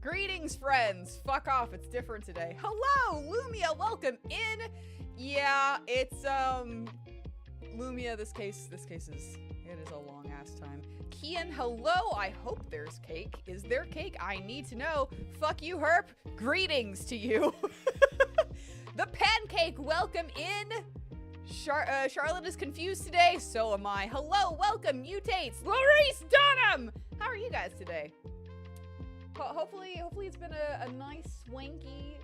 Greetings, friends. Fuck off, it's different today. Hello, Lumia, welcome in. Yeah, it's, Lumia, this case is, it is a long ass time. Kian, hello, I hope there's cake. Is there cake? I need to know. Fuck you, Herp. Greetings to you. The Pancake, welcome in. Charlotte is confused today, so am I. Hello, welcome, Mutates. Laurice Dunham! How are you guys today? Hopefully it's been a nice, swanky,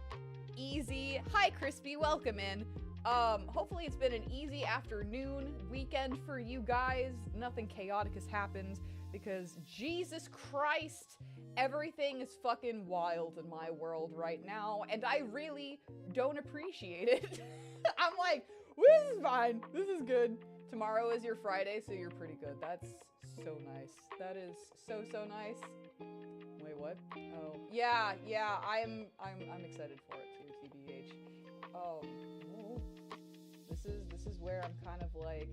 easy, hi Crispy, welcome in. Hopefully it's been an easy afternoon, weekend for you guys. Nothing chaotic has happened because Jesus Christ, everything is fucking wild in my world right now, and I really don't appreciate it. I'm like, this is fine, this is good. Tomorrow is your Friday, so you're pretty good. That's so nice. That is so nice. Wait, what? Oh, yeah, I'm excited for it too, TBH. This is where I'm kind of like,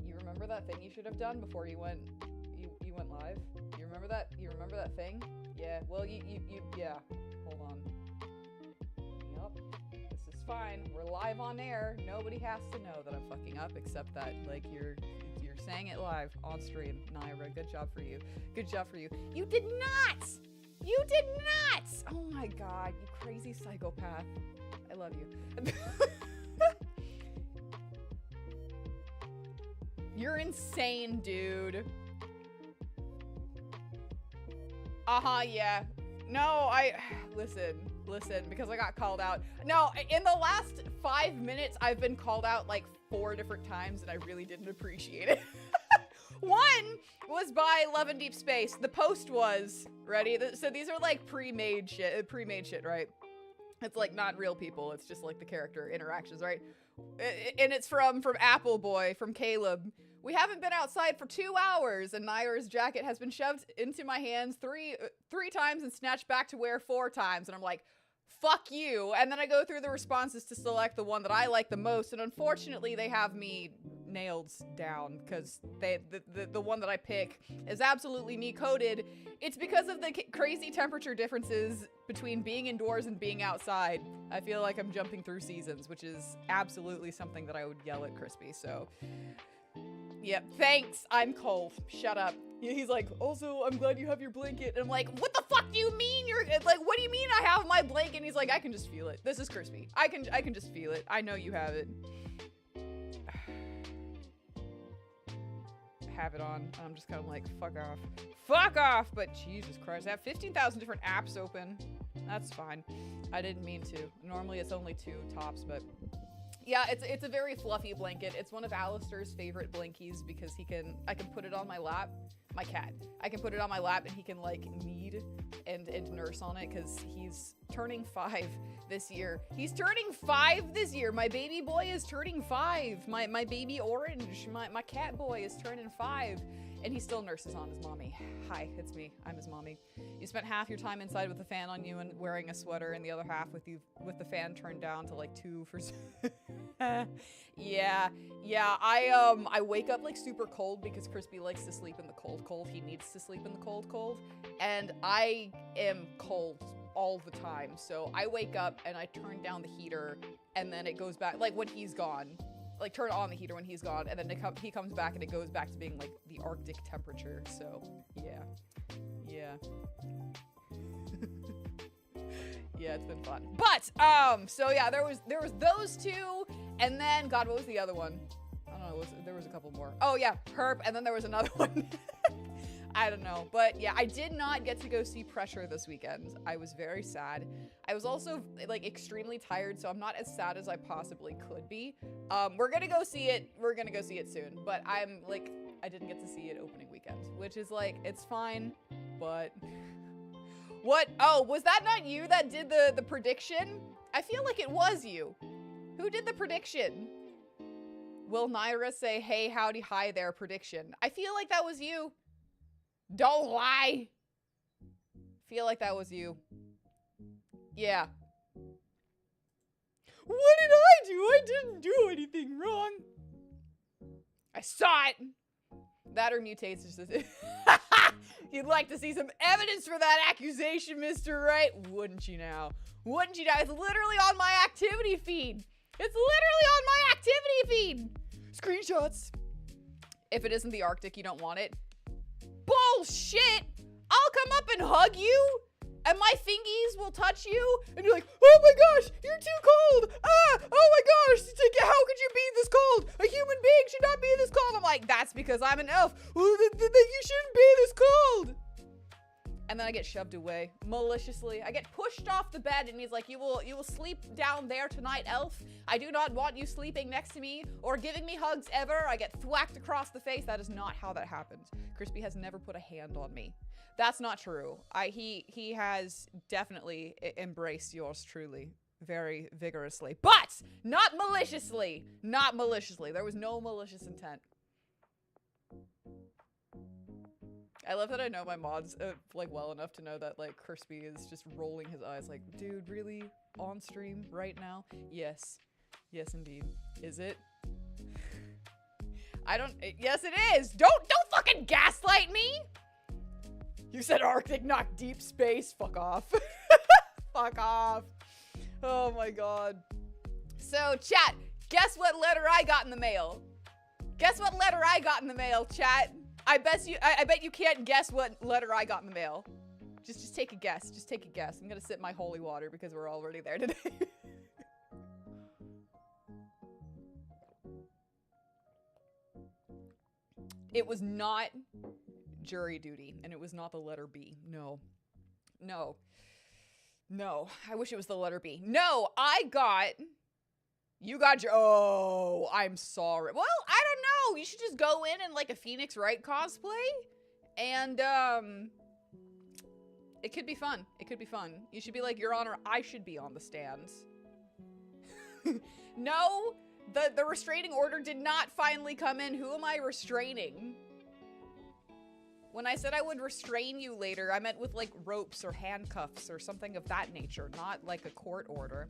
you remember that thing you should have done before you went live? You remember that thing? Yeah, well, yeah, hold on. Yup, this is fine. We're live on air. Nobody has to know that I'm fucking up, except that, like, you're saying it live on stream. Nayra, good job for you. Good job for you. You did not! You did not! Oh my god, you crazy psychopath. I love you. You're insane, dude. Yeah. No, listen, because I got called out. No, in the last 5 minutes, I've been called out like 4 different times, and I really didn't appreciate it. One was by Love in Deep Space. The post was, ready? So these are like pre-made shit, right? It's like not real people, it's just like the character interactions, right? And it's from Apple Boy, from Caleb. We haven't been outside for 2 hours, and Nayra's jacket has been shoved into my hands three times and snatched back to wear 4 times, and I'm like, fuck you. And then I go through the responses to select the one that I like the most, and unfortunately they have me nailed down because the one that I pick is absolutely me coded. It's because of the crazy temperature differences between being indoors and being outside. I feel like I'm jumping through seasons, which is absolutely something that I would yell at Crispy. So yep, thanks, I'm cold, shut up. He's like, also, I'm glad you have your blanket. And I'm like, what the fuck do you mean you're, like, what do you mean I have my blanket? And he's like, I can just feel it. This is Crispy. I can just feel it. I know you have it. Have it on. I'm just kind of like, fuck off. Fuck off! But Jesus Christ, I have 15,000 different apps open. That's fine. I didn't mean to. Normally it's only 2 tops, but yeah, it's a very fluffy blanket. It's one of Alistair's favorite blankies because I can put it on my lap. My cat. I can put it on my lap and he can like knead and nurse on it because he's turning 5 this year. He's turning 5 this year. My baby boy is turning 5. My baby Orange, my cat boy is turning 5. And he still nurses on his mommy. Hi, it's me. I'm his mommy. You spent half your time inside with the fan on you and wearing a sweater, and the other half with the fan turned down to like 2 for. Yeah. I wake up like super cold because Crispy likes to sleep in the cold. He needs to sleep in the cold, and I am cold all the time. So I wake up and I turn down the heater, and then it goes back like when he's gone. Like, turn on the heater when he's gone, and then he comes back and it goes back to being, like, the Arctic temperature, so, yeah. Yeah, it's been fun. But, so yeah, there was those 2, and then, God, what was the other one? I don't know, there was a couple more. Oh, yeah, Herp, and then there was another one. I don't know, but yeah, I did not get to go see Pressure this weekend. I was very sad. I was also like extremely tired, so I'm not as sad as I possibly could be. We're gonna go see it. We're gonna go see it soon, but I'm like, I didn't get to see it opening weekend, which is like, it's fine, but what? Oh, was that not you that did the prediction? I feel like it was you. Who did the prediction? Will Nayra say, hey, howdy, hi there, prediction? I feel like that was you. Don't lie! Feel like that was you. Yeah. What did I do? I didn't do anything wrong. I saw it! That or Mutates is just You'd like to see some evidence for that accusation, Mr. Wright? Wouldn't you now? Wouldn't you now? It's literally on my activity feed. It's literally on my activity feed. Screenshots. If it isn't the Arctic, you don't want it. Bullshit! I'll come up and hug you, and my fingies will touch you, and you're like, oh my gosh, you're too cold! Ah! Oh my gosh! How could you be this cold? A human being should not be this cold! I'm like, that's because I'm an elf. Well, you shouldn't be this cold! And then I get shoved away, maliciously. I get pushed off the bed, and he's like, you will sleep down there tonight, elf. I do not want you sleeping next to me, or giving me hugs ever. I get thwacked across the face. That is not how that happens. Crispy has never put a hand on me. That's not true. He has definitely embraced yours truly very vigorously, but not maliciously. Not maliciously. There was no malicious intent. I love that I know my mods like well enough to know that like Crispy is just rolling his eyes like, dude, really? On stream right now? Yes. Yes, indeed. Is it? Yes, it is! Don't fucking gaslight me! You said Arctic, not deep space. Fuck off. Fuck off. Oh my god. So, chat, guess what letter I got in the mail? Guess what letter I got in the mail, chat? I bet you can't guess what letter I got in the mail. Just take a guess. Just take a guess. I'm gonna sip my holy water because we're already there today. It was not jury duty, and it was not the letter B. No. No. No. I wish it was the letter B. No, you got your, oh, I'm sorry. Well, I don't know. You should just go in like a Phoenix Wright cosplay, and, it could be fun. It could be fun. You should be like, Your Honor, I should be on the stands. No, the restraining order did not finally come in. Who am I restraining? When I said I would restrain you later, I meant with like ropes or handcuffs or something of that nature, not like a court order.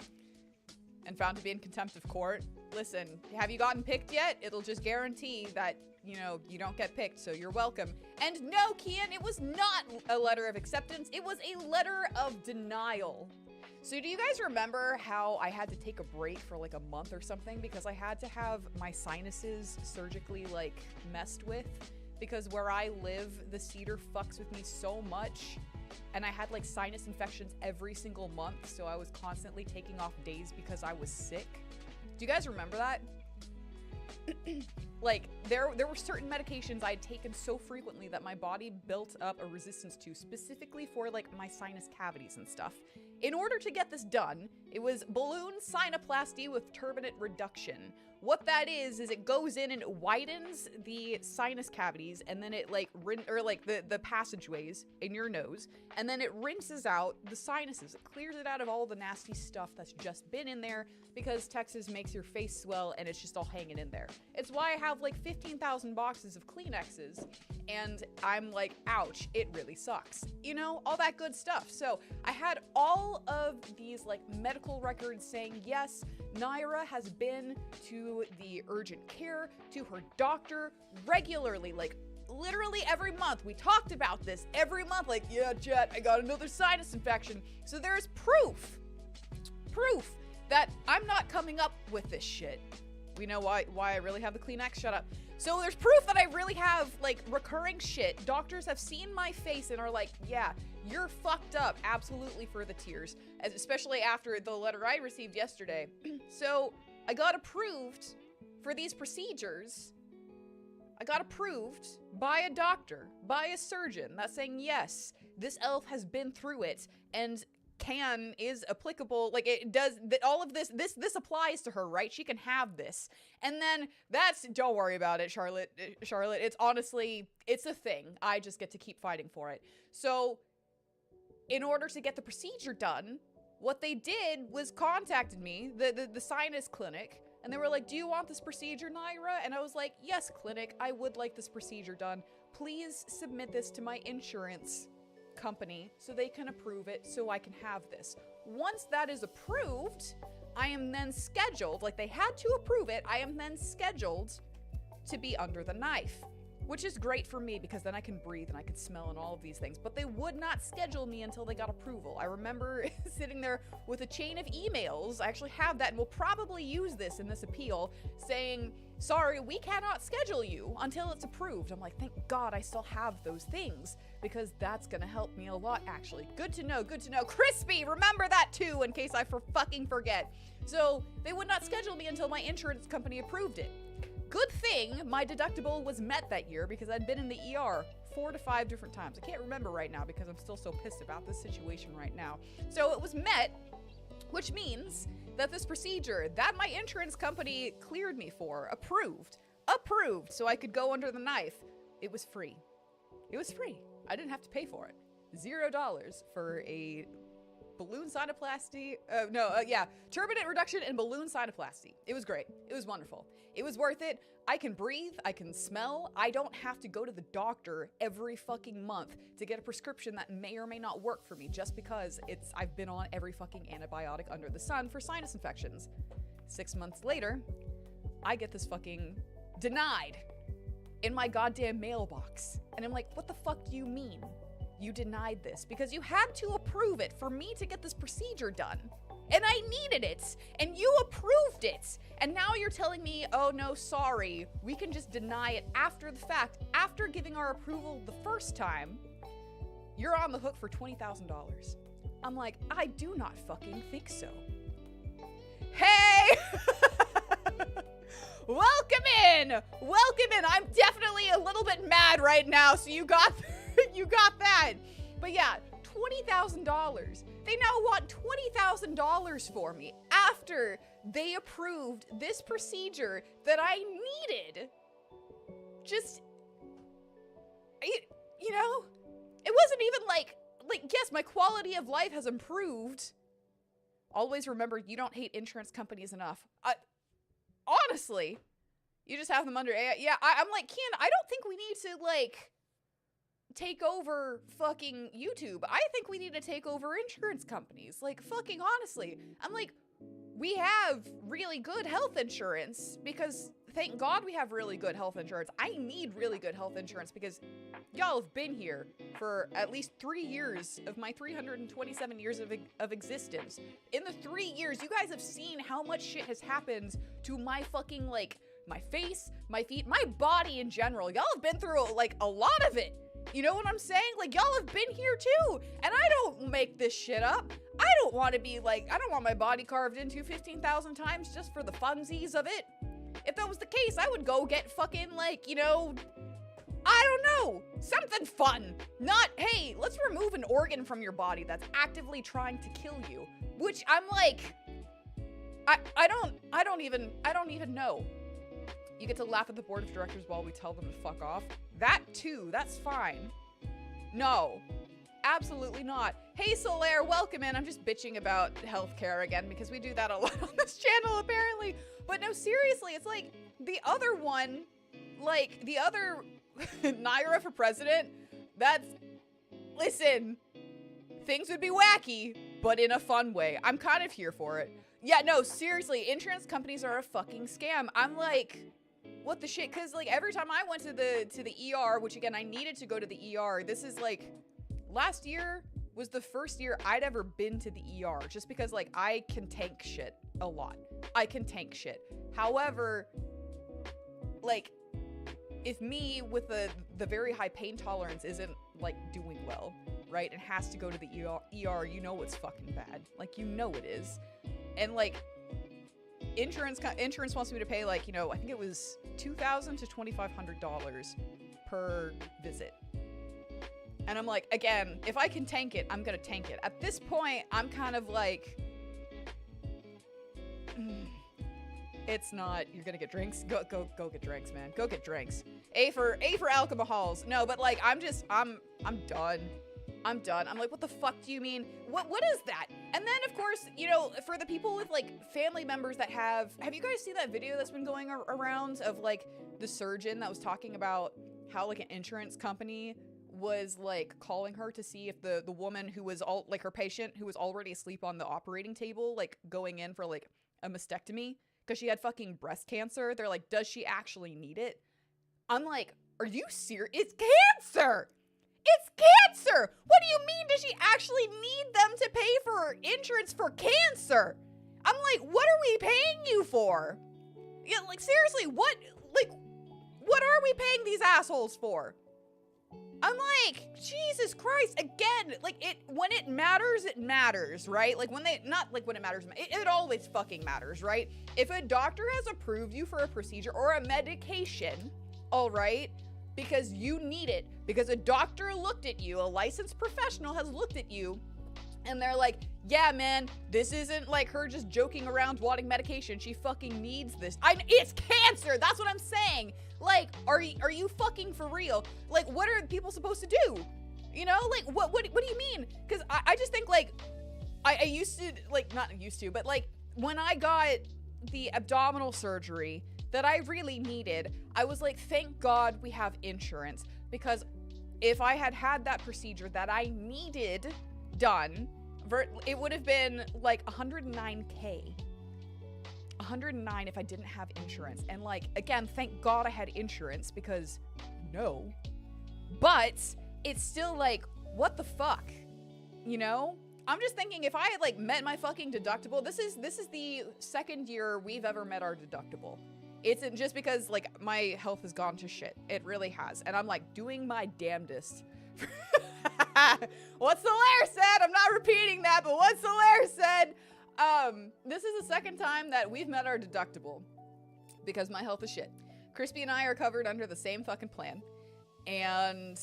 And found to be in contempt of court. Listen, have you gotten picked yet? It'll just guarantee that, you know, you don't get picked, so you're welcome. And no, Kian, it was not a letter of acceptance. It was a letter of denial. So do you guys remember how I had to take a break for like a month or something because I had to have my sinuses surgically like messed with? Because where I live, the cedar fucks with me so much. And I had like sinus infections every single month, so I was constantly taking off days because I was sick. Do you guys remember that? Like, there were certain medications I had taken so frequently that my body built up a resistance to, specifically for like my sinus cavities and stuff. In order to get this done, it was balloon sinuplasty with turbinate reduction. What that is it goes in and it widens the sinus cavities, and then it like, the passageways in your nose, and then it rinses out the sinuses. It clears it out of all the nasty stuff that's just been in there, because Texas makes your face swell and it's just all hanging in there. It's why I have like 15,000 boxes of Kleenexes, and I'm like, ouch, it really sucks. You know, all that good stuff. So I had all of these like medical records saying, yes, Nayra has been to the urgent care, to her doctor regularly, like literally every month. We talked about this every month, like, yeah, Jet, I got another sinus infection. So there's proof that I'm not coming up with this shit. We know why I really have the Kleenex, shut up. So there's proof that I really have like recurring shit. Doctors have seen my face and are like, yeah, you're fucked up, absolutely, for the tears, especially after the letter I received yesterday. So I got approved for these procedures. I got approved by a doctor, by a surgeon, that's saying, yes, this elf has been through it and is applicable, like it does, that all of this applies to her, right? She can have this. And then don't worry about it, Charlotte, it's honestly, it's a thing. I just get to keep fighting for it. So in order to get the procedure done, what they did was contacted me, the sinus clinic, and they were like, do you want this procedure, Nayra? And I was like, yes, clinic, I would like this procedure done. Please submit this to my insurance company so they can approve it so I can have this. Once that is approved, I am then scheduled, like they had to approve it, I am then scheduled to be under the knife. which is great for me because then I can breathe and I can smell and all of these things. But they would not schedule me until they got approval. I remember sitting there with a chain of emails. I actually have that and will probably use this in this appeal saying, sorry, we cannot schedule you until it's approved. I'm like, thank God I still have those things because that's gonna help me a lot, actually. Good to know, good to know. Crispy, remember that too in case I fucking forget. So they would not schedule me until my insurance company approved it. Good thing my deductible was met that year because I'd been in the ER 4 to 5 different times. I can't remember right now because I'm still so pissed about this situation right now. So it was met, which means that this procedure that my insurance company cleared me for, approved, so I could go under the knife, it was free. It was free. I didn't have to pay for it. $0 for a balloon sinuplasty, turbinate reduction and balloon sinuplasty. It was great. It was wonderful. It was worth it. I can breathe, I can smell. I don't have to go to the doctor every fucking month to get a prescription that may or may not work for me just because I've been on every fucking antibiotic under the sun for sinus infections. 6 months later, I get this fucking denied in my goddamn mailbox. And I'm like, what the fuck do you mean? You denied this because you had to approve it for me to get this procedure done. And I needed it, and you approved it. And now you're telling me, oh no, sorry, we can just deny it after the fact, after giving our approval the first time, you're on the hook for $20,000. I'm like, I do not fucking think so. Hey! Welcome in! Welcome in! I'm definitely a little bit mad right now, so you got that. But yeah, $20,000. They now want $20,000 for me after they approved this procedure that I needed. Just, you know, it wasn't even like, yes, my quality of life has improved. Always remember, you don't hate insurance companies enough. Honestly, you just have them under AI. Yeah, I'm like, Ken, I don't think we need to, like, take over fucking YouTube. I think we need to take over insurance companies. Like, fucking honestly. I'm like, we have really good health insurance because thank God we have really good health insurance. I need really good health insurance because y'all have been here for at least 3 years of my 327 years of existence. In the 3 years, you guys have seen how much shit has happened to my fucking, like, my face, my feet, my body in general. Y'all have been through, like, a lot of it. You know what I'm saying? Like, y'all have been here too, and I don't make this shit up. I don't want to be like, I don't want my body carved into 15,000 times just for the funsies of it. If that was the case, I would go get fucking, like, you know, I don't know, something fun. Not, hey, let's remove an organ from your body that's actively trying to kill you. Which I'm like, I don't even know. You get to laugh at the board of directors while we tell them to fuck off. That too, that's fine. No, absolutely not. Hey Solaire, welcome in. I'm just bitching about healthcare again because we do that a lot on this channel apparently. But no, seriously, it's like the other one, like the other Nayra for president, listen, things would be wacky, but in a fun way. I'm kind of here for it. Yeah, no, seriously, insurance companies are a fucking scam. I'm like, what the shit? Cause like every time I went to the ER, which again, I needed to go to the ER. This is like, last year was the first year I'd ever been to the ER just because like I can tank shit a lot. I can tank shit. However, like if me with the very high pain tolerance isn't like doing well, right? And has to go to the ER, you know it's fucking bad. Like, you know it is. And like, insurance wants me to pay like, you know, I think it was $2,000 to $2,500 per visit. And I'm like, again, if I can tank it, I'm gonna tank it. At this point, I'm kind of like, it's not, you're gonna get drinks? Go get drinks, man. Go get drinks. A for alcohols. No, but like, I'm done. I'm done. I'm like, what the fuck do you mean? What is that? And then, of course, you know, for the people with, like, family members that have you guys seen that video that's been going around of, like, the surgeon that was talking about how, like, an insurance company was, like, calling her to see if the woman who was, like, her patient who was already asleep on the operating table, like, going in for, like, a mastectomy because she had fucking breast cancer. They're like, does she actually need it? I'm like, Are you serious? It's cancer! It's cancer! What do you mean does she actually need them to pay for insurance for cancer? I'm like, what are we paying you for? Yeah, like, seriously, what are we paying these assholes for? I'm like, Jesus Christ, again, like, when it matters, right? Like, not like when it matters, it always fucking matters, right? If a doctor has approved you for a procedure or a medication, all right, because you need it, because a doctor looked at you, a licensed professional has looked at you, and they're like, yeah, man, this isn't like her just joking around wanting medication. She fucking needs this. It's cancer. That's what I'm saying. Like, are you fucking for real? Like, what are people supposed to do? You know, like, what do you mean? Because I just think, like, I used to, like, not used to, but like, when I got the abdominal surgery that I really needed, I was like, thank God we have insurance, because if I had had that procedure that I needed done, it would have been like $109K. 109 if I didn't have insurance. And like, again, thank God I had insurance, because no. But it's still like, what the fuck? You know? I'm just thinking, if I had like met my fucking deductible, this is the second year we've ever met our deductible. It's just because like my health has gone to shit. It really has. And I'm like doing my damnedest. What Solaire said, I'm not repeating that, but what Solaire said, this is the second time that we've met our deductible because my health is shit. Crispy and I are covered under the same fucking plan. And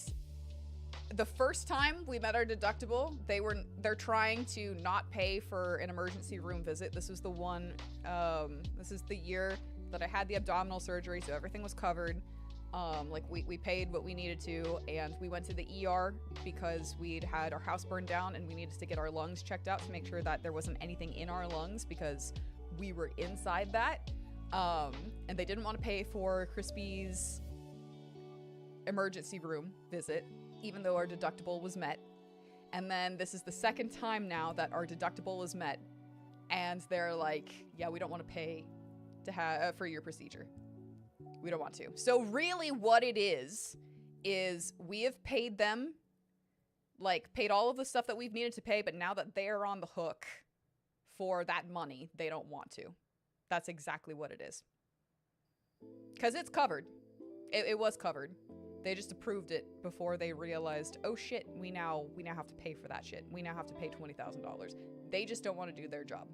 the first time we met our deductible, they're trying to not pay for an emergency room visit. This was the one, this is the year that I had the abdominal surgery, so everything was covered. Like we paid what we needed to, and we went to the ER because we'd had our house burned down and we needed to get our lungs checked out to make sure that there wasn't anything in our lungs because we were inside that. And they didn't want to pay for Crispy's emergency room visit, even though our deductible was met. And then this is the second time now that our deductible is met, and they're like, yeah, we don't want to pay to have for your procedure. We don't want to. So really what it is we have paid them, like paid all of the stuff that we've needed to pay, but now that they're on the hook for that money, they don't want to. That's exactly what it is. Because it's covered. It was covered. They just approved it before they realized, oh shit, we now have to pay for that shit. We now have to pay $20,000. They just don't want to do their job.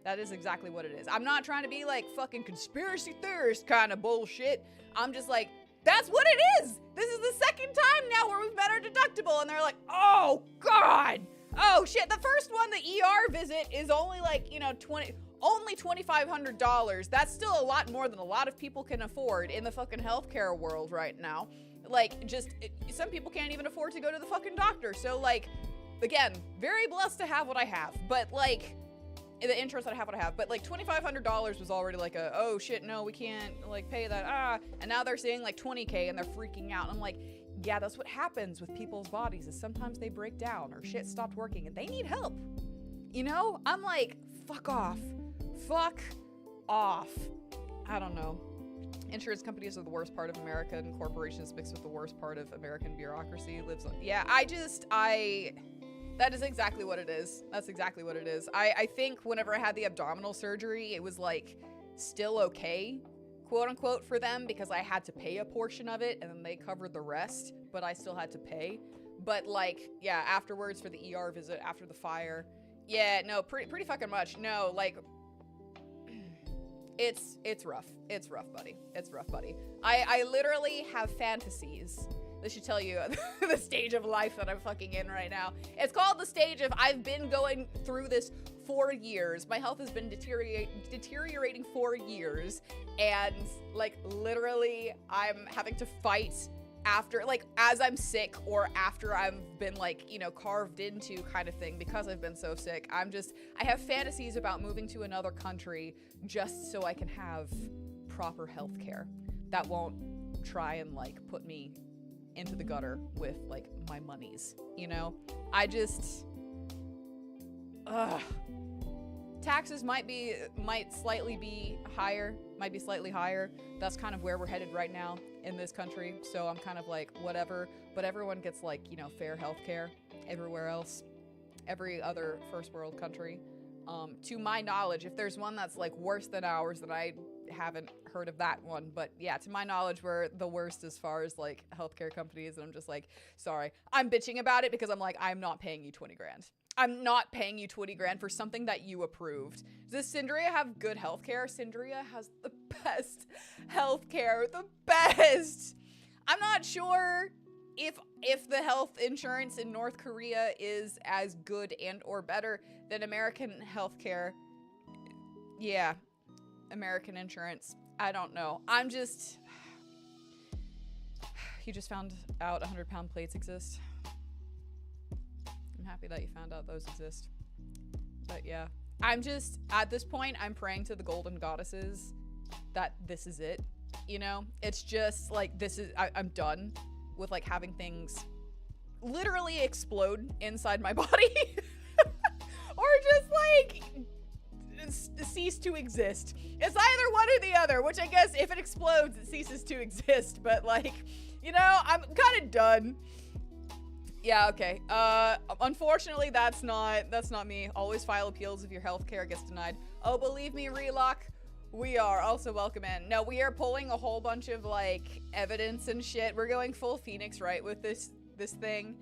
That is exactly what it is. I'm not trying to be like fucking conspiracy theorist kind of bullshit. I'm just like, that's what it is. This is the second time now where we've met our deductible, and they're like, oh God. Oh shit. The first one, the ER visit, is only like, you know, only $2,500. That's still a lot more than a lot of people can afford in the fucking healthcare world right now. Like, just, some people can't even afford to go to the fucking doctor. So like, again, very blessed to have what I have, but like, the insurance that I have what I have, but like $2,500 was already like a, oh shit, no, we can't like pay that, and now they're saying like 20K and they're freaking out. And I'm like, yeah, that's what happens with people's bodies, is sometimes they break down or shit stopped working and they need help, you know? I'm like, fuck off. I don't know. Insurance companies are the worst part of America, and corporations mixed with the worst part of American bureaucracy that is exactly what it is. That's exactly what it is. I think whenever I had the abdominal surgery, it was like still okay, quote unquote, for them, because I had to pay a portion of it and then they covered the rest, but I still had to pay. But like, yeah, afterwards for the ER visit after the fire, yeah, no, pretty fucking much. No, like, it's rough. It's rough, buddy. It's rough, buddy. I literally have fantasies. This should tell you the stage of life that I'm fucking in right now. It's called the stage of, I've been going through this for years. My health has been deteriorating for years. And like, literally, I'm having to fight after, like, as I'm sick or after I've been like, you know, carved into kind of thing, because I've been so sick. I have fantasies about moving to another country just so I can have proper health care that won't try and like put me into the gutter with like my monies, you know? I just, taxes might slightly be higher, might be slightly higher. That's kind of where we're headed right now in this country. So I'm kind of like, whatever, but everyone gets like, you know, fair healthcare everywhere else, every other first world country. To my knowledge, if there's one that's like worse than ours, then I haven't heard of that one. But yeah, to my knowledge, we're the worst as far as like healthcare companies. And I'm just like, sorry, I'm bitching about it because I'm like, I'm not paying you 20 grand. I'm not paying you 20 grand for something that you approved. Does Syndria have good healthcare? Syndria has the best healthcare, the best. I'm not sure if the health insurance in North Korea is as good and or better than American healthcare. Yeah, American insurance. I don't know. I'm just... You just found out 100-pound plates exist. I'm happy that you found out those exist. But yeah. I'm just... At this point, I'm praying to the golden goddesses that this is it. You know? It's just like, this is... I'm done with like having things literally explode inside my body. Or just like cease to exist. It's either one or the other, which I guess if it explodes, it ceases to exist. But like, you know, I'm kind of done. Yeah, okay. Unfortunately, that's not me. Always file appeals if your healthcare gets denied. Oh, believe me, Relock, we are also welcome in. No, we are pulling a whole bunch of like evidence and shit. We're going full Phoenix Wright with this thing.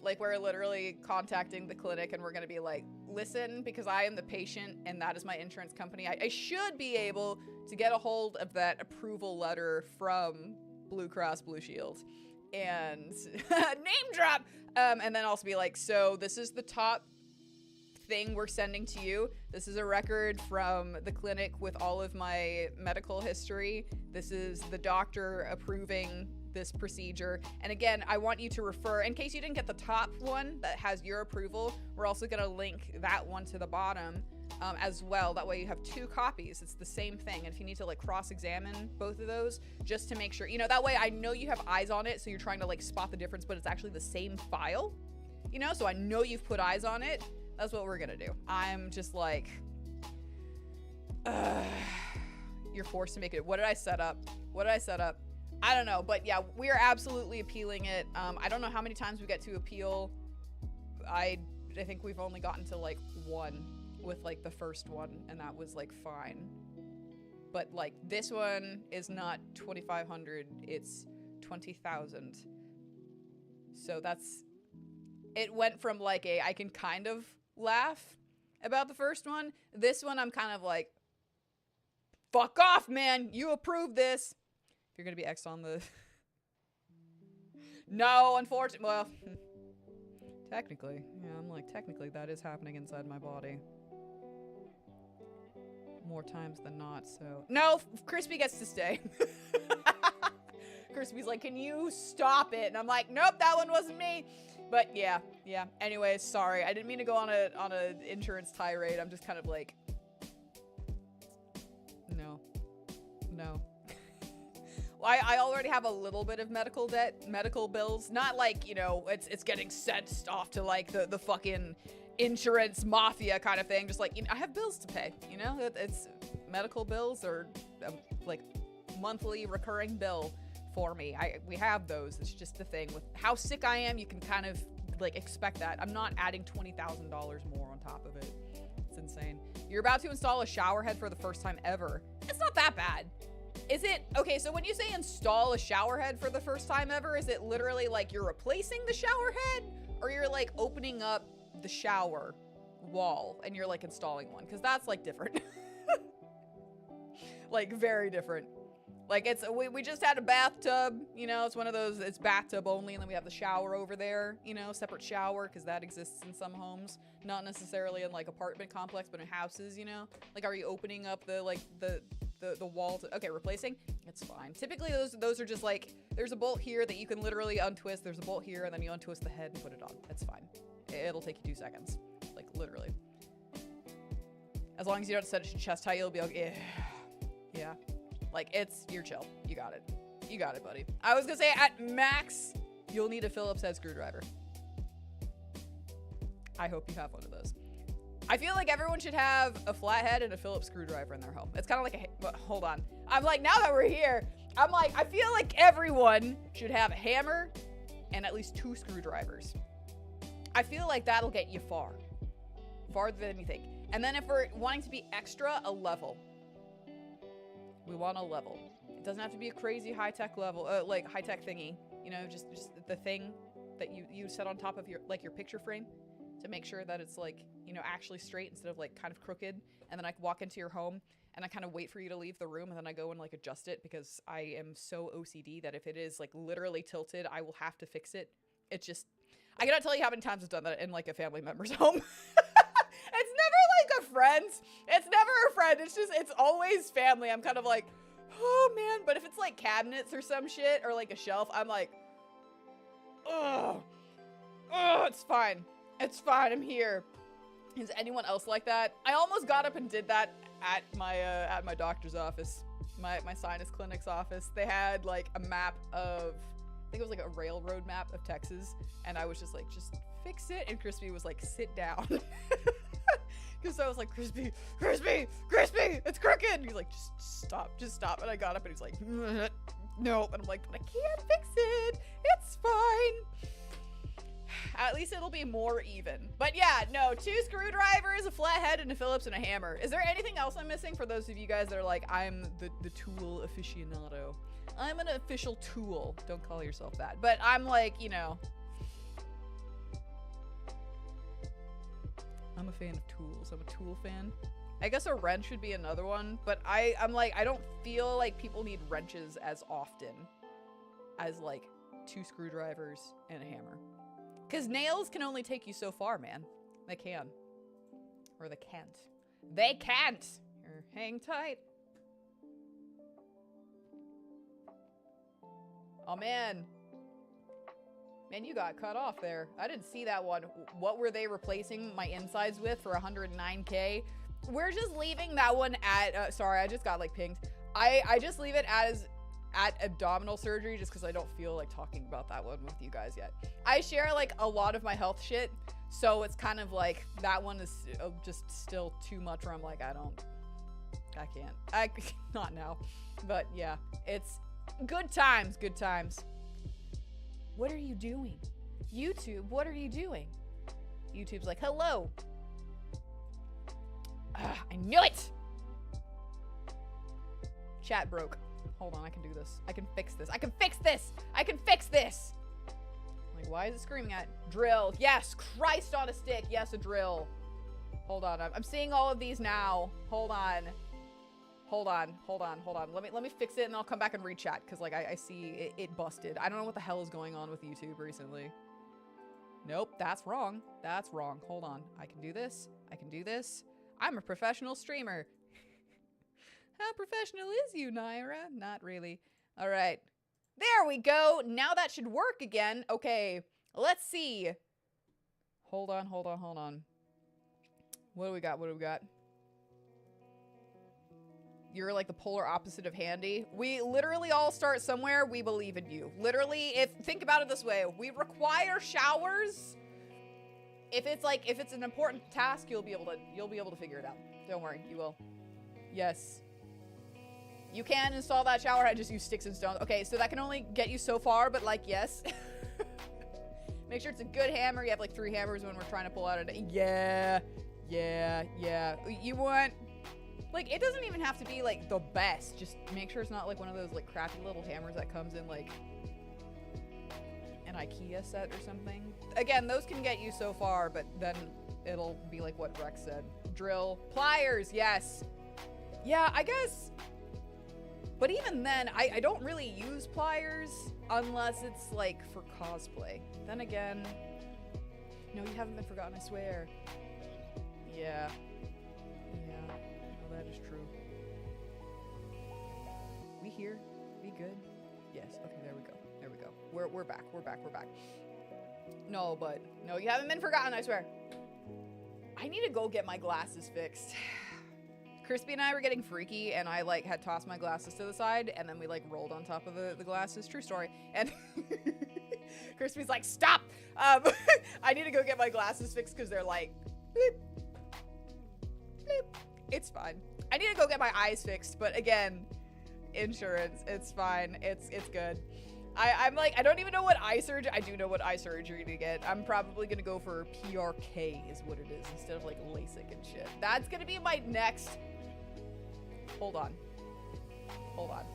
Like we're literally contacting the clinic and we're gonna be like, listen, because I am the patient and that is my insurance company, I should be able to get a hold of that approval letter from Blue Cross Blue Shield and name drop, and then also be like, so this is the top thing we're sending to you. This is a record from the clinic with all of my medical history. This is the doctor approving this procedure. And again, I want you to refer, in case you didn't get the top one that has your approval, we're also going to link that one to the bottom as well. That way you have two copies. It's the same thing. And if you need to like cross-examine both of those, just to make sure, you know, that way I know you have eyes on it, so you're trying to like spot the difference, but it's actually the same file, you know, so I know you've put eyes on it. That's what we're gonna do. I'm just like, you're forced to make it. What did I set up? What did I set up? I don't know, but yeah, we are absolutely appealing it. I don't know how many times we get to appeal. I think we've only gotten to like one with like the first one, and that was like fine. But like this one is not 2,500, it's 20,000. So that's, it went from like a, I can kind of laugh about the first one. This one, I'm kind of like, fuck off, man. You approved this. If you're going to be X on the... No, unfortunately. Well, technically. Yeah, I'm like, technically that is happening inside my body. More times than not, so... No, Crispy gets to stay. Crispy's like, can you stop it? And I'm like, nope, that one wasn't me. But yeah. Anyways, sorry. I didn't mean to go on a insurance tirade. I'm just kind of like, no. Well, I already have a little bit of medical debt, medical bills. Not like, you know, it's getting sent off to like the fucking insurance mafia kind of thing. Just like, you know, I have bills to pay, you know? It's medical bills or like monthly recurring bill for me. We have those. It's just the thing with how sick I am, you can kind of like expect that. I'm not adding $20,000 more on top of it. It's insane. You're about to install a shower head for the first time ever. It's not that bad. Is it? Okay, so when you say install a shower head for the first time ever, is it literally like you're replacing the shower head? Or you're like opening up the shower wall and you're like installing one? Because that's like different. Like very different. Like it's, we just had a bathtub, you know, it's one of those, it's bathtub only, and then we have the shower over there, you know, separate shower, because that exists in some homes. Not necessarily in like apartment complex, but in houses, you know? Like, are you opening up the, like, the wall to, okay, replacing? It's fine. Typically those are just like, there's a bolt here that you can literally untwist, there's a bolt here, and then you untwist the head and put it on. It's fine. It'll take you 2 seconds. Like, literally. As long as you don't set it to chest height, you'll be okay. Yeah. Like, you're chill. You got it. You got it, buddy. I was gonna say, at max, you'll need a Phillips head screwdriver. I hope you have one of those. I feel like everyone should have a flathead and a Phillips screwdriver in their home. It's kind of like but hold on. I'm like, now that we're here, I'm like, I feel like everyone should have a hammer and at least 2 screwdrivers. I feel like that'll get you far. Farther than you think. And then if we're wanting to be extra, a level. We want a level. It doesn't have to be a crazy high-tech level, like high-tech thingy. You know, just the thing that you set on top of your, like, your picture frame to make sure that it's, like, you know, actually straight instead of, like, kind of crooked. And then I walk into your home and I kind of wait for you to leave the room and then I go and, like, adjust it because I am so OCD that if it is, like, literally tilted, I will have to fix it. It's just, I cannot tell you how many times I've done that in, like, a family member's home. It's never, like, a friend's. It's never a friend. It's just, it's always family. I'm kind of like, oh, man. But if it's, like, cabinets or some shit or, like, a shelf, I'm like, ugh. Ugh, it's fine. It's fine. I'm here. Is anyone else like that? I almost got up and did that at my doctor's office, my sinus clinic's office. They had like a map of, I think it was like a railroad map of Texas, and I was just like, just fix it. And Crispy was like, sit down, because I was like, Crispy, it's crooked. And he's like, just stop. And I got up and he's like, nope. And I'm like, but I can't fix it. It's fine. At least it'll be more even. But yeah, no, 2 screwdrivers, a flathead, and a Phillips, and a hammer. Is there anything else I'm missing for those of you guys that are like, I'm the tool aficionado? I'm an official tool. Don't call yourself that. But I'm like, you know, I'm a fan of tools. I'm a tool fan. I guess a wrench would be another one, but I'm like, I don't feel like people need wrenches as often as like 2 screwdrivers and a hammer. Because nails can only take you so far, man. They can. Or they can't. They can't! Here, hang tight. Oh, man. Man, you got cut off there. I didn't see that one. What were they replacing my insides with for 109K? We're just leaving that one at... sorry, I just got, like, pinged. I just leave it as... at abdominal surgery just because I don't feel like talking about that one with you guys yet. I share like a lot of my health shit, so it's kind of like that one is just still too much where I'm like, I can't. Not now. But yeah, it's good times, good times. What are you doing? YouTube, what are you doing? YouTube's like, hello. I knew it! Chat broke. Hold on, I can do this. I can fix this. I can fix this! I can fix this! Like, why is it screaming at? Drill. Yes! Christ on a stick! Yes, a drill. Hold on. I'm seeing all of these now. Hold on. Let me fix it and I'll come back and re-chat because, like, I see it busted. I don't know what the hell is going on with YouTube recently. Nope, that's wrong. That's wrong. Hold on. I can do this. I can do this. I'm a professional streamer. How professional is you, Nayra? Not really. All right. There we go. Now that should work again. Okay. Let's see. Hold on. What do we got? You're like the polar opposite of handy. We literally all start somewhere. We believe in you. Literally, think about it this way. We require showers. If it's an important task, you'll be able to figure it out. Don't worry, you will. Yes. You can install that shower head, just use sticks and stones. Okay, so that can only get you so far, but like, yes. Make sure it's a good hammer. You have like 3 hammers when we're trying to pull out a day. Yeah. You want, like, it doesn't even have to be like the best. Just make sure it's not like one of those like crappy little hammers that comes in like an IKEA set or something. Again, those can get you so far, but then it'll be like what Rex said. Drill. Pliers, yes. Yeah, I guess. But even then, I don't really use pliers unless it's like for cosplay. Then again, no, you haven't been forgotten, I swear. Yeah. No, that is true. We here? We good? Yes. Okay, there we go. We're back. No, you haven't been forgotten, I swear. I need to go get my glasses fixed. Crispy and I were getting freaky, and I like had tossed my glasses to the side, and then we like rolled on top of the glasses. True story. And Crispy's like, stop! I need to go get my glasses fixed because they're like, It's fine. I need to go get my eyes fixed, but again, insurance, it's fine. It's good. I'm like, I don't even know what eye surgery. I do know what eye surgery to get. I'm probably gonna go for PRK is what it is instead of like LASIK and shit. That's gonna be my next. Hold on.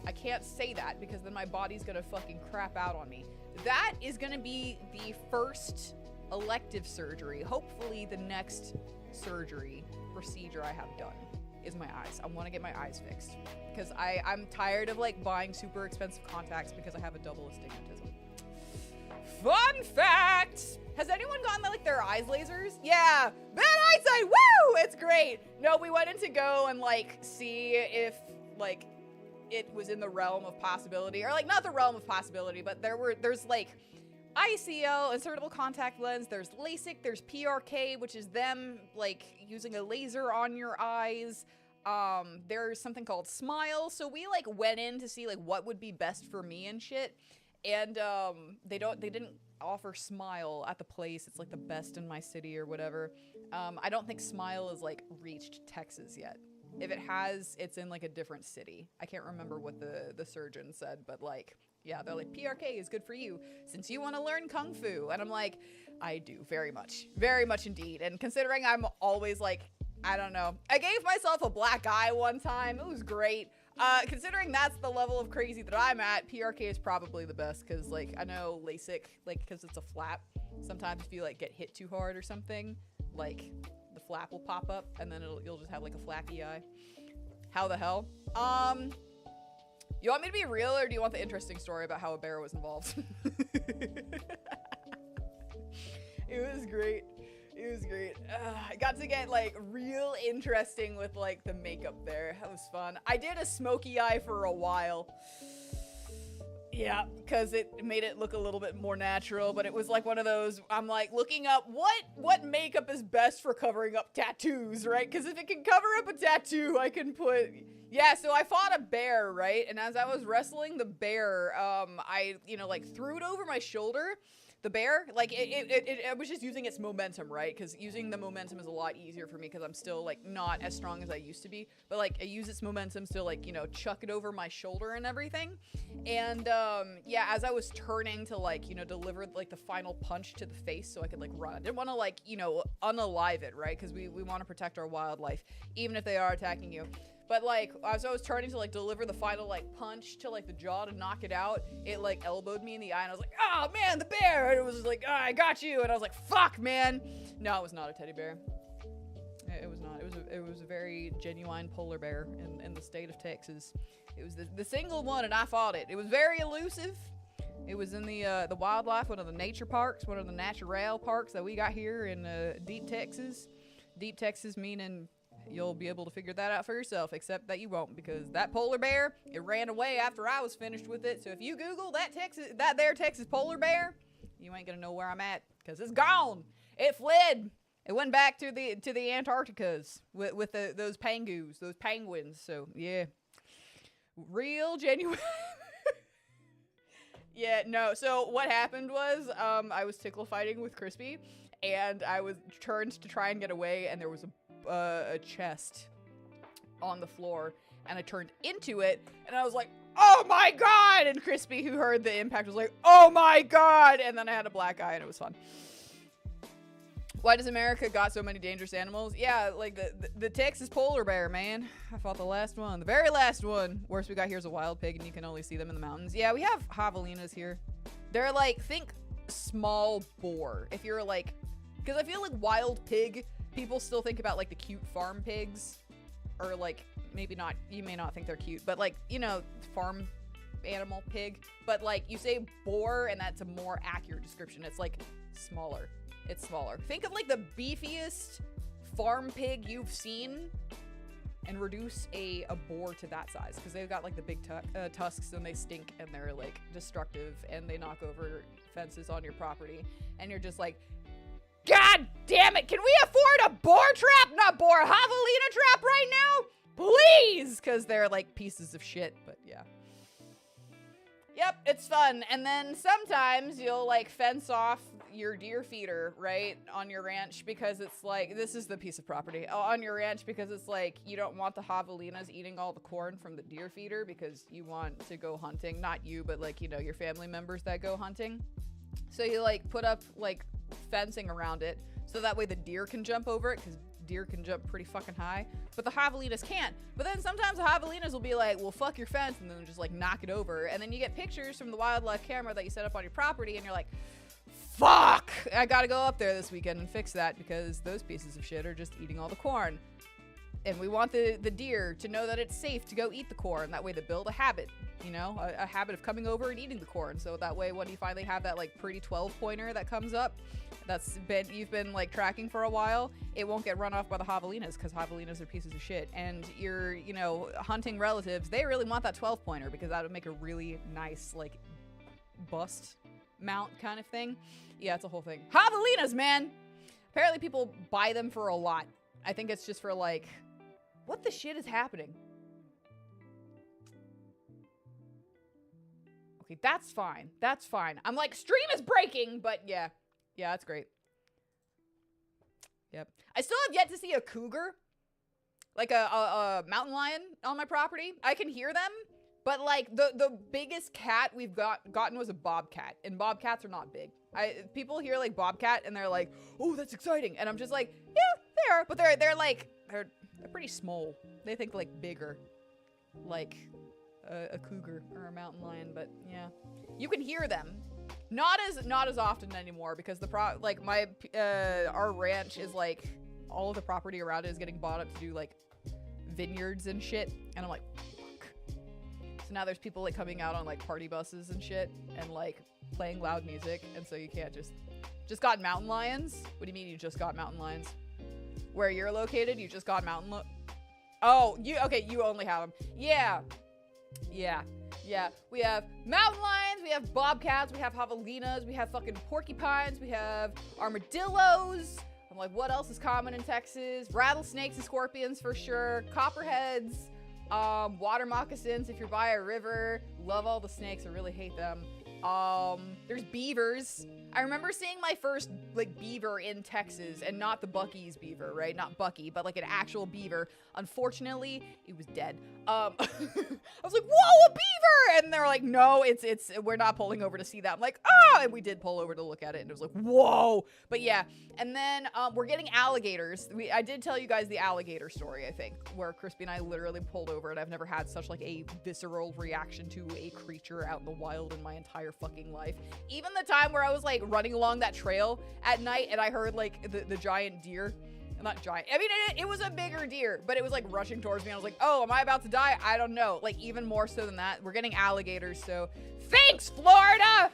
I can't say that because then my body's gonna fucking crap out on me. That is gonna be the first elective surgery. Hopefully the next procedure I have done is my eyes. I want to get my eyes fixed because I'm tired of like buying super expensive contacts because I have a double astigmatism. Fun fact! Has anyone gotten like their eyes lasers? Yeah, bad eyesight, woo! It's great. No, we went in to go and like see if like it was in the realm of possibility, or like not the realm of possibility, but there's like ICL, insertable contact lens, there's LASIK, there's PRK, which is them like using a laser on your eyes. There's something called Smile. So we like went in to see like what would be best for me and shit. And they didn't offer Smile at the place. It's like the best in my city or whatever. I don't think Smile has like reached Texas yet. If it has, it's in like a different city. I can't remember what the surgeon said, but like, yeah, they're like, PRK is good for you since you want to learn Kung Fu. And I'm like, I do, very much indeed. And considering I'm always like, I don't know, I gave myself a black eye one time. It was great. Considering that's the level of crazy that I'm at, PRK is probably the best because like, I know LASIK, like, because it's a flap. Sometimes if you like get hit too hard or something, like the flap will pop up and then you'll just have like a flappy eye. How the hell? You want me to be real, or do you want the interesting story about how a bear was involved? It was great. I got to get like real interesting with like the makeup there. That was fun. I did a smoky eye for a while. Yeah, because it made it look a little bit more natural, but it was like one of those, I'm like looking up what makeup is best for covering up tattoos, right? Because if it can cover up a tattoo, I can put... Yeah, so I fought a bear, right? And as I was wrestling the bear, I, like threw it over my shoulder. The bear, like, it was just using its momentum, right? Because using the momentum is a lot easier for me because I'm still, like, not as strong as I used to be. But, like, I use its momentum to, like, chuck it over my shoulder and everything. And, yeah, as I was turning to, like, deliver, like, the final punch to the face so I could, like, run. I didn't want to, like, unalive it, right? Because we want to protect our wildlife, even if they are attacking you. But, like, as I was turning to, like, deliver the final, like, punch to, like, the jaw to knock it out, it, like, elbowed me in the eye, and I was like, oh, man, the bear! And it was just like, oh, I got you! And I was like, fuck, man! No, it was not a teddy bear. It was not. It was a very genuine polar bear in the state of Texas. It was the single one, and I fought it. It was very elusive. It was in the wildlife, one of the nature parks, one of the natural parks that we got here in deep Texas. Deep Texas meaning... You'll be able to figure that out for yourself, except that you won't, because that polar bear, it ran away after I was finished with it. So if you Google that Texas polar bear, you ain't gonna know where I'm at, because it's gone. It fled. It went back to the Antarcticas with those penguins. So yeah, real genuine. Yeah, no. So what happened was, I was tickle fighting with Crispy, and I was turned to try and get away, and there was a chest on the floor, and I turned into it, and I was like, oh my god! And Crispy, who heard the impact, was like, oh my god! And then I had a black eye, and it was fun. Why does America got so many dangerous animals? Yeah, like the Texas polar bear, man. I fought the last one. The very last one. Worst we got here is a wild pig, and you can only see them in the mountains. Yeah, we have javelinas here. They're like, think small boar. If you're like, because I feel like wild pig, people still think about like the cute farm pigs, or like maybe not, you may not think they're cute, but like, farm animal pig, but like you say boar and that's a more accurate description. It's like smaller. It's smaller. Think of like the beefiest farm pig you've seen and reduce a boar to that size, because they've got like the big tusks, and they stink, and they're like destructive, and they knock over fences on your property, and you're just like, God damn it, can we afford a boar trap? Not boar, javelina trap right now? Please! Because they're like pieces of shit, but yeah. Yep, it's fun. And then sometimes you'll like fence off your deer feeder, right, on your ranch because it's like, this is the piece of property on your ranch because it's like you don't want the javelinas eating all the corn from the deer feeder because you want to go hunting. Not you, but like, you know, your family members that go hunting. So you like put up like fencing around it so that way the deer can jump over it because deer can jump pretty fucking high, but the javelinas can't. But then sometimes the javelinas will be like, well, fuck your fence, and then just like knock it over. And then you get pictures from the wildlife camera that you set up on your property, and you're like, fuck, I gotta go up there this weekend and fix that because those pieces of shit are just eating all the corn. And we want the deer to know that it's safe to go eat the corn. That way they build a habit, you know, a habit of coming over and eating the corn. So that way when you finally have that like pretty 12-pointer that comes up, you've been like tracking for a while, it won't get run off by the javelinas because javelinas are pieces of shit. And your, you know, hunting relatives, they really want that 12-pointer because that would make a really nice like bust mount kind of thing. Yeah, it's a whole thing. Javelinas, man! Apparently people buy them for a lot. I think it's just for like, what the shit is happening? Okay, that's fine. That's fine. I'm like, stream is breaking, but yeah. Yeah, that's great. Yep. I still have yet to see a cougar. Like a mountain lion on my property. I can hear them, but like the biggest cat we've gotten was a bobcat. And bobcats are not big. People hear like bobcat and they're like, oh, that's exciting. And I'm just like, yeah, they are. But they're pretty small. They think like bigger. Like a cougar or a mountain lion, but yeah. You can hear them. Not as often anymore because our ranch is like all of the property around it is getting bought up to do like vineyards and shit, and I'm like, fuck. So now there's people like coming out on like party buses and shit and like playing loud music, and so you can't just got mountain lions. What do you mean you just got mountain lions? Where you're located, you just got oh, you only have them. Yeah. We have mountain lions, we have bobcats, we have javelinas, we have fucking porcupines, we have armadillos. I'm like, what else is common in Texas? Rattlesnakes and scorpions for sure. Copperheads, water moccasins if you're by a river. Love all the snakes, I really hate them. There's beavers. I remember seeing my first like beaver in Texas, and not the Buc-ee's beaver, right? Not Bucky, but like an actual beaver. Unfortunately, it was dead. I was like, whoa, a beaver! And they're like, no, we're not pulling over to see that. I'm like, oh, and we did pull over to look at it, and it was like, whoa. But yeah, and then we're getting alligators. I did tell you guys the alligator story, I think, where Crispy and I literally pulled over, and I've never had such like a visceral reaction to a creature out in the wild in my entire fucking life. Even the time where I was like running along that trail at night and I heard like the giant deer. Not giant. I mean, it was a bigger deer, but it was like rushing towards me. I was like, oh, am I about to die? I don't know. Like even more so than that, we're getting alligators. So thanks, Florida.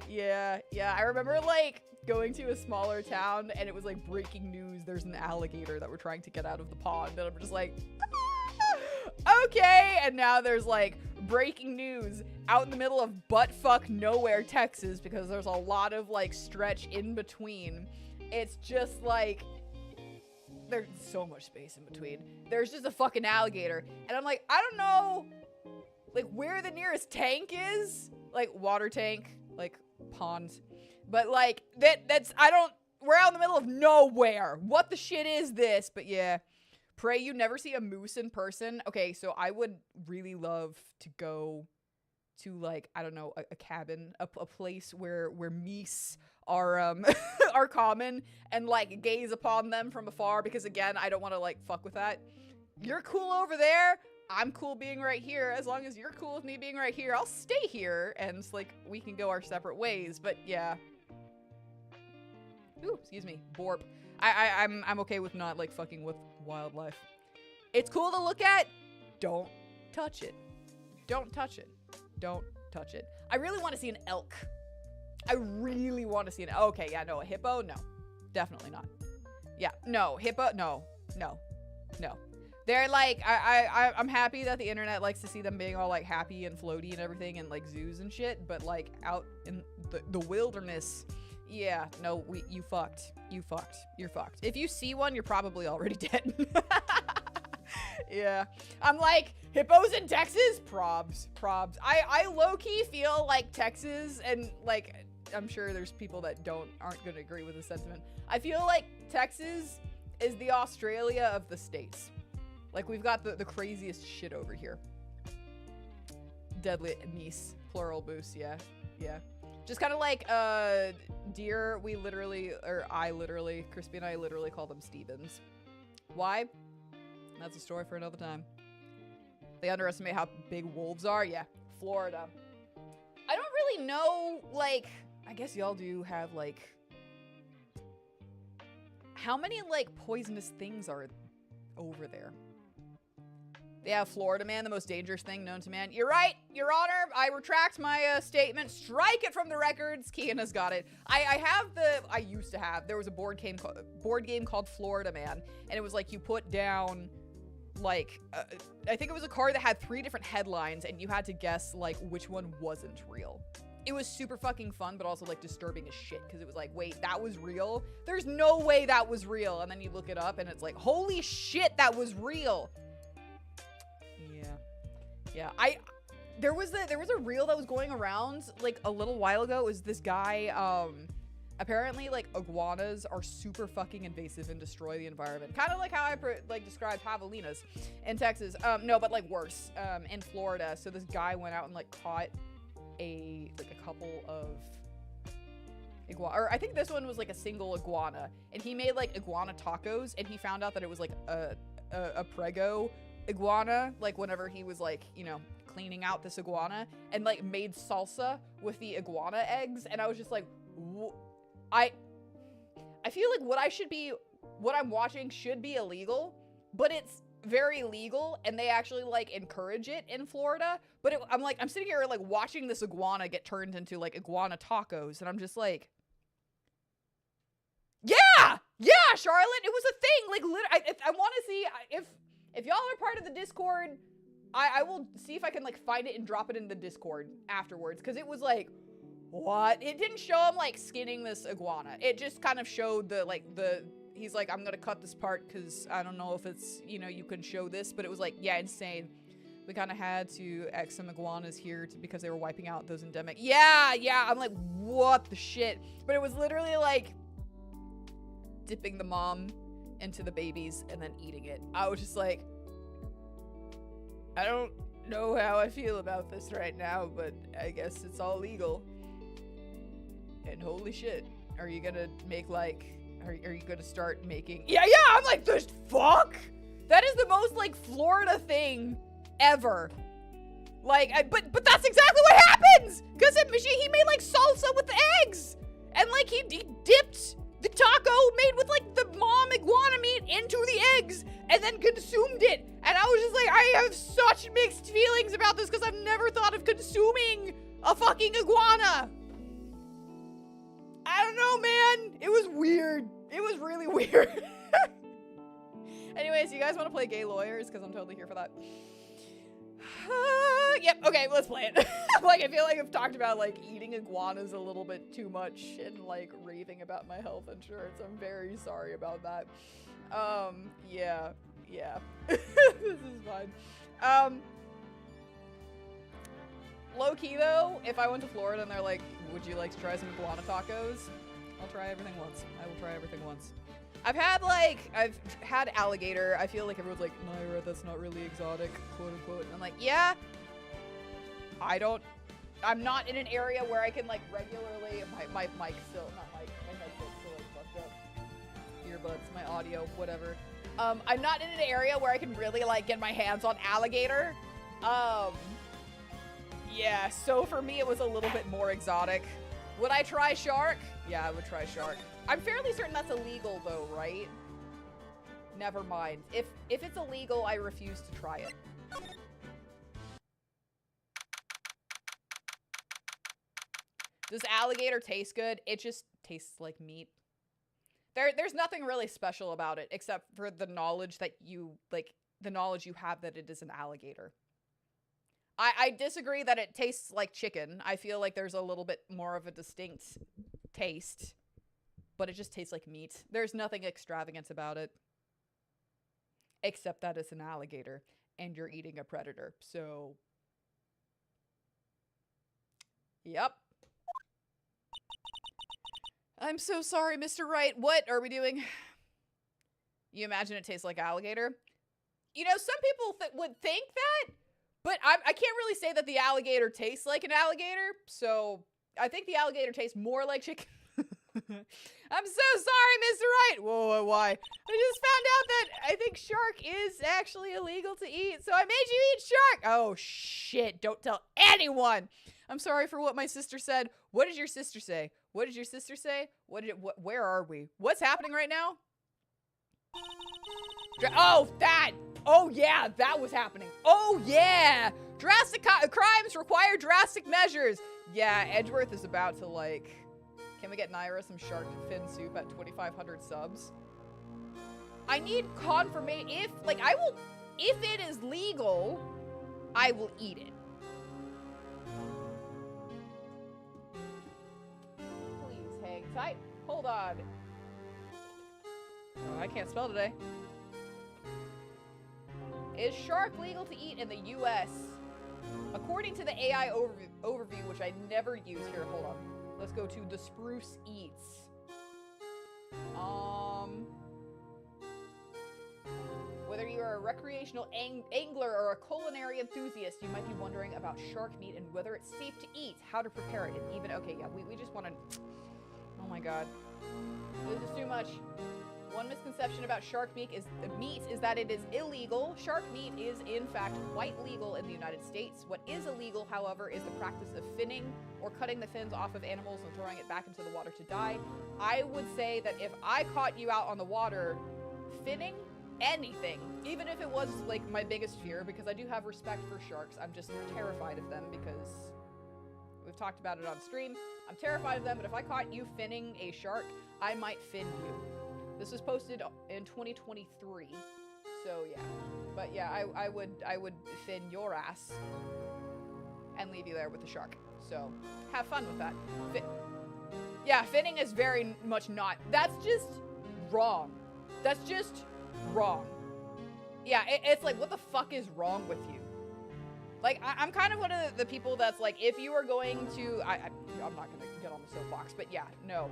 Yeah. I remember like going to a smaller town and it was like breaking news. There's an alligator that we're trying to get out of the pond. And I'm just like, okay. And now there's like breaking news out in the middle of buttfuck nowhere, Texas, because there's a lot of like stretch in between. It's just like, there's so much space in between. There's just a fucking alligator. And I'm like, I don't know, like, where the nearest tank is. Like, water tank, like, pond. But, like, we're out in the middle of nowhere. What the shit is this? But, yeah. Pray you never see a moose in person. Okay, so I would really love to go to, like, I don't know, a cabin, a place where meese are are common, and like gaze upon them from afar, because again, I don't want to like fuck with that. You're cool over there, I'm cool being right here. As long as you're cool with me being right here, I'll stay here, and it's like we can go our separate ways. But yeah. Ooh, excuse me, borp. I'm okay with not like fucking with wildlife. It's cool to look at. Don't touch it. Don't touch it. Don't touch it. I really want to see an elk. I really want to see okay, yeah, no, a hippo? No. Definitely not. Yeah, no, hippo? No. They're like, I'm happy that the internet likes to see them being all like happy and floaty and everything and like zoos and shit, but like out in the wilderness, yeah, no, you're fucked. If you see one, you're probably already dead. Yeah. I'm like, hippos in Texas? Probs. I low-key feel like Texas, and like, I'm sure there's people that aren't gonna agree with this sentiment. I feel like Texas is the Australia of the states. Like, we've got the craziest shit over here. Deadly niece. Plural boost, yeah. Yeah. Just kind of like, deer, Crispy and I literally call them Stevens. Why? That's a story for another time. They underestimate how big wolves are? Yeah. Florida. I don't really know, like, I guess y'all do have, like, how many, like, poisonous things are over there? Yeah, Florida, man, the most dangerous thing known to man. You're right, Your Honor. I retract my statement. Strike it from the records. Kian has got it. I used to have. There was a board game called Florida Man, and it was like you put down, like, I think it was a card that had 3 different headlines, and you had to guess like which one wasn't real. It was super fucking fun, but also like disturbing as shit, because it was like, wait, that was real? There's no way that was real. And then you look it up, and it's like, holy shit, that was real. Yeah, there was a reel that was going around like a little while ago. It was this guy, apparently like iguanas are super fucking invasive and destroy the environment. Kind of like how I described javelinas in Texas. No, but like worse, in Florida. So this guy went out and like caught a couple of iguana, or I think this one was like a single iguana, and he made like iguana tacos, and he found out that it was like a prego iguana, like whenever he was like, you know, cleaning out this iguana, and like made salsa with the iguana eggs. And I was just like, I feel like what I'm watching should be illegal, but it's very legal, and they actually like encourage it in Florida. But I'm sitting here like watching this iguana get turned into like iguana tacos, and I'm just like, yeah, Charlotte, it was a thing. Like, I want to see if y'all are part of the Discord, I will see if I can like find it and drop it in the Discord afterwards, because it was like, what? It didn't show him like skinning this iguana. It just kind of showed he's like, I'm gonna cut this part because I don't know if it's, you know, you can show this, but it was like, yeah, insane. We kind of had to X some iguanas here because they were wiping out those endemic. Yeah, I'm like, what the shit? But it was literally like dipping the mom into the babies and then eating it. I was just like, I don't know how I feel about this right now, but I guess it's all legal. And holy shit, are you gonna make like, are you gonna start making, yeah, I'm like, the fuck? That is the most like Florida thing ever. Like, but that's exactly what happens! Cause he made like salsa with the eggs! And like he dipped the taco made with like the mom iguana meat into the eggs and then consumed it. And I was just like, I have such mixed feelings about this because I've never thought of consuming a fucking iguana. I don't know, man. It was weird. It was really weird. Anyways, you guys want to play gay lawyers? Because I'm totally here for that. Yep, okay, let's play it. Like, I feel like I've talked about, like, eating iguanas a little bit too much and, like, raving about my health insurance. I'm very sorry about that. Yeah. This is fine. Low-key, though, if I went to Florida and they're like, would you like to try some iguana tacos? I'll try everything once. I will try everything once. I've had alligator. I feel like everyone's like, Nayra, that's not really exotic, quote unquote. And I'm like, yeah. I'm not in an area where I can like regularly, my mic still, not mic, my headset's still like fucked up. Earbuds, my audio, whatever. I'm not in an area where I can really like get my hands on alligator. Yeah, so for me it was a little bit more exotic. Would I try shark? Yeah, I would try shark. I'm fairly certain that's illegal though, right? Never mind. If it's illegal, I refuse to try it. Does alligator taste good? It just tastes like meat. There's nothing really special about it except for the knowledge that you have that it is an alligator. I disagree that it tastes like chicken. I feel like there's a little bit more of a distinct taste, but it just tastes like meat. There's nothing extravagant about it. except that it's an alligator and you're eating a predator. So, yep. I'm so sorry, Mr. Wright. What are we doing? You imagine it tastes like alligator? You know, some people would think that, but I can't really say that the alligator tastes like an alligator. So I think the alligator tastes more like chicken. I'm so sorry, Mr. Wright. Whoa, why? I just found out that I think shark is actually illegal to eat, so I made you eat shark. Oh, shit. Don't tell anyone. I'm sorry for what my sister said. What did your sister say? What did your sister say? Where are we? What's happening right now? Oh, that. Oh, yeah, that was happening. Oh, yeah. Drastic crimes require drastic measures. Yeah, Edgeworth is about to, like... Can we get Nayra some shark fin soup at 2,500 subs? I need confirmation. If it is legal, I will eat it. Please hang tight. Hold on. Oh, I can't spell today. Is shark legal to eat in the US? According to the AI overview, which I never use here, hold on. Let's go to the Spruce Eats. Whether you are a recreational angler or a culinary enthusiast, you might be wondering about shark meat and whether it's safe to eat, how to prepare it, and even, okay, yeah, we just want to, oh my god. This is too much. One misconception about shark meat is that it is illegal. Shark meat is, in fact, quite legal in the United States. What is illegal, however, is the practice of finning or cutting the fins off of animals and throwing it back into the water to die. I would say that if I caught you out on the water, finning anything, even if it was, like, my biggest fear, because I do have respect for sharks, I'm just terrified of them because we've talked about it on stream. I'm terrified of them, but if I caught you finning a shark, I might fin you. This was posted in 2023, so yeah. But yeah, I would fin your ass and leave you there with the shark. So have fun with that. Yeah, finning is very much not. That's just wrong. That's just wrong. Yeah, it's like, what the fuck is wrong with you? Like, I'm kind of one of the people that's like, if you are going to, I'm not gonna get on the soapbox, but yeah, no.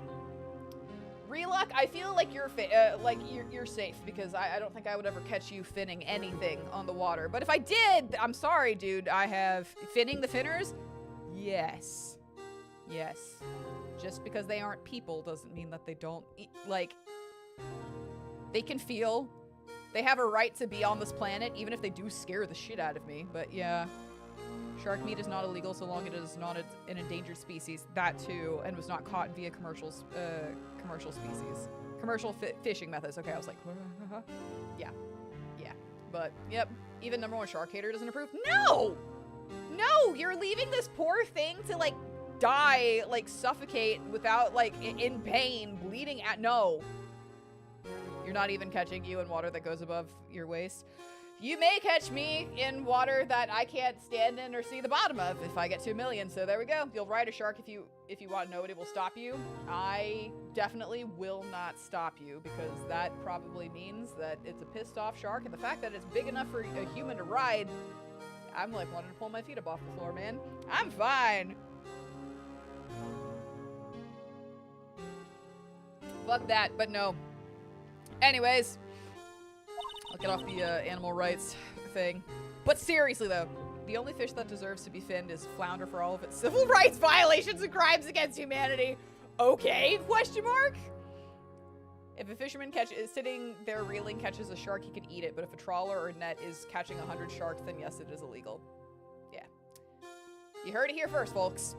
Reluck, I feel like you're safe because I don't think I would ever catch you finning anything on the water. But if I did, I'm sorry, dude. I have finning the finners. Yes, yes. Just because they aren't people doesn't mean that they don't like. They can feel. They have a right to be on this planet, even if they do scare the shit out of me. But yeah. Shark meat is not illegal so long it is not an endangered species. That too, and was not caught via commercial species. Commercial fishing methods. Okay, I was like, yeah. But, yep, even #1 shark hater doesn't approve. No! No, you're leaving this poor thing to, like, die, like, suffocate without, like, in pain, bleeding at, no. You're not even catching you in water that goes above your waist. You may catch me in water that I can't stand in or see the bottom of if I get 2 million. So there we go. You'll ride a shark if you want. Nobody will stop you. I definitely will not stop you because that probably means that it's a pissed off shark. And the fact that it's big enough for a human to ride, I'm like wanting to pull my feet up off the floor, man. I'm fine. Fuck that, but no. Anyways. I'll get off the animal rights thing. But seriously, though, the only fish that deserves to be finned is flounder for all of its civil rights violations and crimes against humanity. Okay, question mark? If a fisherman is sitting there reeling, catches a shark, he can eat it. But if a trawler or net is catching 100 sharks, then yes, it is illegal. Yeah. You heard it here first, folks.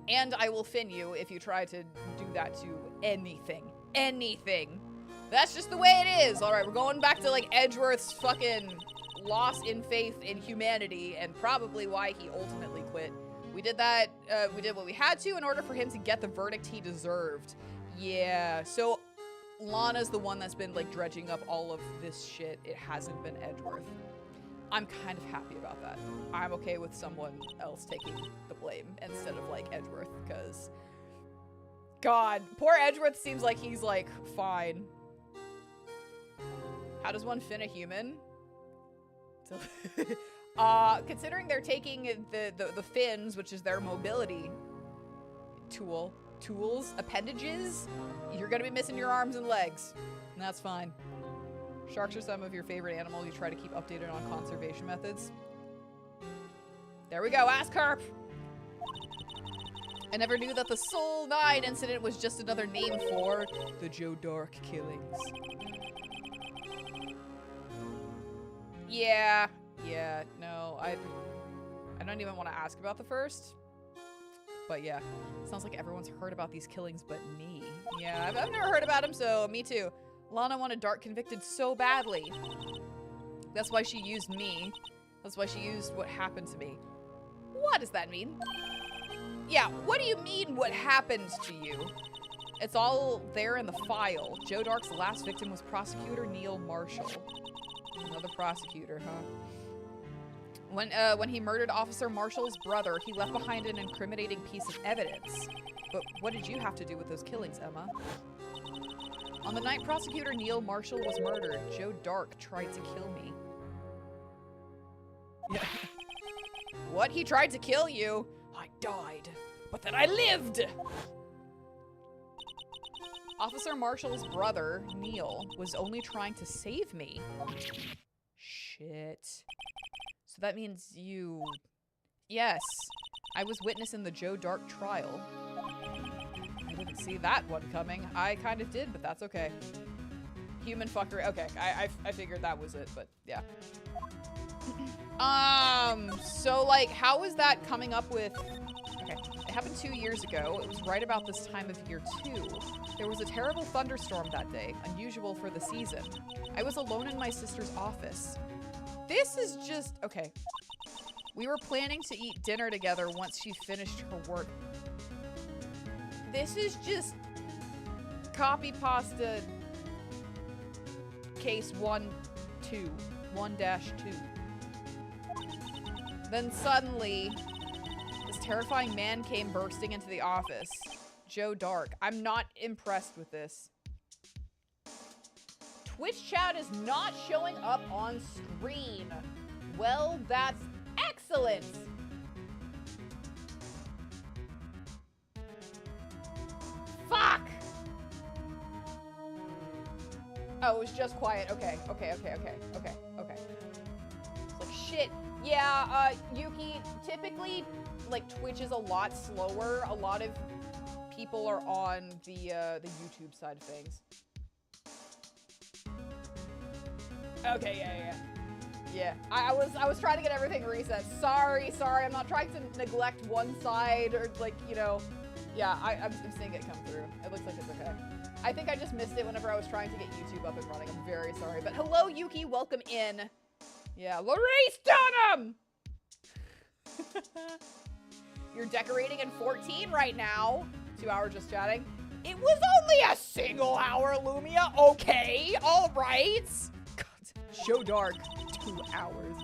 And I will fin you if you try to do that to anything. Anything. That's just the way it is. All right, we're going back to, like, Edgeworth's fucking loss in faith in humanity and probably why he ultimately quit. We did that, we did what we had to in order for him to get the verdict he deserved. Yeah, so Lana's the one that's been, like, dredging up all of this shit. It hasn't been Edgeworth. I'm kind of happy about that. I'm okay with someone else taking the blame instead of, like, Edgeworth, because... God, poor Edgeworth seems like he's, like, fine. How does one fin a human? Considering they're taking the fins, which is their mobility appendages, you're gonna be missing your arms and legs. And that's fine. Sharks are some of your favorite animals. You try to keep updated on conservation methods. There we go, ask Herp! I never knew that the Soul 9 incident was just another name for the Joe Dark killings. Yeah, no, I don't even want to ask about the first. But yeah, sounds like everyone's heard about these killings but me. Yeah, I've never heard about them, so me too. Lana wanted Dark convicted so badly. That's why she used me. That's why she used what happened to me. What does that mean? Yeah, what do you mean what happened to you? It's all there in the file. Joe Dark's last victim was prosecutor Neil Marshall. Another prosecutor, huh? When he murdered Officer Marshall's brother, he left behind an incriminating piece of evidence. But what did you have to do with those killings, Emma? On the night Prosecutor Neil Marshall was murdered, Joe Dark tried to kill me. Yeah. What? He tried to kill you? I died, but then I lived! Officer Marshall's brother, Neil, was only trying to save me. Shit. So that means you... Yes, I was witness in the Joe Dark trial. I didn't see that one coming. I kind of did, but that's okay. Human fucker. Okay, I figured that was it, but yeah. So like, how is that coming up with... Okay, it happened 2 years ago. It was right about this time of year too. There was a terrible thunderstorm that day, unusual for the season. I was alone in my sister's office. This is just... Okay. We were planning to eat dinner together once she finished her work. This is just copy pasta case 1-2. Then suddenly, this terrifying man came bursting into the office. Joe Dark. I'm not impressed with this. Twitch chat is not showing up on screen. Well, that's excellent. Fuck! Oh, it was just quiet. Okay. It's like, shit. Yeah, Yuki, typically, like, Twitch is a lot slower. A lot of people are on the YouTube side of things. Okay, yeah. I was trying to get everything reset. Sorry, I'm not trying to neglect one side or, like, you know. Yeah, I'm seeing it come through. It looks like it's okay. I think I just missed it whenever I was trying to get YouTube up and running. I'm very sorry. But hello, Yuki. Welcome in. Yeah, Laurice Dunham! You're decorating in 14 right now. 2 hours just chatting. It was only a single hour, Lumia. Okay, all right. God, Joe Dark, 2 hours.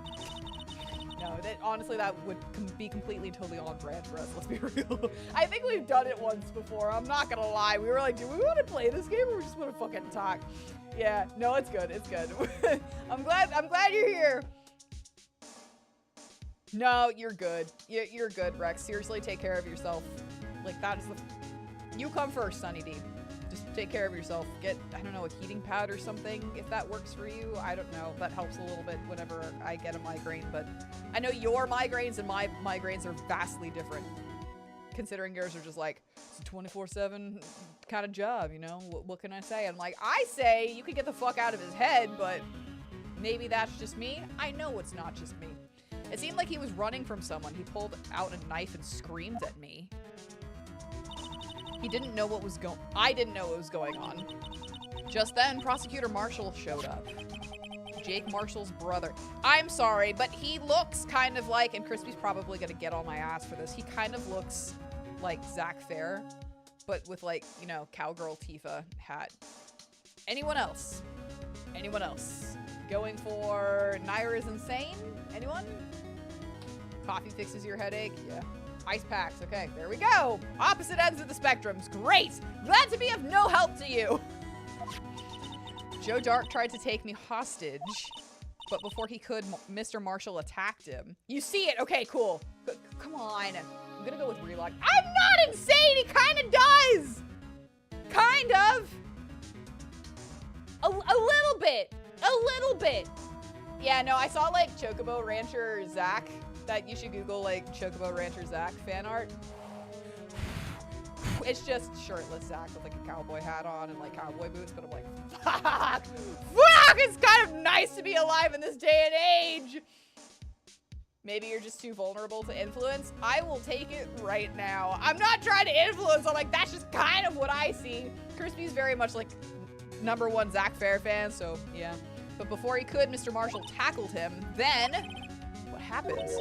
No, honestly, that would be completely, totally on brand for us. Let's be real. I think we've done it once before. I'm not gonna lie. We were like, do we want to play this game or we just want to fucking talk? Yeah, no, it's good. It's good. I'm glad you're here. No, you're good. You're good, Rex. Seriously, take care of yourself. Like, that is the... You come first, Sunny D. Just take care of yourself. Get, I don't know, a heating pad or something, if that works for you. I don't know. That helps a little bit whenever I get a migraine, but I know your migraines and my migraines are vastly different. Considering yours are just like, it's a 24/7 kind of job, you know? What can I say? I'm like, I say you could get the fuck out of his head, but maybe that's just me. I know it's not just me. It seemed like he was running from someone. He pulled out a knife and screamed at me. He didn't know what was I didn't know what was going on. Just then, Prosecutor Marshall showed up. Jake Marshall's brother. I'm sorry, but he looks kind of like, and Crispy's probably gonna get on my ass for this, he kind of looks like Zach Fair, but with, like, you know, cowgirl Tifa hat. Anyone else? Anyone else? Going for Nayra is insane? Anyone? Coffee fixes your headache? Yeah. Ice packs. Okay, there we go. Opposite ends of the spectrums. Great. Glad to be of no help to you. Joe Dark tried to take me hostage. But before he could, Mr. Marshall attacked him. You see it. Okay, cool. Come on. I'm gonna go with relock. I'm not insane. He kind of does. Kind of. A little bit. A little bit. Yeah, no, I saw like Chocobo Rancher Zach. That you should Google like Chocobo Rancher Zach fan art. It's just shirtless Zach with like a cowboy hat on and like cowboy boots, but I'm like, fuck! It's kind of nice to be alive in this day and age! Maybe you're just too vulnerable to influence. I will take it right now. I'm not trying to influence, I'm like, that's just kind of what I see. Crispy's very much like #1 Zach Fair fan, so yeah. But before he could, Mr. Marshall tackled him. Then, what happens?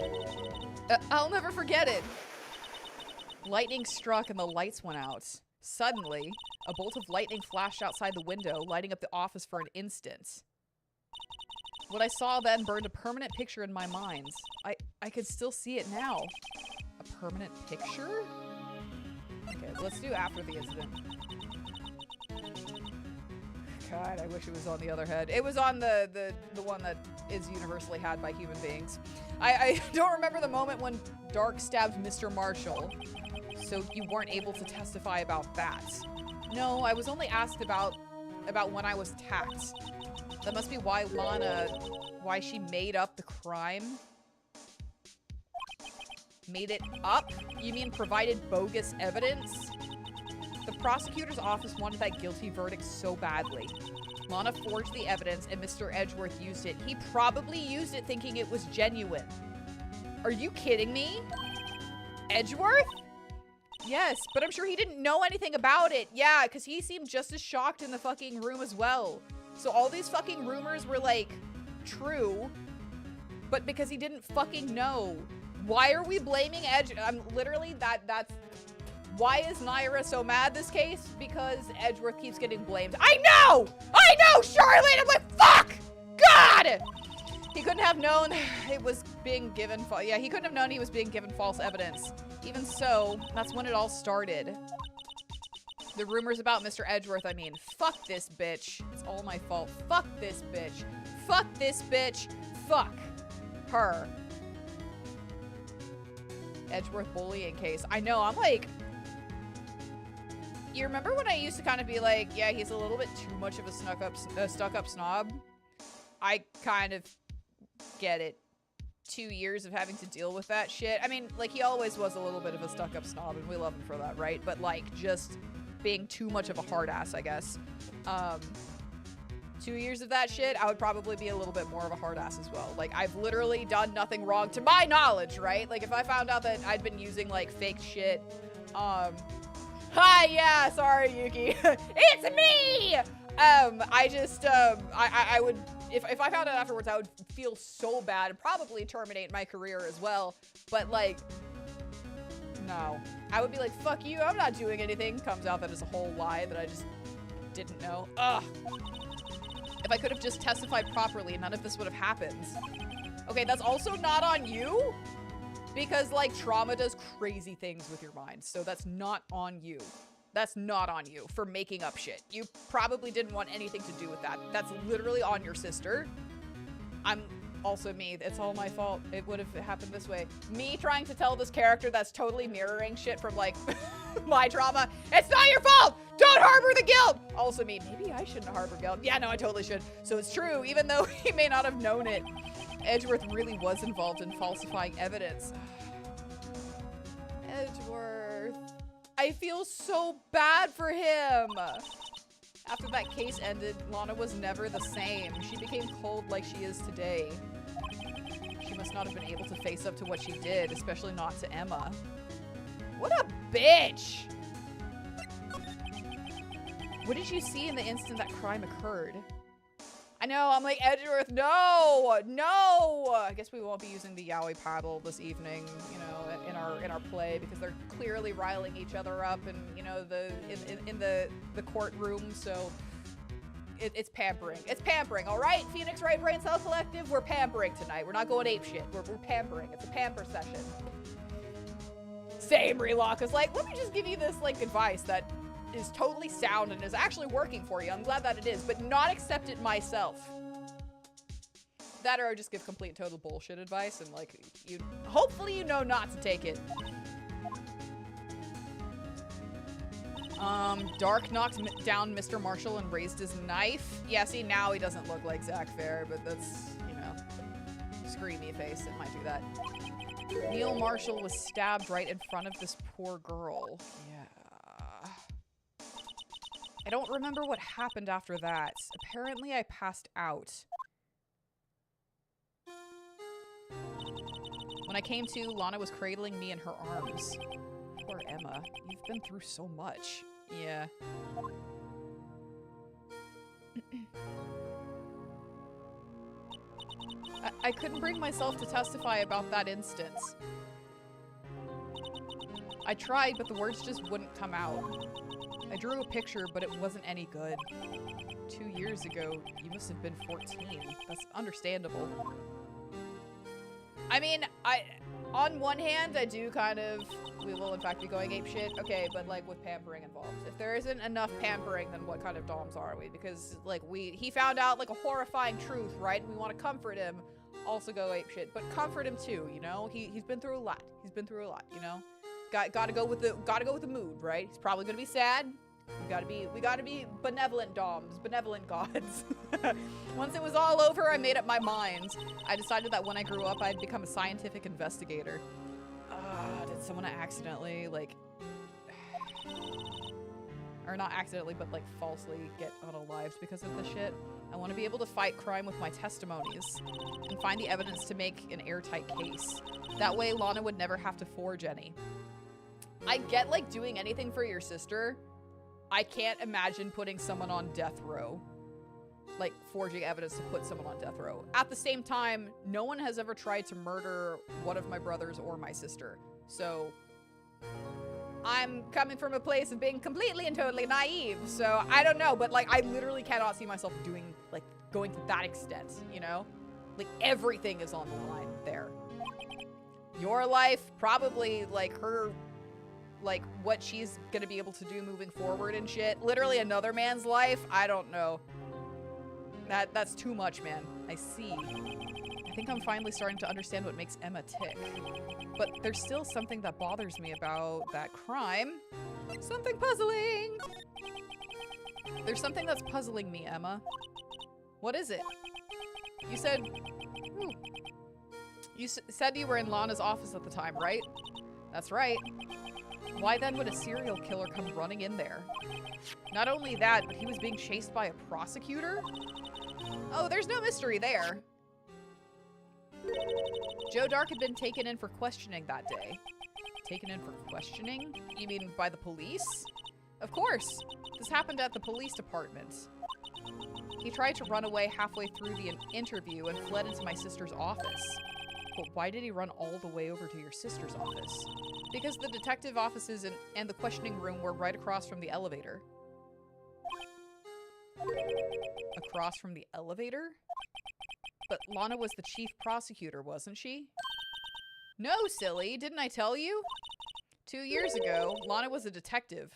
I'll never forget it. Lightning struck and the lights went out. Suddenly, a bolt of lightning flashed outside the window, lighting up the office for an instant. What I saw then burned a permanent picture in my mind. I could still see it now. A permanent picture? Okay, let's do after the incident. God, I wish it was on the other head. It was on the one that is universally had by human beings. I don't remember the moment when Dark stabbed Mr. Marshall. So you weren't able to testify about that. No, I was only asked about when I was attacked. That must be why why she made up the crime. Made it up? You mean provided bogus evidence? The prosecutor's office wanted that guilty verdict so badly. Lana forged the evidence and Mr. Edgeworth used it. He probably used it thinking it was genuine. Are you kidding me? Edgeworth? Yes, but I'm sure he didn't know anything about it. Yeah, because he seemed just as shocked in the fucking room as well. So all these fucking rumors were, like, true, but because he didn't fucking know. Why are we blaming I'm literally, that's... Why is Nayra so mad this case? Because Edgeworth keeps getting blamed. I know, Charlotte! I'm like, fuck! God! He couldn't have known it was being given, yeah, he couldn't have known he was being given false evidence. Even so, that's when it all started. The rumors about Mr. Edgeworth, I mean, fuck this bitch. It's all my fault. Fuck this bitch. Fuck this bitch. Fuck her. Edgeworth bullying case. I know, I'm like, you remember when I used to kind of be like, yeah, he's a little bit too much of a stuck-up snob? I kind of get it. 2 years of having to deal with that shit. I mean, like, he always was a little bit of a stuck-up snob, and we love him for that, right? But, like, just being too much of a hard ass, I guess. 2 years of that shit, I would probably be a little bit more of a hard ass as well. Like, I've literally done nothing wrong to my knowledge, right? Like, if I found out that I'd been using, like, fake shit, hi, yeah, sorry, Yuki. It's me! I just, I would... If I found out afterwards, I would feel so bad and probably terminate my career as well. But, like, no. I would be like, fuck you, I'm not doing anything. Comes out that it's a whole lie that I just didn't know. Ugh. If I could have just testified properly, none of this would have happened. Okay, that's also not on you. Because, like, trauma does crazy things with your mind. So that's not on you. That's not on you for making up shit. You probably didn't want anything to do with that. That's literally on your sister. I'm also me. It's all my fault. It would have happened this way. Me trying to tell this character that's totally mirroring shit from, like, my trauma. It's not your fault! Don't harbor the guilt! Also me. Maybe I shouldn't harbor guilt. Yeah, no, I totally should. So it's true, even though he may not have known it. Edgeworth really was involved in falsifying evidence. Edgeworth. I feel so bad for him. After that case ended, Lana was never the same. She became cold like she is today. She must not have been able to face up to what she did, especially not to Emma. What a bitch! What did you see in the instant that crime occurred? I know, I'm like, Edgeworth, no! No! I guess we won't be using the yaoi paddle this evening, you know, in our play, because they're clearly riling each other up and, you know, in the courtroom, so it's pampering. It's pampering, all right? Phoenix Wright Brain Cell Collective, we're pampering tonight. We're not going apeshit. We're pampering. It's a pamper session. Same, Relock is like, let me just give you this, like, advice that is totally sound and is actually working for you. I'm glad that it is, but not accept it myself. That or I just give complete total bullshit advice and like, hopefully you know not to take it. Dark knocked down Mr. Marshall and raised his knife. Yeah, see, now he doesn't look like Zach Fair, but that's, you know, screamy face. It might do that. Neil Marshall was stabbed right in front of this poor girl. Yeah. I don't remember what happened after that. Apparently I passed out. When I came to, Lana was cradling me in her arms. Poor Emma. You've been through so much. Yeah. I couldn't bring myself to testify about that instance. I tried, but the words just wouldn't come out. I drew a picture, but it wasn't any good. 2 years ago, you must have been 14. That's understandable. I mean, on one hand, I do kind of, we will in fact be going apeshit. Okay, but like with pampering involved. If there isn't enough pampering, then what kind of doms are we? Because like he found out like a horrifying truth, right? And we want to comfort him, also go apeshit, but comfort him too, you know? He's been through a lot. He's been through a lot, you know? Gotta go with the mood, right? He's probably gonna be sad. We gotta be benevolent doms, benevolent gods. Once it was all over, I made up my mind. I decided that when I grew up, I'd become a scientific investigator. Did someone accidentally, like... or not accidentally, but like falsely get unalived because of this shit? I want to be able to fight crime with my testimonies and find the evidence to make an airtight case. That way, Lana would never have to forge any. I get like doing anything for your sister. I can't imagine putting someone on death row. Like, forging evidence to put someone on death row. At the same time, no one has ever tried to murder one of my brothers or my sister. So, I'm coming from a place of being completely and totally naive. So, I don't know. But, like, I literally cannot see myself doing, like, going to that extent, you know? Like, everything is on the line there. Your life, probably, like, her... like, what she's gonna be able to do moving forward and shit. Literally another man's life? I don't know. That's too much, man. I see. I think I'm finally starting to understand what makes Emma tick. But there's still something that bothers me about that crime. Something puzzling! There's something that's puzzling me, Emma. What is it? You said... Ooh. You said you were in Lana's office at the time, right? That's right. Why then would a serial killer come running in there? Not only that, but he was being chased by a prosecutor? Oh, there's no mystery there. Joe Dark had been taken in for questioning that day. Taken in for questioning? You mean by the police? Of course. This happened at the police department. He tried to run away halfway through the interview and fled into my sister's office. But why did he run all the way over to your sister's office? Because the detective offices and the questioning room were right across from the elevator. Across from the elevator? But Lana was the chief prosecutor, wasn't she? No, silly. Didn't I tell you? 2 years ago, Lana was a detective.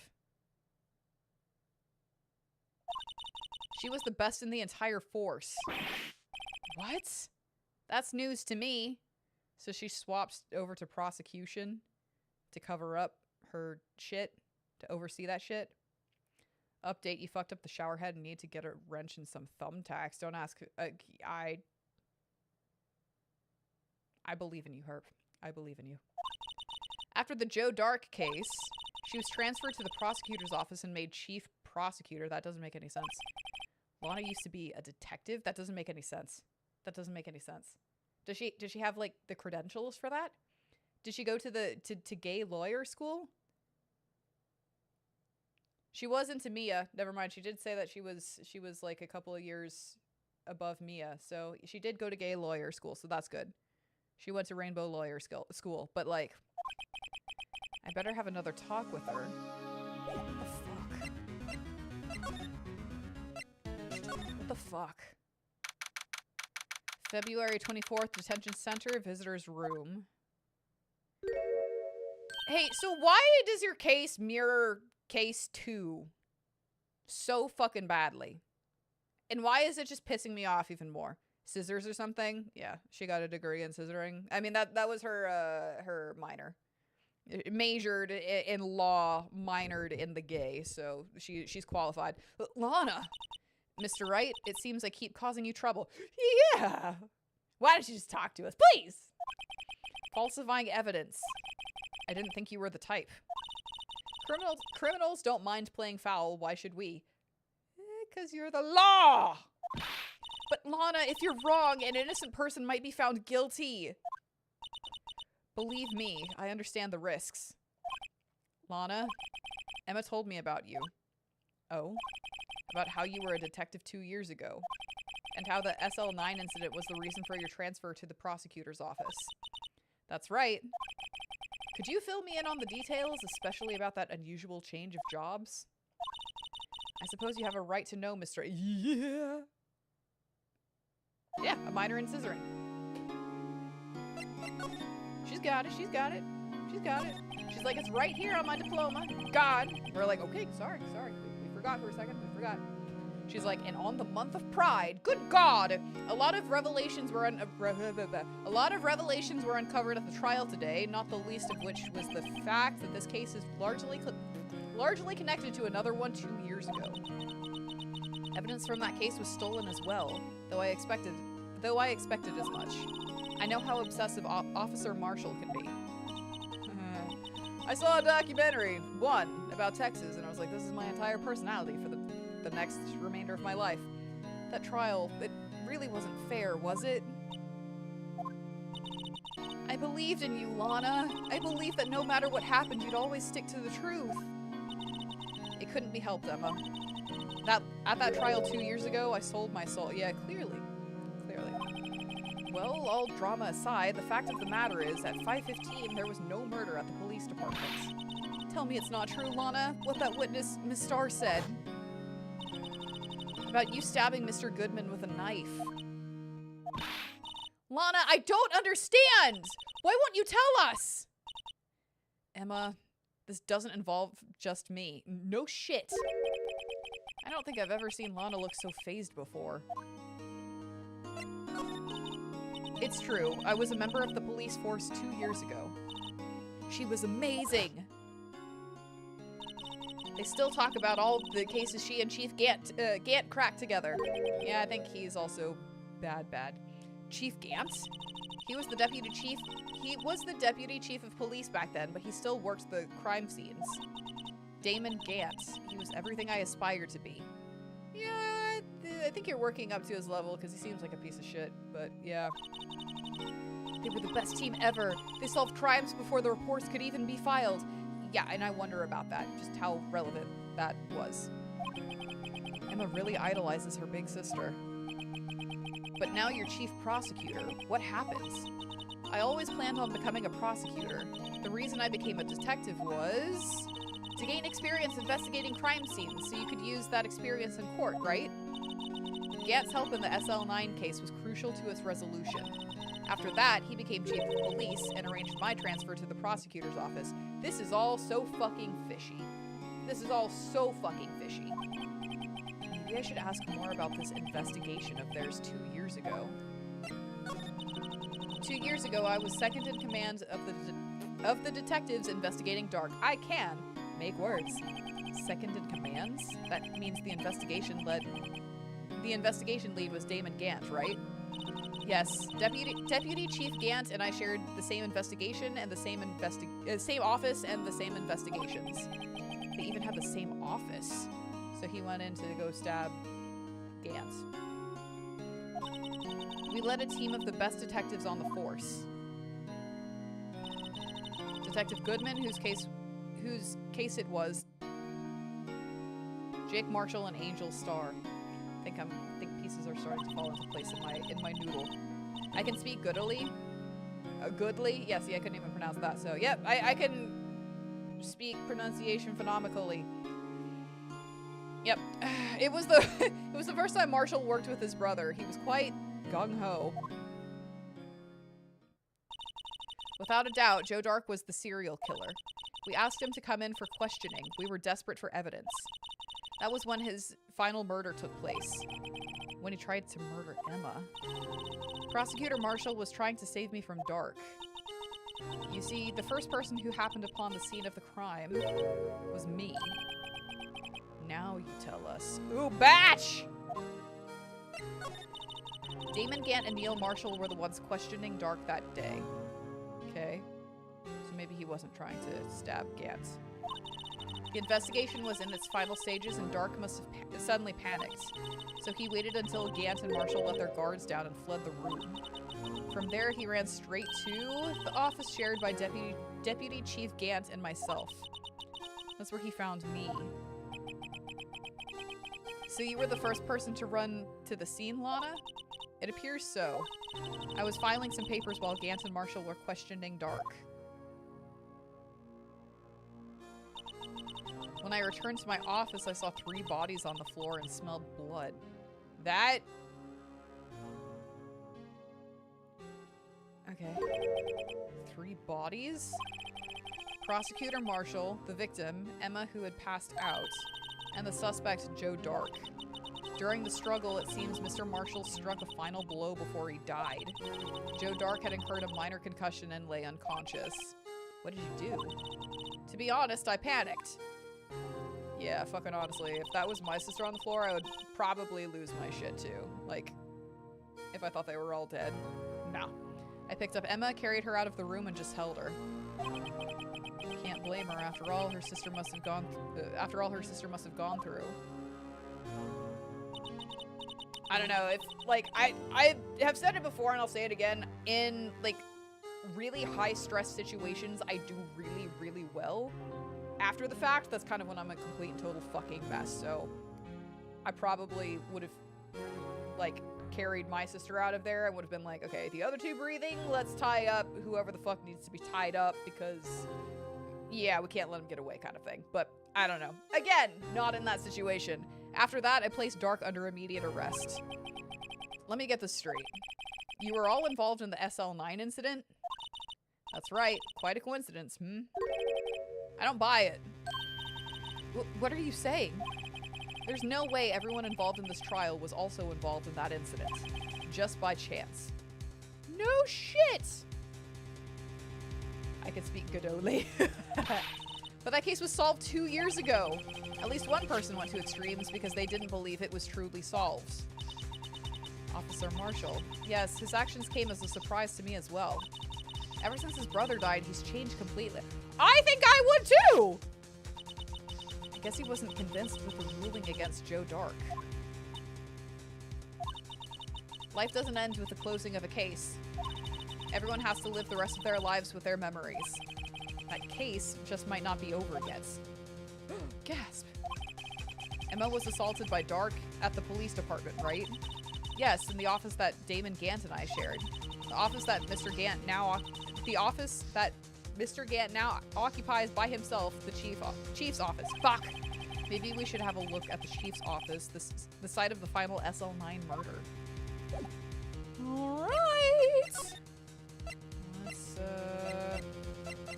She was the best in the entire force. What? That's news to me. So she swaps over to prosecution to cover up her shit, to oversee that shit. Update, you fucked up the shower head and need to get a wrench and some thumbtacks. Don't ask. I believe in you, Herb. I believe in you. After the Joe Dark case, she was transferred to the prosecutor's office and made chief prosecutor. That doesn't make any sense. Lana used to be a detective? That doesn't make any sense. That doesn't make any sense. Does she have like the credentials for that? Did she go to the gay lawyer school? She was into Mia. Never mind. She did say that she was like a couple of years above Mia. So she did go to gay lawyer school. So that's good. She went to Rainbow Lawyer School. But like, I better have another talk with her. What the fuck? February 24th, detention center, visitor's room. Hey, so why does your case mirror case 2 so fucking badly? And why is it just pissing me off even more? scissors or something. Yeah, she got a degree in scissoring. I mean, that was her minor. Majored in law, minored in the gay, so she's qualified. Lana, Mr. Wright, it seems I keep causing you trouble. Yeah. Why don't you just talk to us, please? Falsifying evidence. I didn't think you were the type. Criminals don't mind playing foul. Why should we? Because you're the law. But Lana, if you're wrong, an innocent person might be found guilty. Believe me, I understand the risks. Lana, Emma told me about you. Oh? About how you were a detective 2 years ago. And how the SL9 incident was the reason for your transfer to the prosecutor's office. That's right. Could you fill me in on the details, especially about that unusual change of jobs? I suppose you have a right to know, Mr. Yeah. Yeah, a minor in scissoring. She's got it, she's got it, she's got it. She's like, it's right here on my diploma. God. We're like, okay, sorry. We forgot for a second, we forgot. She's like, and on the month of Pride, good God, a lot of revelations were uncovered at the trial today, not the least of which was the fact that this case is largely connected to another one 2 years ago. Evidence from that case was stolen as well, though I expected as much. I know how obsessive Officer Marshall can be. I saw a documentary, one, about Texas, and I was like, this is my entire personality for the next remainder of my life. That trial, it really wasn't fair, was it? I believed in you, Lana. I believed that no matter what happened, you'd always stick to the truth. It couldn't be helped, Emma. At that trial 2 years ago, I sold my soul. Yeah, clearly. Well, all drama aside, the fact of the matter is, at 5:15, there was no murder at the police department. Tell me it's not true, Lana, what that witness, Miss Starr, said. About you stabbing Mr. Goodman with a knife. Lana, I don't understand! Why won't you tell us? Emma, this doesn't involve just me. No shit. I don't think I've ever seen Lana look so fazed before. It's true. I was a member of the police force 2 years ago. She was amazing. They still talk about all the cases she and Chief Gant cracked together. Yeah, I think he's also bad. Chief Gant? He was the deputy chief. He was the deputy chief of police back then, but he still worked the crime scenes. Damon Gant. He was everything I aspired to be. Yeah, I think you're working up to his level because he seems like a piece of shit, but yeah. They were the best team ever. They solved crimes before the reports could even be filed. Yeah, and I wonder about that, just how relevant that was. Emma really idolizes her big sister. But now you're chief prosecutor. What happens? I always planned on becoming a prosecutor. The reason I became a detective was to gain experience investigating crime scenes, so you could use that experience in court, right? Gant's help in the SL9 case was crucial to its resolution. After that, he became chief of police and arranged my transfer to the prosecutor's office. This is all so fucking fishy. This is all so fucking fishy. Maybe I should ask more about this investigation of theirs 2 years ago. 2 years ago, I was second in command of the detectives investigating Dark. I can make words. Second in command? That means the investigation lead was Damon Gant, right? Yes, Deputy Chief Gant and I shared the same investigation and the same office and the same investigations. They even had the same office. So he went in to go stab Gant. We led a team of the best detectives on the force. Detective Goodman, whose case it was. Jake Marshall and Angel Starr. I think pieces are starting to fall into place in my noodle. I can speak goodly. Goodly? Yeah, see, I couldn't even pronounce that. So, yep, I can speak pronunciation phonomically. Yep. It was the first time Marshall worked with his brother. He was quite gung-ho. Without a doubt, Joe Dark was the serial killer. We asked him to come in for questioning. We were desperate for evidence. That was when his final murder took place. when he tried to murder Emma. Prosecutor Marshall was trying to save me from Dark. You see, the first person who happened upon the scene of the crime was me. Now you tell us. Ooh, batch! Damon Gant and Neil Marshall were the ones questioning Dark that day. Okay. So maybe he wasn't trying to stab Gant. The investigation was in its final stages and Dark must have suddenly panicked. So he waited until Gant and Marshall let their guards down and fled the room. From there, he ran straight to the office shared by Deputy Chief Gant and myself. That's where he found me. So you were the first person to run to the scene, Lana? It appears so. I was filing some papers while Gant and Marshall were questioning Dark. When I returned to my office, I saw 3 bodies on the floor and smelled blood. That... Okay. 3 bodies? Prosecutor Marshall, the victim, Emma who had passed out, and the suspect, Joe Dark. During the struggle, it seems Mr. Marshall struck a final blow before he died. Joe Dark had incurred a minor concussion and lay unconscious. What did you do? To be honest, I panicked. Yeah, fucking honestly, if that was my sister on the floor, I would probably lose my shit too. Like, if I thought they were all dead. No. I picked up Emma, carried her out of the room, and just held her. Can't blame her. After all, her sister must have gone through. I don't know. It's like I have said it before, and I'll say it again. In like really high stress situations, I do really, really well. After the fact, that's kind of when I'm a complete and total fucking mess. So I probably would have like carried my sister out of there. I would have been like, okay, the other 2 breathing, let's tie up whoever the fuck needs to be tied up because, yeah, we can't let them get away kind of thing. But I don't know. Again, not in that situation. After that, I placed Dark under immediate arrest. Let me get this straight. You were all involved in the SL9 incident? That's right. Quite a coincidence, hmm? I don't buy it. What are you saying? There's no way everyone involved in this trial was also involved in that incident. Just by chance. No shit! I can speak Godoli. But that case was solved 2 years ago. At least one person went to extremes because they didn't believe it was truly solved. Officer Marshall. Yes, his actions came as a surprise to me as well. Ever since his brother died, he's changed completely. I think I would too! I guess he wasn't convinced with the ruling against Joe Dark. Life doesn't end with the closing of a case. Everyone has to live the rest of their lives with their memories. That case just might not be over yet. Gasp. Emma was assaulted by Dark at the police department, right? Yes, in the office that Damon Gant and I shared. The office that Mr. Gant now occupies by himself, the chief's office. Fuck! Maybe we should have a look at the chief's office, the site of the final SL9 murder. Alright! Let's,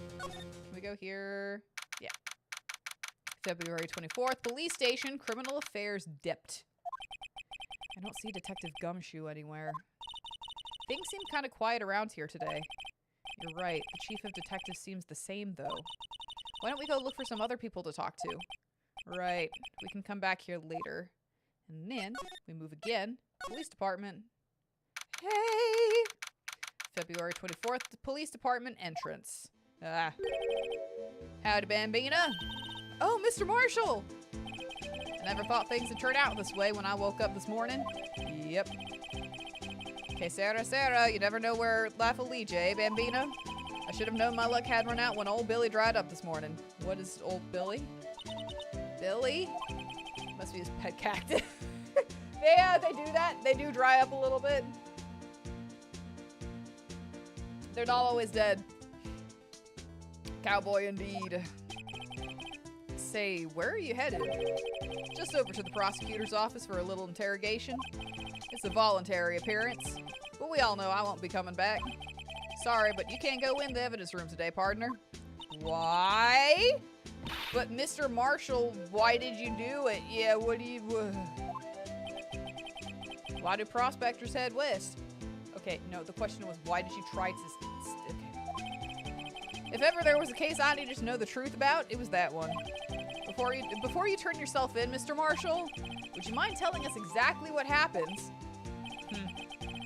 can we go here? Yeah. February 24th, police station, criminal affairs dipped. I don't see Detective Gumshoe anywhere. Things seem kind of quiet around here today. You're right. The chief of detectives seems the same, though. Why don't we go look for some other people to talk to? Right. We can come back here later. And then we move again. Police department. Hey! February 24th, the police department entrance. Ah. Howdy, Bambina. Oh, Mr. Marshall! I never thought things would turn out this way when I woke up this morning. Yep. Okay, Sarah, you never know where life will lead you, eh, Bambina? I should have known my luck had run out when old Billy dried up this morning. What is old Billy? Billy? Must be his pet cactus. Yeah, they do that. They do dry up a little bit. They're not always dead. Cowboy indeed. Say, where are you headed? Just over to the prosecutor's office for a little interrogation. It's a voluntary appearance, but we all know I won't be coming back. Sorry, but you can't go in the evidence room today, partner. Why? But Mr. Marshall, why did you do it? Yeah, what do you... Why do prospectors head west? Okay, no, the question was, why did you try to... Okay. If ever there was a case I needed to know the truth about, it was that one. Before you turn yourself in, Mr. Marshall, would you mind telling us exactly what happens?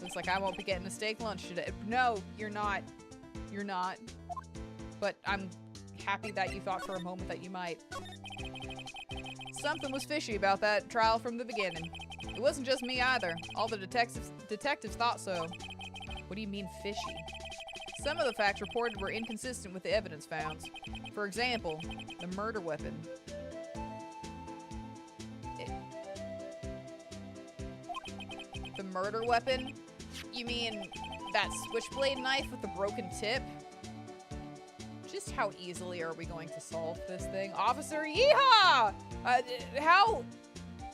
Looks like I won't be getting a steak lunch today. No, you're not. You're not. But I'm happy that you thought for a moment that you might. Something was fishy about that trial from the beginning. It wasn't just me either. All the detectives thought so. What do you mean fishy? Some of the facts reported were inconsistent with the evidence found. For example, the murder weapon. The murder weapon? You mean that switchblade knife with the broken tip? Just how easily are we going to solve this thing? Officer, yeehaw!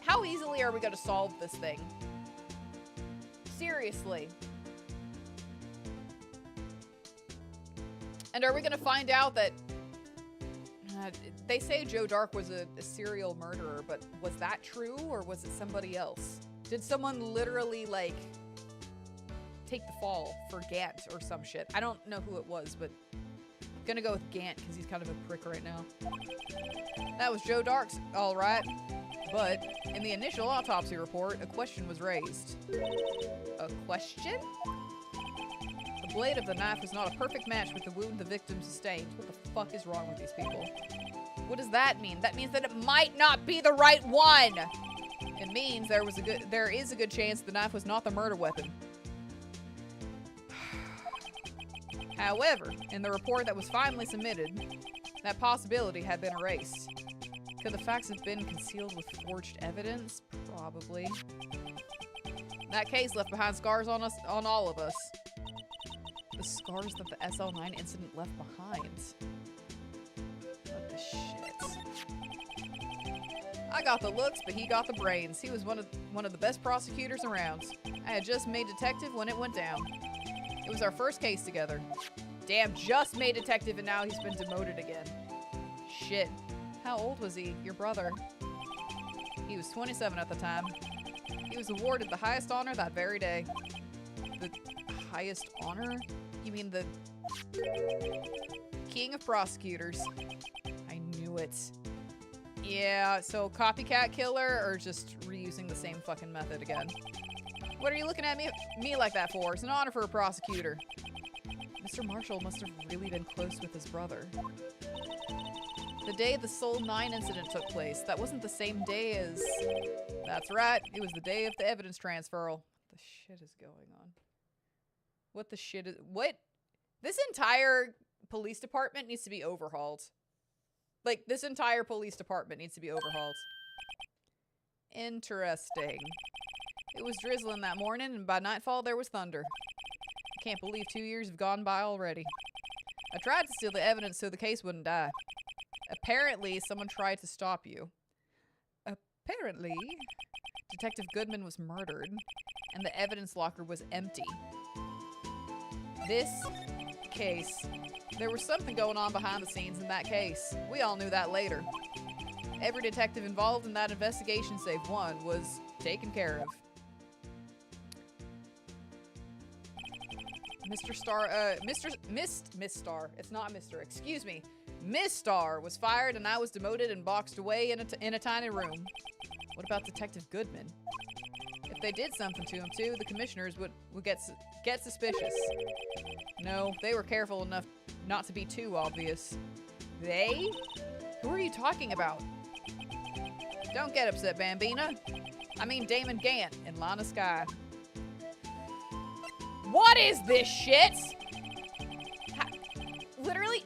How easily are we going to solve this thing? Seriously. And are we going to find out that... they say Joe Dark was a serial murderer, but was that true or was it somebody else? Did someone literally, like, take the fall for Gant or some shit? I don't know who it was, but I'm gonna go with Gant because he's kind of a prick right now. That was Joe Dark's, all right. But in the initial autopsy report, a question was raised. A question? The blade of the knife was not a perfect match with the wound the victim sustained. What the fuck is wrong with these people? What does that mean? That means that it might not be the right one! It means there is a good chance the knife was not the murder weapon. However, in the report that was finally submitted, that possibility had been erased. Could the facts have been concealed with forged evidence? Probably. That case left behind scars on all of us. The scars that the SL9 incident left behind. What the shit? I got the looks, but he got the brains. He was one of the best prosecutors around. I had just made detective when it went down. It was our first case together. Damn, just made detective and now he's been demoted again. Shit. How old was he, your brother? He was 27 at the time. He was awarded the highest honor that very day. The highest honor? You mean the King of Prosecutors? I knew it. Yeah, so copycat killer or just reusing the same fucking method again? What are you looking at me like that for? It's an honor for a prosecutor. Mr. Marshall must have really been close with his brother. The day the Soul 9 incident took place, that wasn't the same day as... That's right, it was the day of the evidence transferal. What the shit is going on? What the shit is... What? This entire police department needs to be overhauled. Like, this entire police department needs to be overhauled. Interesting. It was drizzling that morning, and by nightfall there was thunder. I can't believe 2 years have gone by already. I tried to steal the evidence so the case wouldn't die. Apparently, someone tried to stop you. Apparently, Detective Goodman was murdered, and the evidence locker was empty. This case... There was something going on behind the scenes in that case. We all knew that later. Every detective involved in that investigation, save one, was taken care of. Mr. Starr, Miss Starr. It's not Mr. Excuse me. Miss Starr was fired and I was demoted and boxed away in a tiny room. What about Detective Goodman? If they did something to him too, the commissioners would get suspicious. No, they were careful enough not to be too obvious. They? Who are you talking about? Don't get upset, Bambina. I mean Damon Gant in Line of Sky. What is this shit? Literally,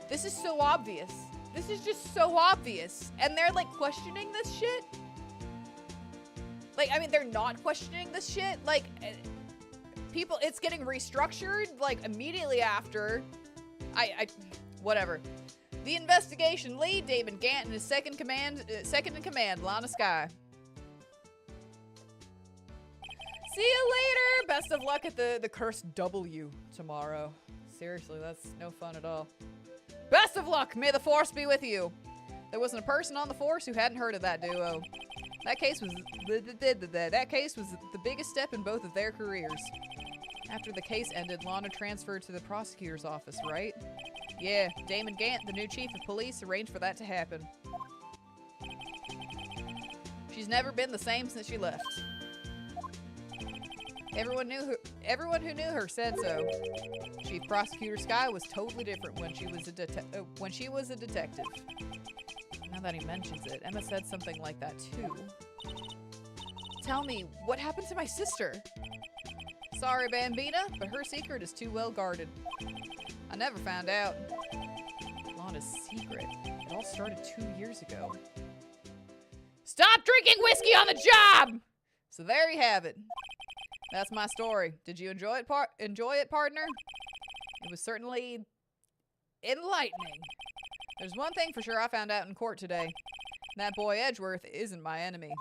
this is so obvious. This is just so obvious. And they're like questioning this shit? Like, I mean, they're not questioning this shit. Like, people, it's getting restructured, like, immediately after. Whatever. The investigation lead, Damon Ganton, is second in command, Line of Sky. See you later! Best of luck at the cursed W tomorrow. Seriously, that's no fun at all. Best of luck! May the Force be with you! There wasn't a person on the Force who hadn't heard of that duo. That case was the biggest step in both of their careers. After the case ended, Lana transferred to the prosecutor's office, right? Yeah, Damon Gant, the new chief of police, arranged for that to happen. She's never been the same since she left. Everyone who knew her said so. Chief Prosecutor Sky was totally different when she was a detective. Now that he mentions it, Emma said something like that too. Tell me, what happened to my sister? Sorry, Bambina, but her secret is too well guarded. I never found out. Lana's secret. It all started 2 years ago. Stop drinking whiskey on the job! So there you have it. That's my story. Did you enjoy it, partner? It was certainly enlightening. There's one thing for sure I found out in court today. That boy Edgeworth isn't my enemy.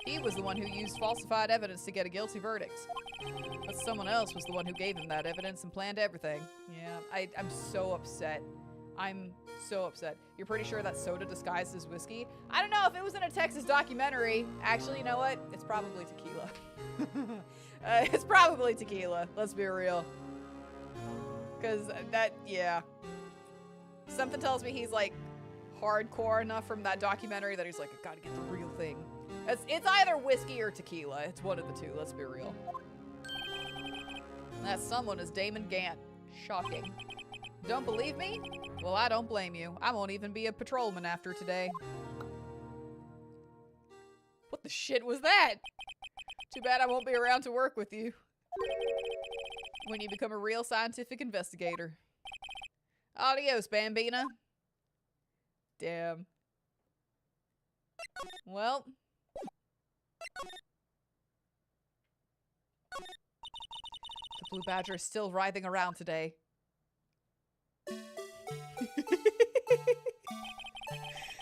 He was the one who used falsified evidence to get a guilty verdict. But someone else was the one who gave him that evidence and planned everything. Yeah, I'm so upset. I'm so upset. You're pretty sure that soda disguised as whiskey? I don't know if it was in a Texas documentary. Actually, you know what? It's probably tequila. It's probably tequila. Let's be real. Because yeah. Something tells me he's like hardcore enough from that documentary that he's like, I gotta get the real thing. It's either whiskey or tequila. It's one of the two, let's be real. And that someone is Damon Gant. Shocking. Don't believe me? Well, I don't blame you. I won't even be a patrolman after today. What the shit was that? Too bad I won't be around to work with you when you become a real scientific investigator. Adios, Bambina. Damn. Well. The Blue Badger is still writhing around today.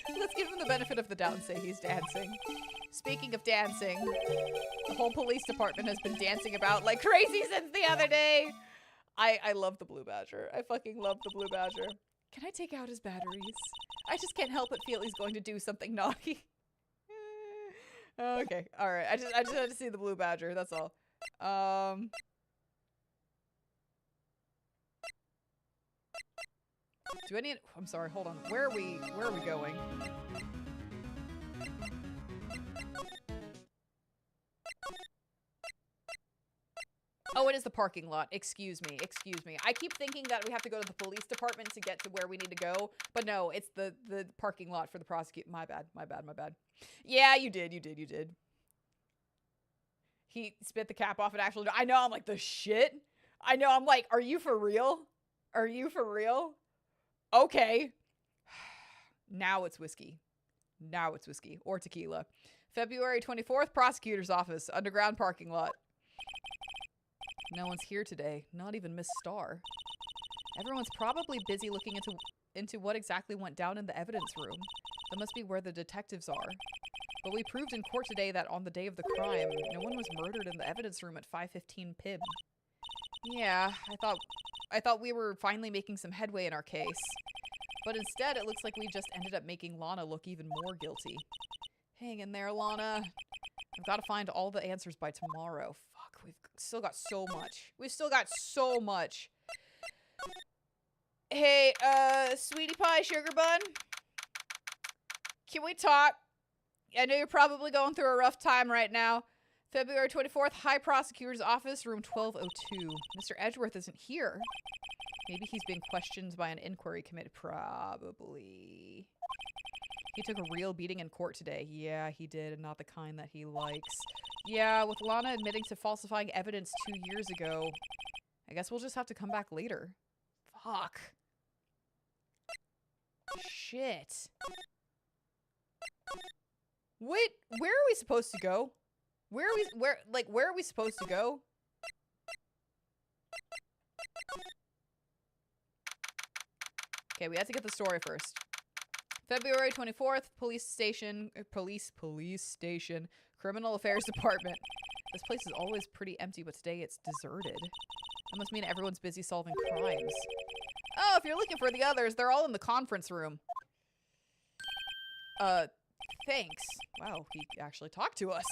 Let's give him the benefit of the doubt and say he's dancing. Speaking of dancing, the whole police department has been dancing about like crazy since the other day. I love the Blue Badger. I fucking love the Blue Badger. Can I take out his batteries? I just can't help but feel he's going to do something naughty. Okay, alright. I just had to see the Blue Badger, that's all. I'm sorry, hold on. Where are we going? Oh, it is the parking lot. Excuse me. I keep thinking that we have to go to the police department to get to where we need to go, but no, it's the parking lot for the prosecutor. My bad. Yeah, you did. He spit the cap off an actual... I know, I'm like, the shit? I know, I'm like, are you for real? Okay. Now it's whiskey. Or tequila. February 24th, prosecutor's office, underground parking lot. No one's here today, not even Miss Starr. Everyone's probably busy looking into what exactly went down in the evidence room. That must be where the detectives are. But we proved in court today that on the day of the crime, no one was murdered in the evidence room at 5:15 p.m. Yeah, I thought we were finally making some headway in our case. But instead, it looks like we just ended up making Lana look even more guilty. Hang in there, Lana. I've got to find all the answers by tomorrow. Fuck, we've still got so much. Hey, Sweetie Pie Sugar Bun? Can we talk? I know you're probably going through a rough time right now. February 24th, High Prosecutor's Office, room 1202. Mr. Edgeworth isn't here. Maybe he's being questioned by an inquiry committee. Probably. He took a real beating in court today. Yeah, he did, and not the kind that he likes. Yeah, with Lana admitting to falsifying evidence 2 years ago, I guess we'll just have to come back later. Fuck. Shit. Wait, where are we supposed to go? Where are we supposed to go? Okay, we have to get the story first. February 24th, police station, criminal affairs department. This place is always pretty empty, but today it's deserted. That must mean everyone's busy solving crimes. Oh, if you're looking for the others, they're all in the conference room. Thanks. Wow, he actually talked to us.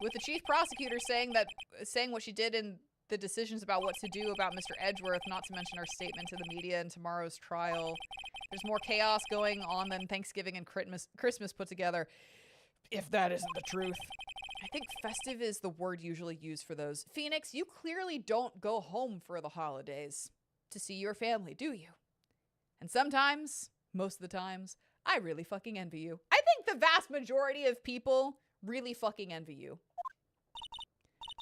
With the chief prosecutor saying what she did in the decisions about what to do about Mr. Edgeworth, not to mention our statement to the media in tomorrow's trial. There's more chaos going on than Thanksgiving and Christmas put together. If that isn't the truth. I think festive is the word usually used for those. Phoenix, you clearly don't go home for the holidays to see your family, do you? And sometimes, most of the times, I really fucking envy you. I think the vast majority of people really fucking envy you.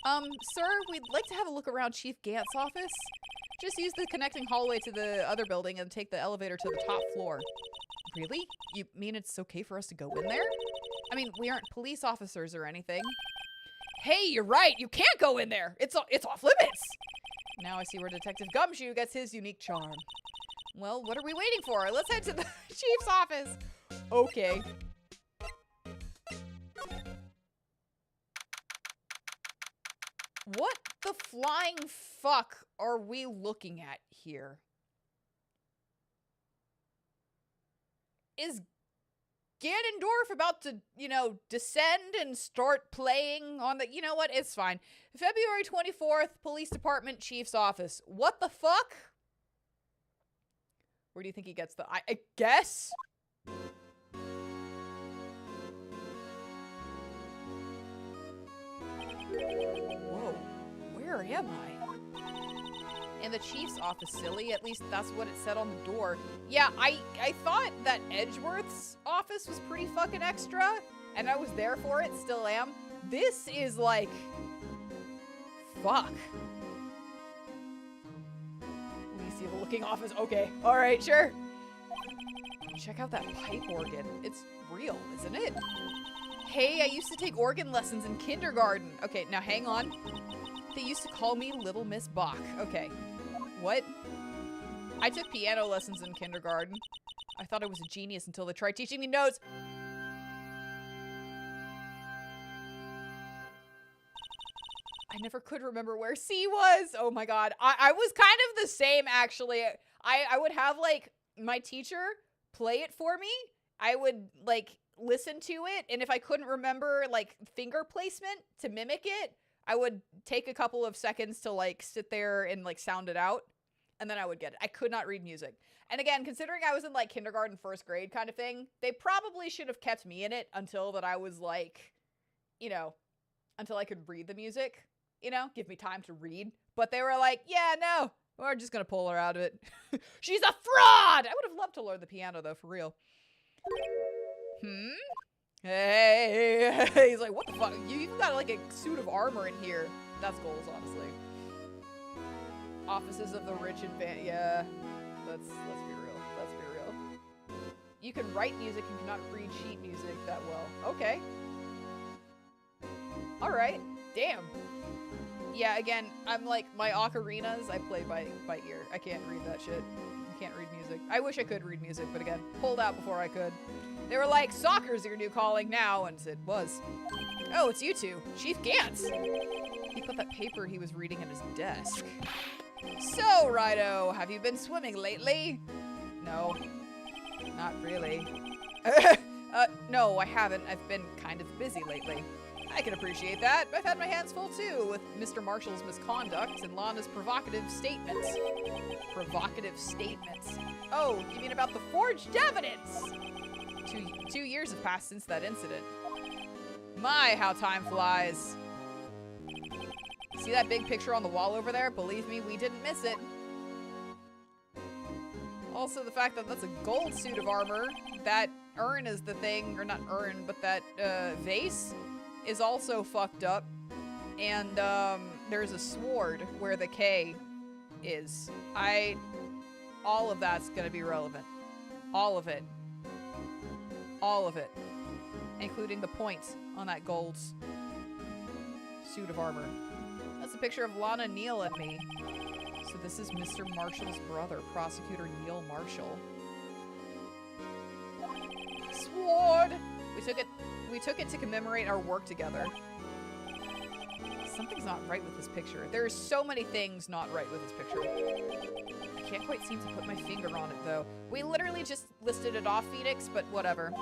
Sir, we'd like to have a look around Chief Gant's office. Just use the connecting hallway to the other building and take the elevator to the top floor. Really? You mean it's okay for us to go in there? I mean, we aren't police officers or anything. Hey, you're right. You can't go in there. It's off limits. Now I see where Detective Gumshoe gets his unique charm. Well, what are we waiting for? Let's head to the chief's office. Okay. What the flying fuck are we looking at here? Is Ganondorf about to, you know, descend and start playing on the... You know what? It's fine. February 24th, Police Department Chief's Office. What the fuck? Where do you think he gets the... I guess? Whoa. Where am I? In the chief's office, silly. At least that's what it said on the door. Yeah, I thought that Edgeworth's office was pretty fucking extra, and I was there for it, still am. This is like... Fuck. Least looking office. Okay, alright, sure. Check out that pipe organ. It's real, isn't it? Hey, I used to take organ lessons in kindergarten. Okay, now hang on. They used to call me Little Miss Bach. Okay. What? I took piano lessons in kindergarten. I thought I was a genius until they tried teaching me notes. I never could remember where C was. Oh my god. I was kind of the same, actually. I would have, like, my teacher play it for me. I would, like, listen to it. And if I couldn't remember, like, finger placement to mimic it, I would take a couple of seconds to, like, sit there and, like, sound it out. And then I would get it. I could not read music. And again, considering I was in, like, kindergarten, first grade kind of thing, they probably should have kept me in it until that I was, like, you know, until I could read the music. You know, give me time to read. But they were like, yeah, no, we're just gonna pull her out of it. She's a fraud! I would have loved to learn the piano, though, for real. Hey, he's like, what the fuck? You even got, like, a suit of armor in here. That's goals, honestly. Offices of the rich and yeah. Let's be real. Let's be real. You can write music and cannot read sheet music that well. Okay. Alright. Damn. Yeah, again, I'm like, my ocarinas, I play by ear. I can't read that shit. I can't read music. I wish I could read music, but again, pulled out before I could. They were like, soccer's your new calling now, and it was. Oh, it's you two. Chief Gantz. He put that paper he was reading in his desk. So, Rido, have you been swimming lately? No. Not really. No, I haven't. I've been kind of busy lately. I can appreciate that. I've had my hands full too, with Mr. Marshall's misconduct and Lana's provocative statements. Provocative statements. Oh, you mean about the forged evidence? Two years have passed since that incident. My, how time flies. See that big picture on the wall over there? Believe me, we didn't miss it. Also, the fact that that's a gold suit of armor, that urn is the thing, or not urn, but that vase is also fucked up. And there's a sword where the K is. All of that's gonna be relevant. All of it. All of it. Including the points on that gold suit of armor. That's a picture of Lana, Neal, and me. So this is Mr. Marshall's brother, Prosecutor Neal Marshall. Sword! We took it to commemorate our work together. Something's not right with this picture. There's so many things not right with this picture. I can't quite seem to put my finger on it, though. We literally just listed it off, Phoenix, but whatever.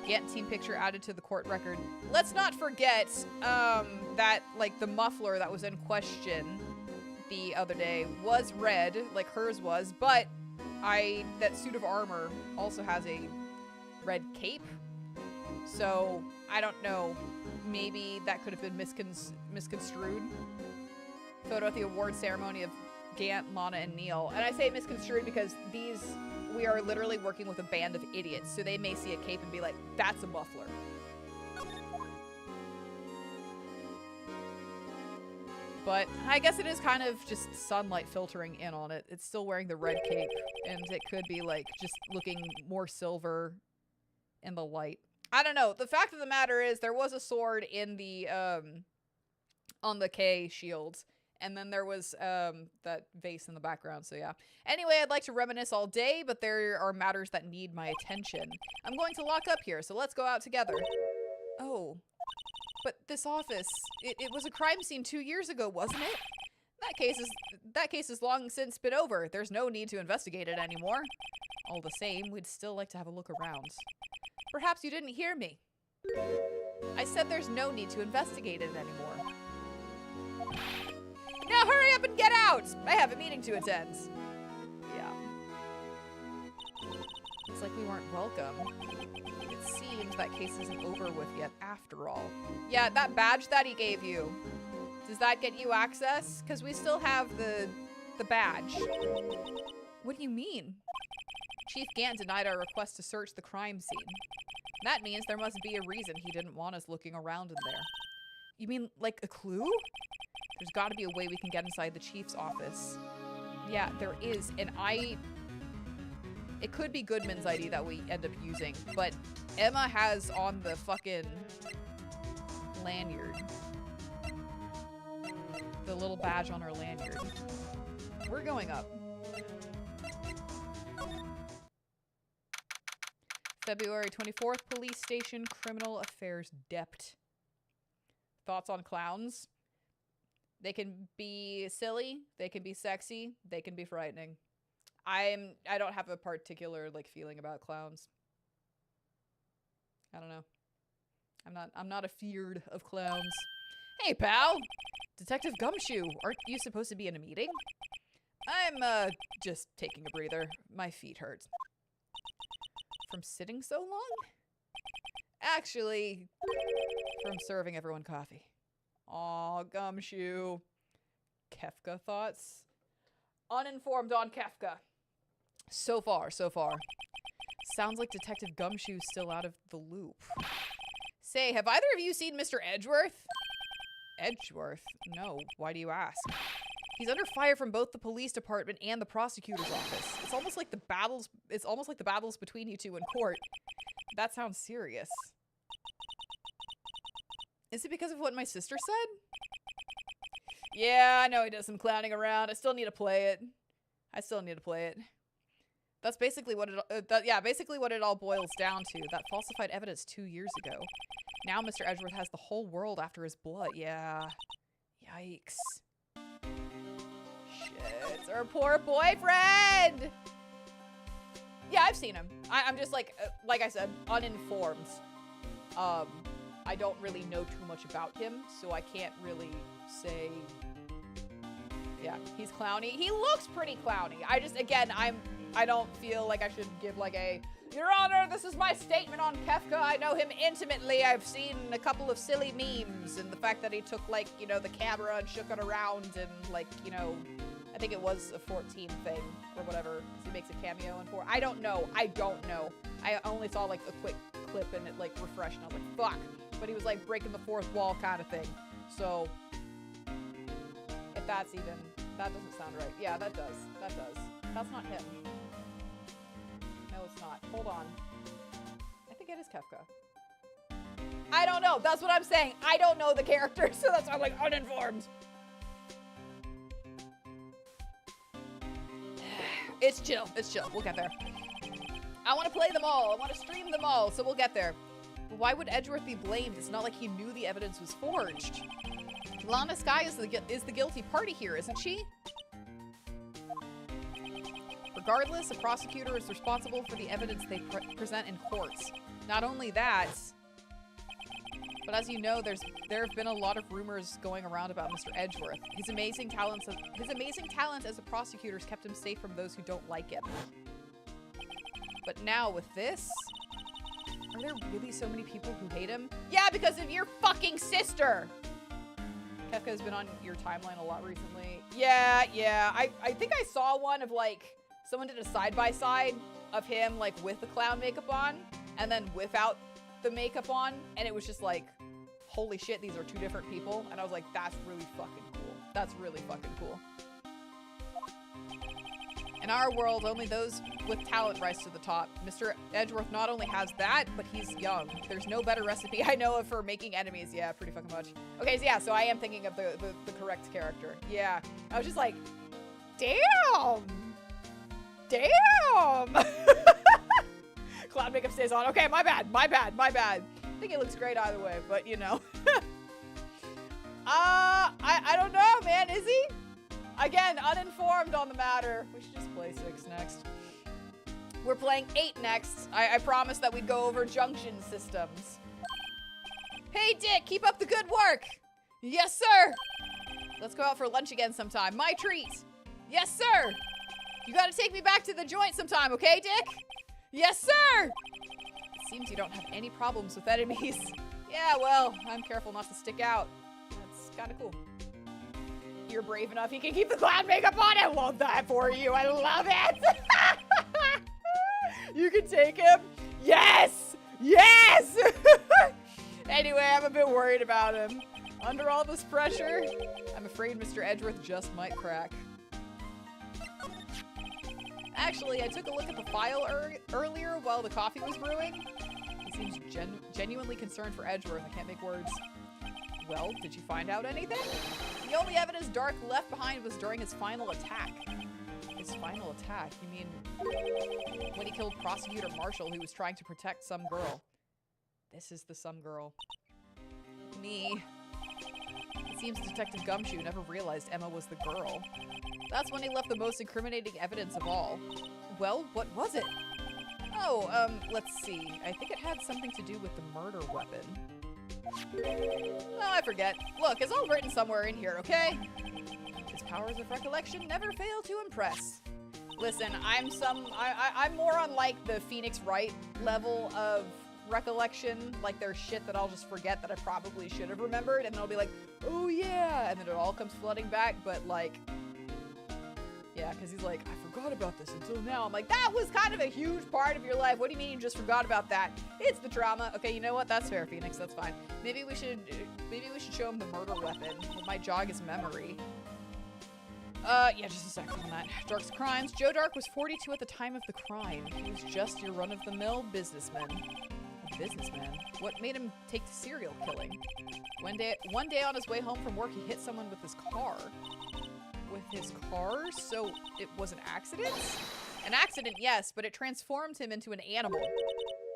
Gant team picture added to the court record. Let's not forget that, like, the muffler that was in question the other day was red, like hers was, but that suit of armor also has a red cape. So, I don't know. Maybe that could have been misconstrued. Photo at the award ceremony of Gant, Lana, and Neil. And I say misconstrued because we are literally working with a band of idiots, so they may see a cape and be like, that's a muffler. But I guess it is kind of just sunlight filtering in on it. It's still wearing the red cape, and it could be like just looking more silver in the light. I don't know. The fact of the matter is there was a sword in the on the K shields, and then there was that vase in the background, so yeah. Anyway, I'd like to reminisce all day, but there are matters that need my attention. I'm going to lock up here, so let's go out together. Oh. But this office, it was a crime scene 2 years ago, wasn't it? That case is long since been over. There's no need to investigate it anymore. All the same, we'd still like to have a look around. Perhaps you didn't hear me. I said there's no need to investigate it anymore. Now hurry up and get out! I have a meeting to attend. Yeah. It's like we weren't welcome. It seems that case isn't over with yet after all. Yeah, that badge that he gave you. Does that get you access? Because we still have the badge. What do you mean? Chief Gant denied our request to search the crime scene. That means there must be a reason he didn't want us looking around in there. You mean, like, a clue? There's gotta be a way we can get inside the chief's office. Yeah, there is, and it could be Goodman's ID that we end up using, but Emma has on the fucking lanyard. The little badge on her lanyard. We're going up. February 24th, Police Station, Criminal Affairs Dept. Thoughts on clowns? They can be silly, they can be sexy, they can be frightening. I don't have a particular, like, feeling about clowns. I don't know. I'm not afeared of clowns. Hey, pal! Detective Gumshoe, aren't you supposed to be in a meeting? I'm, just taking a breather. My feet hurt. From sitting so long? Actually, from serving everyone coffee. Aw, Gumshoe. Kefka thoughts? Uninformed on Kefka. So far. Sounds like Detective Gumshoe's still out of the loop. Say, have either of you seen Mr. Edgeworth? Edgeworth? No. Why do you ask? He's under fire from both the police department and the prosecutor's office. It's almost like the battles between you two in court. That sounds serious. Is it because of what my sister said? Yeah, I know he does some clowning around. I still need to play it. That's basically what it all boils down to. That falsified evidence 2 years ago. Now Mr. Edgeworth has the whole world after his blood. Yeah. Yikes. Shit. Our poor boyfriend! Yeah, I've seen him. I'm just like I said, uninformed. I don't really know too much about him, so I can't really say. Yeah, he's clowny. He looks pretty clowny. I don't feel like I should give like a, Your Honor, this is my statement on Kefka. I know him intimately. I've seen a couple of silly memes, and the fact that he took, like, you know, the camera and shook it around and, like, you know, I think it was a 14 thing or whatever. He makes a cameo in 4. I don't know. I only saw, like, a quick clip and it, like, refreshed, and I was like, fuck. But he was, like, breaking the fourth wall kind of thing. So, if that's even, that doesn't sound right. Yeah, that does. That's not him. No, it's not. Hold on. I think it is Kefka. I don't know. That's what I'm saying. I don't know the character, so that's why I'm, like, uninformed. It's chill. We'll get there. I want to play them all. I want to stream them all, so we'll get there. But why would Edgeworth be blamed? It's not like he knew the evidence was forged. Lana Skye is the guilty party here, isn't she? Regardless, a prosecutor is responsible for the evidence they present in courts. Not only that, but as you know, there have been a lot of rumors going around about Mr. Edgeworth. His amazing talents as a prosecutor has kept him safe from those who don't like him. But now with this, are there really so many people who hate him? Yeah, because of your fucking sister! Kefka has been on your timeline a lot recently. Yeah. I think I saw one of, like, someone did a side-by-side of him, like, with the clown makeup on, and then without the makeup on, and it was just like, holy shit, these are two different people. And I was like, that's really fucking cool. That's really fucking cool. In our world, only those with talent rise to the top. Mr. Edgeworth not only has that, but he's young. There's no better recipe I know of for making enemies. Yeah, pretty fucking much. Okay, so yeah, so I am thinking of the correct character. Yeah, I was just like, damn! Damn! Cloud makeup stays on. Okay, my bad. I think it looks great either way, but you know. I don't know, man. Is he? Again, uninformed on the matter. We should just play 6 next. We're playing 8 next. I promised that we'd go over junction systems. Hey, Dick, keep up the good work. Yes, sir. Let's go out for lunch again sometime. My treat. Yes, sir. You gotta take me back to the joint sometime, okay, Dick? Yes, sir! It seems you don't have any problems with enemies. Yeah, well, I'm careful not to stick out. That's kind of cool. You're brave enough. You can keep the clown makeup on. I love that for you. I love it. You can take him. Yes! Yes! Anyway, I'm a bit worried about him. Under all this pressure, I'm afraid Mr. Edgeworth just might crack. Actually, I took a look at the file earlier while the coffee was brewing. He seems genuinely concerned for Edgeworth. I can't make words. Well, did you find out anything? The only evidence Dark left behind was during his final attack. His final attack? You mean when he killed Prosecutor Marshall, who was trying to protect some girl? This is the some girl. Me. It seems Detective Gumshoe never realized Emma was the girl. That's when he left the most incriminating evidence of all. Well, what was it? Oh, let's see. I think it had something to do with the murder weapon. Oh, I forget. Look, it's all written somewhere in here, okay? His powers of recollection never fail to impress. Listen, I'm more on, like, the Phoenix Wright level of recollection. Like, there's shit that I'll just forget that I probably should have remembered, and then I'll be like, oh yeah, and then it all comes flooding back, but, like... Yeah, because he's like, I forgot about this until now. I'm like, that was kind of a huge part of your life. What do you mean you just forgot about that? It's the trauma. Okay, you know what? That's fair, Phoenix. That's fine. Maybe we should show him the murder weapon. It might jog his memory. Yeah, just a second on that. Dark's crimes. Joe Dark was 42 at the time of the crime. He was just your run-of-the-mill businessman. A businessman? What made him take to serial killing? One day on his way home from work, he hit someone with his car. With his car? So it was an accident? An accident, yes, but it transformed him into an animal.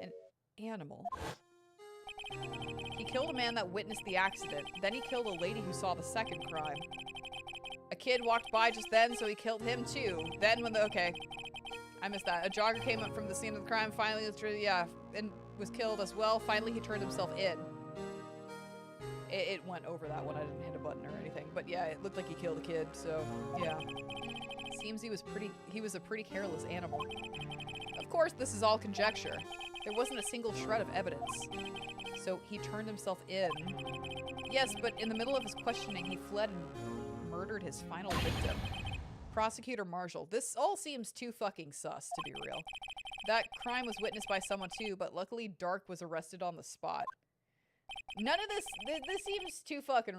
An animal? He killed a man that witnessed the accident. Then he killed a lady who saw the second crime. A kid walked by just then, so he killed him too. Then when okay. I missed that. A jogger came up from the scene of the crime, finally, yeah, and was killed as well. Finally, he turned himself in. It went over that one. I didn't hit a button or anything. But yeah, it looked like he killed a kid, so yeah. Seems he was a pretty careless animal. Of course, this is all conjecture. There wasn't a single shred of evidence. So he turned himself in. Yes, but in the middle of his questioning, he fled and murdered his final victim. Prosecutor Marshall. This all seems too fucking sus, to be real. That crime was witnessed by someone too, but luckily Dark was arrested on the spot. None of this seems too fucking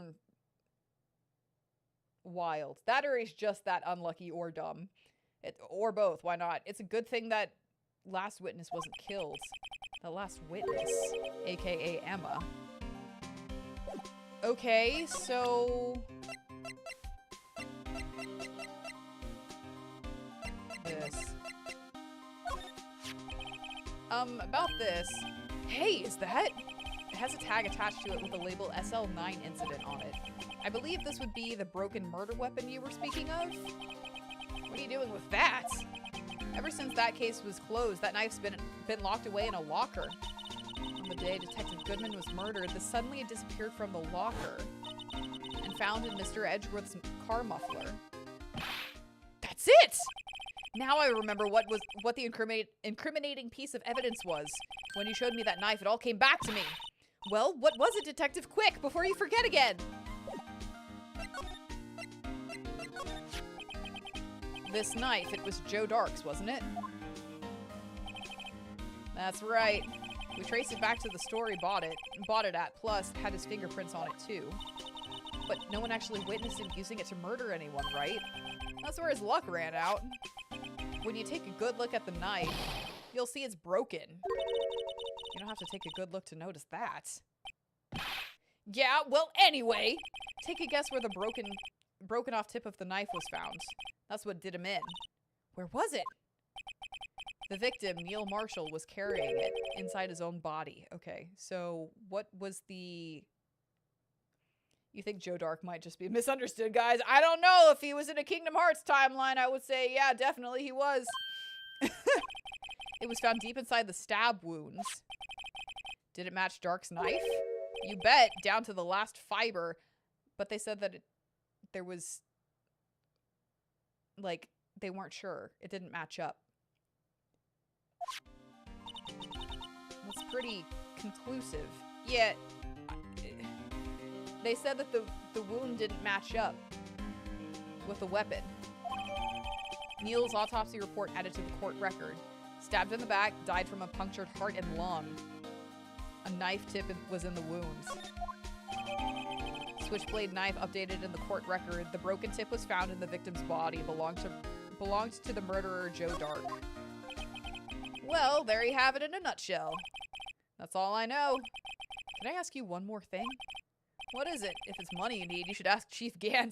wild. That or he's just that unlucky or dumb. Or both, why not? It's a good thing that last witness wasn't killed. The last witness, aka Emma. Okay, so... this. About this. Hey, is that... It has a tag attached to it with the label SL9 incident on it. I believe this would be the broken murder weapon you were speaking of? What are you doing with that? Ever since that case was closed, that knife's been locked away in a locker. from the day Detective Goodman was murdered, this suddenly had disappeared from the locker and found in Mr. Edgeworth's car muffler. That's it! Now I remember what the incriminating piece of evidence was. When you showed me that knife, it all came back to me. Well, what was it, Detective? Quick, before you forget again! This knife, it was Joe Dark's, wasn't it? That's right. We traced it back to the store he bought it at, plus had his fingerprints on it too. But no one actually witnessed him using it to murder anyone, right? That's where his luck ran out. When you take a good look at the knife, you'll see it's broken. You don't have to take a good look to notice that. Yeah, well, anyway, take a guess where the broken off tip of the knife was found. That's what did him in. Where was it? The victim, Neil Marshall, was carrying it inside his own body. Okay, so what was the... You think Joe Dark might just be misunderstood, guys? I don't know. If he was in a Kingdom Hearts timeline, I would say, yeah, definitely he was. It was found deep inside the stab wounds. Did it match Dark's knife? You bet, down to the last fiber. But they said that there was... Like, they weren't sure. It didn't match up. That's pretty conclusive. Yet, they said that the wound didn't match up with the weapon. Neil's autopsy report added to the court record. Stabbed in the back, died from a punctured heart and lung. A knife tip was in the wounds. Switchblade knife updated in the court record. The broken tip was found in the victim's body. Belonged to the murderer, Joe Dark. Well, there you have it in a nutshell. That's all I know. Can I ask you one more thing? What is it? If it's money you need, you should ask Chief Gantz.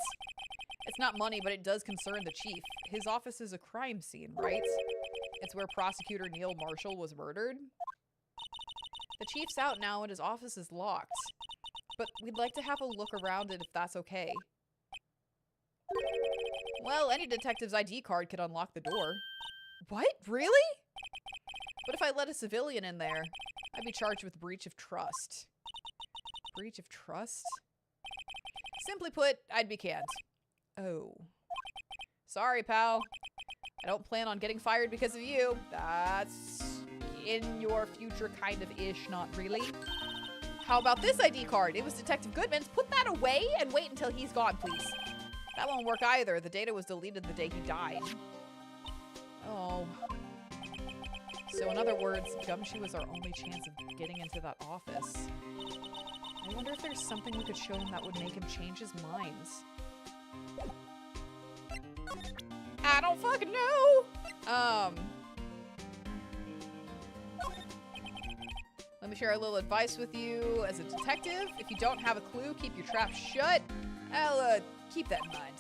It's not money, but it does concern the chief. His office is a crime scene, right? It's where prosecutor Neil Marshall was murdered. The chief's out now and his office is locked. But we'd like to have a look around it if that's okay. Well, any detective's ID card could unlock the door. What? Really? What if I let a civilian in there? I'd be charged with breach of trust. Breach of trust? Simply put, I'd be canned. Oh. Sorry, pal. I don't plan on getting fired because of you. That's in your future kind of ish, not really. How about this ID card? It was Detective Goodman's. Put that away and wait until he's gone, please. That won't work either. The data was deleted the day he died. Oh. So in other words, Gumshoe was our only chance of getting into that office. I wonder if there's something we could show him that would make him change his mind. I don't fucking know! Let me share a little advice with you as a detective. If you don't have a clue, keep your trap shut. I'll, keep that in mind.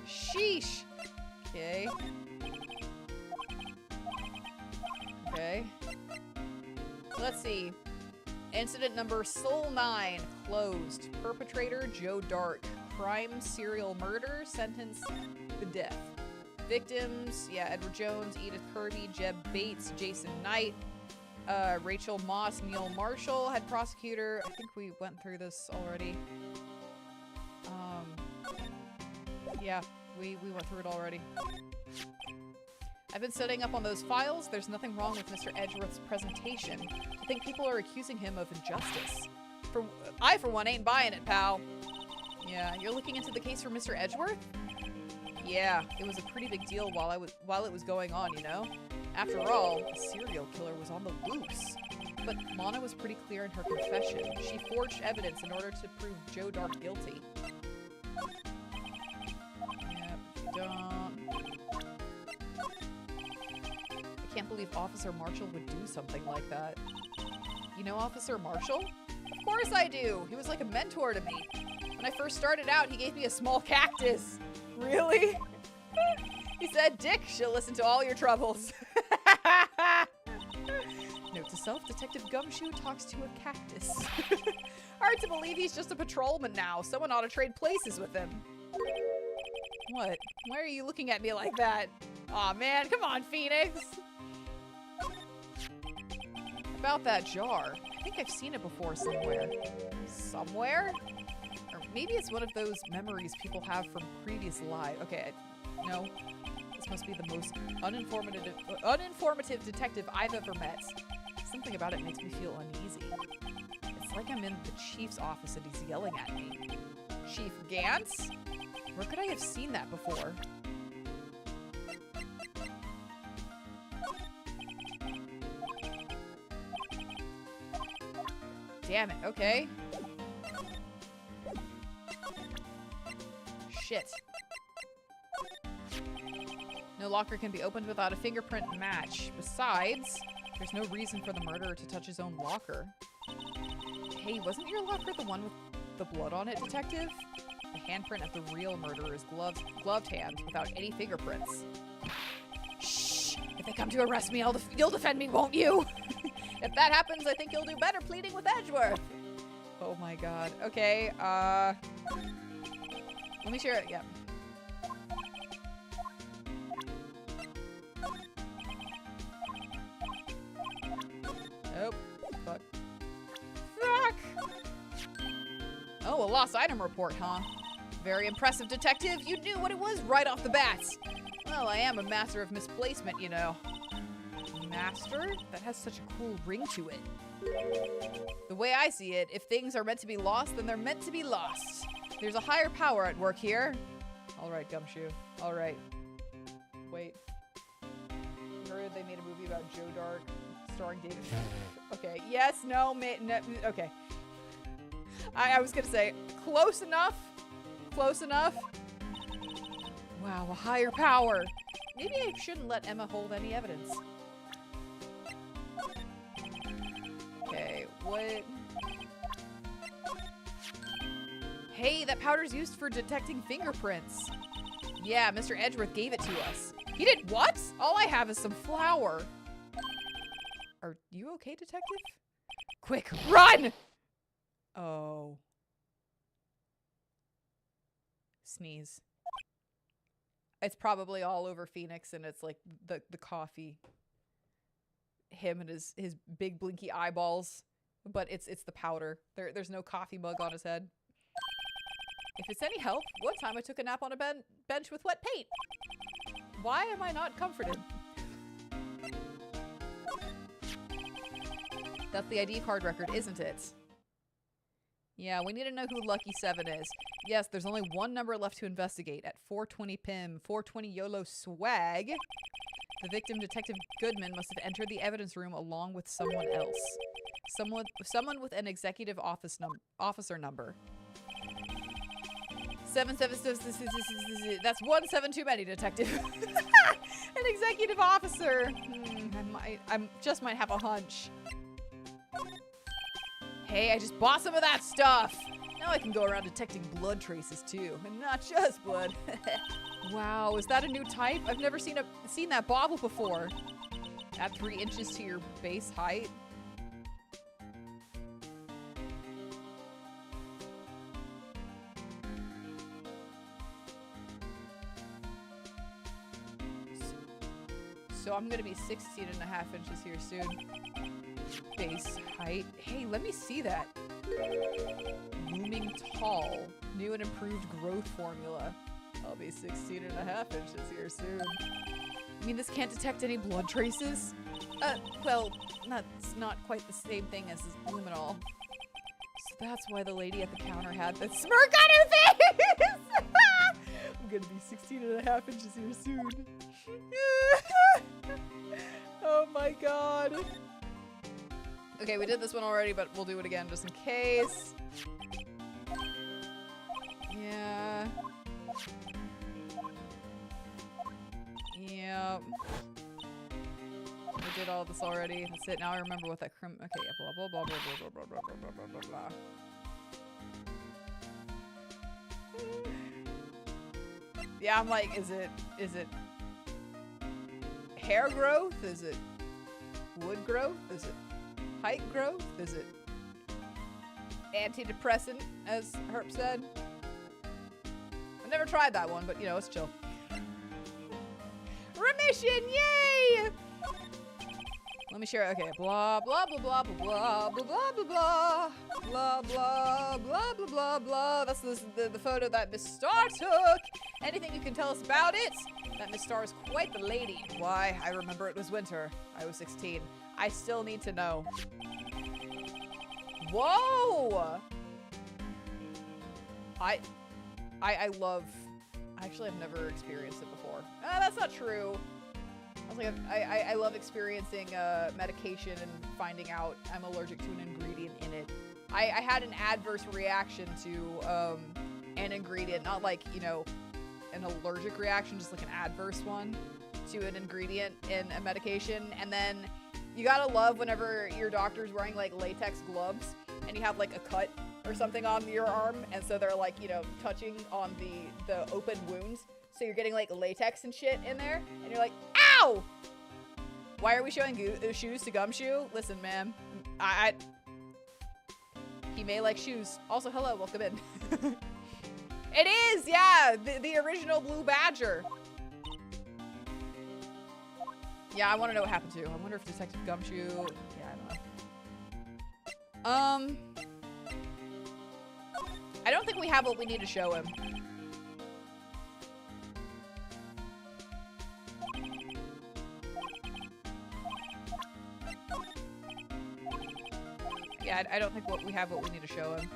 Sheesh! Okay. Okay. Let's see. Incident number Soul 9. Closed. Perpetrator Joe Dark. Crime serial murder. Sentence to death. Victims, yeah, Edward Jones, Edith Kirby, Jeb Bates, Jason Knight, Rachel Moss, Neil Marshall, head prosecutor. I think we went through this already. Yeah, we went through it already. I've been setting up on those files. There's nothing wrong with Mr. Edgeworth's presentation. I think people are accusing him of injustice. I, for one, ain't buying it, pal. Yeah, you're looking into the case for Mr. Edgeworth? Yeah, it was a pretty big deal while it was going on, you know? After all, a serial killer was on the loose. But Lana was pretty clear in her confession. She forged evidence in order to prove Joe Dark guilty. Yep, don't. I can't believe Officer Marshall would do something like that. You know Officer Marshall? Of course I do! He was like a mentor to me. When I first started out, he gave me a small cactus. Really? He said, Dick, she'll listen to all your troubles. Note to self, Detective Gumshoe talks to a cactus. Hard to believe he's just a patrolman now. Someone ought to trade places with him. What? Why are you looking at me like that? Aw, man, come on, Phoenix. about that jar. I think I've seen it before somewhere. Somewhere? Or maybe it's one of those memories people have from previous lives. Okay, no. This must be the most uninformative detective I've ever met. Something about it makes me feel uneasy. It's like I'm in the chief's office and he's yelling at me. Chief Gantz? Where could I have seen that before? Damn it, okay. Shit. No locker can be opened without a fingerprint match. Besides, there's no reason for the murderer to touch his own locker. Hey, wasn't your locker the one with the blood on it, detective? The handprint of the real murderer's gloved hand without any fingerprints. Shh! If they come to arrest me, you'll defend me, won't you? If that happens, I think you'll do better pleading with Edgeworth. Oh my god. Okay, let me share it, yeah. Nope. Fuck. Fuck! Oh, a lost item report, huh? Very impressive, detective. You knew what it was right off the bat. Well, I am a master of misplacement, you know. Master? That has such a cool ring to it. The way I see it, if things are meant to be lost, then they're meant to be lost. There's a higher power at work here. All right, Gumshoe. All right. Wait. You heard they made a movie about Joe Dark starring David. Okay. Yes. No. No. Okay. I was gonna say close enough. Close enough. Wow, a higher power. Maybe I shouldn't let Emma hold any evidence. Okay, what? Hey, that powder's used for detecting fingerprints. Yeah, Mr. Edgeworth gave it to us. He did what? All I have is some flour. Are you okay, detective? Quick, run! Oh. Sneeze. It's probably all over Phoenix, and it's like the coffee. Him and his big blinky eyeballs, but it's the powder. There's no coffee mug on his head. If it's any help, one time I took a nap on a bench with wet paint. Why am I not comforted? That's the ID card record, isn't it? Yeah, we need to know who Lucky 7 is. Yes, there's only one number left to investigate at 420 PIM, 420 YOLO swag. The victim, Detective Goodman, must have entered the evidence room along with someone else. Someone with an executive officer number. 777. That's 17 too many, Detective. An executive officer. I just might have a hunch. Hey, I just bought some of that stuff. Now I can go around detecting blood traces too, and not just blood. Wow, is that a new type? I've never seen that bottle before. Add 3 inches to your base height. So I'm gonna be 16.5 inches here soon. Base height. Hey, let me see that. Looming tall. New and improved growth formula. I'll be 16.5 inches here soon. I mean, this can't detect any blood traces? Well, that's not quite the same thing as luminol. So that's why the lady at the counter had the smirk on her face! I'm gonna be 16.5 inches here soon. Oh my god. Okay, we did this one already, but we'll do it again just in case. Yeah. Yep. We did all this already. That's it. Now I remember what that okay, blah blah blah blah blah blah blah blah blah blah blah. Yeah, I'm like, is it hair growth? Is it wood growth? Is it height growth? Is it antidepressant, as Herp said? I've never tried that one, but you know, it's chill. Remission, yay! Let me share. Okay, blah blah blah blah blah blah blah blah blah blah blah blah blah blah blah blah. That's the photo that Miss Star took. Anything you can tell us about it? That Miss Star is quite the lady. Why? I remember it was winter. I was 16. I still need to know. Whoa! I love. Actually, I've never experienced it before. That's not true. I was like, I love experiencing medication and finding out I'm allergic to an ingredient in it. I had an adverse reaction to an ingredient, not like, you know, an allergic reaction, just like an adverse one to an ingredient in a medication. And then you gotta love whenever your doctor's wearing like latex gloves and you have like a cut or something on your arm, and so they're like, you know, touching on the open wounds. So you're getting like latex and shit in there, and you're like, ow! Why are we showing shoes to Gumshoe? Listen, man, he may like shoes. Also, hello, welcome in. It is, yeah, the original Blue Badger. Yeah, I want to know what happened to. I wonder if Detective Gumshoe. Yeah, I don't know. I don't think we have what we need to show him. Yeah, I don't think we have what we need to show him.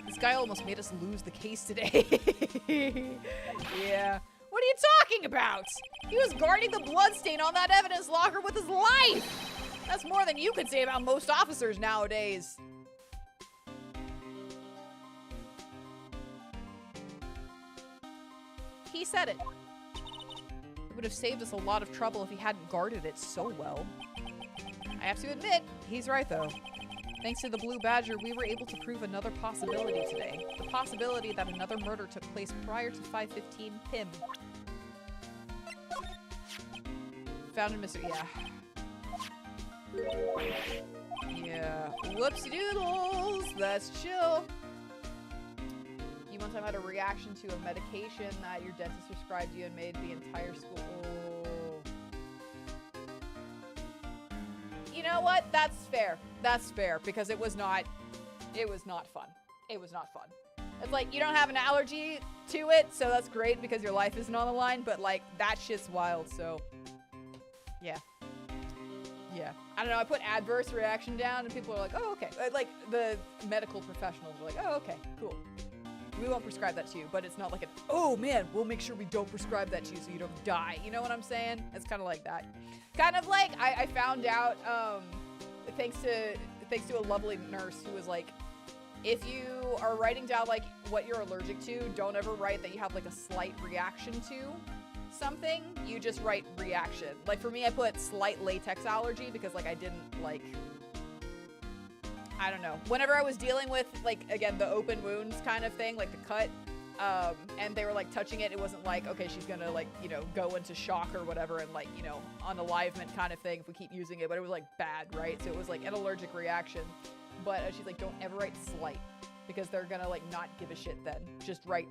This guy almost made us lose the case today. Yeah. What are you talking about? He was guarding the bloodstain on that evidence locker with his life. That's more than you could say about most officers nowadays. He said it. It would have saved us a lot of trouble if he hadn't guarded it so well. I have to admit, he's right though. Thanks to the Blue Badger, we were able to prove another possibility today. The possibility that another murder took place prior to 5:15 p.m. Found in Mr. Yeah. Yeah. Whoopsie doodles. Let's chill. You one time had a reaction to a medication that your dentist prescribed you and made the entire school. Oh. You know what? That's fair. That's fair because it was not fun. It was not fun. It's like you don't have an allergy to it, so that's great because your life isn't on the line, but like that shit's wild, so yeah. Yeah. I don't know, I put adverse reaction down and people are like, oh, okay. Like the medical professionals are like, oh, okay, cool. We won't prescribe that to you, but it's not like an, oh man, we'll make sure we don't prescribe that to you so you don't die. You know what I'm saying? It's kind of like that. Kind of like I found out, thanks to a lovely nurse who was like, if you are writing down like what you're allergic to, don't ever write that you have like a slight reaction to something. You just write reaction. Like for me, I put slight latex allergy because like I didn't like, I don't know. Whenever I was dealing with like, again, the open wounds kind of thing, like the cut, and they were like touching it, it wasn't like, okay, she's gonna like, you know, go into shock or whatever and like, you know, unalivement kind of thing if we keep using it, but it was like bad, right? So it was like an allergic reaction. But she's like, don't ever write slight because they're gonna like not give a shit then. Just write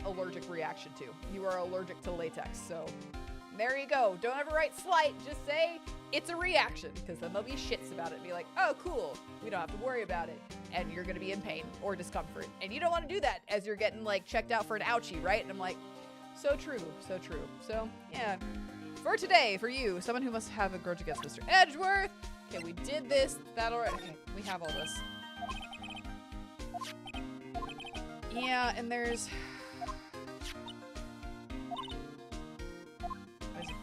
allergic reaction to. You are allergic to latex, so there you go. Don't ever write slight, just say it's a reaction because then they'll be shits about it. Be like, oh cool, we don't have to worry about it. And you're gonna be in pain or discomfort. And you don't want to do that as you're getting like checked out for an ouchie, right? And I'm like, so true, so true. So yeah, for today, for you, someone who must have a grudge against Mr. Edgeworth. Okay, we did this, that already. Okay, we have all this. Yeah, and there's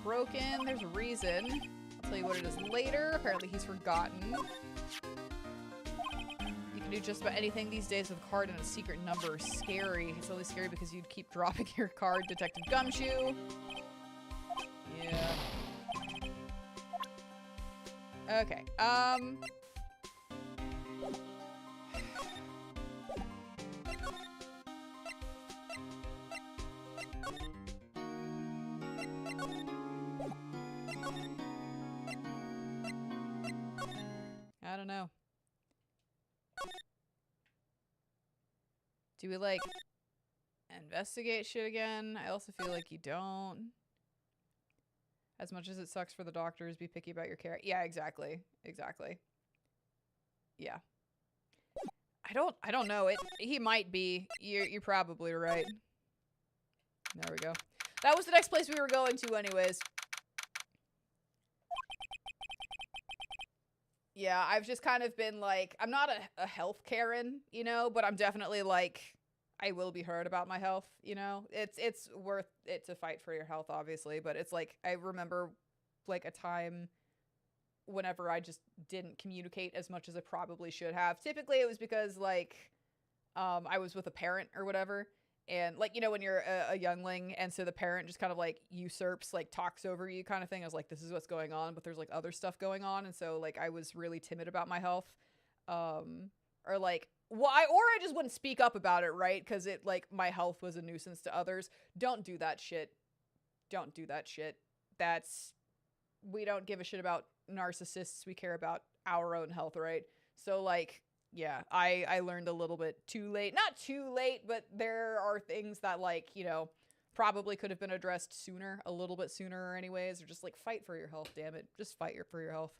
broken. There's a reason. I'll tell you what it is later. Apparently he's forgotten. You can do just about anything these days with a card and a secret number. Scary. It's only scary because you'd keep dropping your card, Detective Gumshoe. Yeah. Okay. I don't know. Do we, like, investigate shit again? I also feel like you don't. As much as it sucks for the doctors, be picky about your care. Yeah, exactly. Exactly. Yeah. I don't know. He might be. You're probably right. There we go. That was the next place we were going to anyways. Yeah, I've just kind of been like, I'm not a health Karen, you know, but I'm definitely like, I will be heard about my health, you know? It's worth it to fight for your health, obviously, but it's like, I remember like a time whenever I just didn't communicate as much as I probably should have. Typically it was because like, I was with a parent or whatever. And like, you know, when you're a youngling and so the parent just kind of like usurps, like talks over you kind of thing. I was like, this is what's going on, but there's like other stuff going on. And so like, I was really timid about my health. Or like, or I just wouldn't speak up about it. Right. Cause it like my health was a nuisance to others. Don't do that shit. Don't do that shit. We don't give a shit about narcissists. We care about our own health. Right. So like, yeah, I learned a little bit too late. Not too late, but there are things that, like, you know, probably could have been addressed sooner, a little bit sooner anyways, or just, like, fight for your health, damn it. Just fight for your health.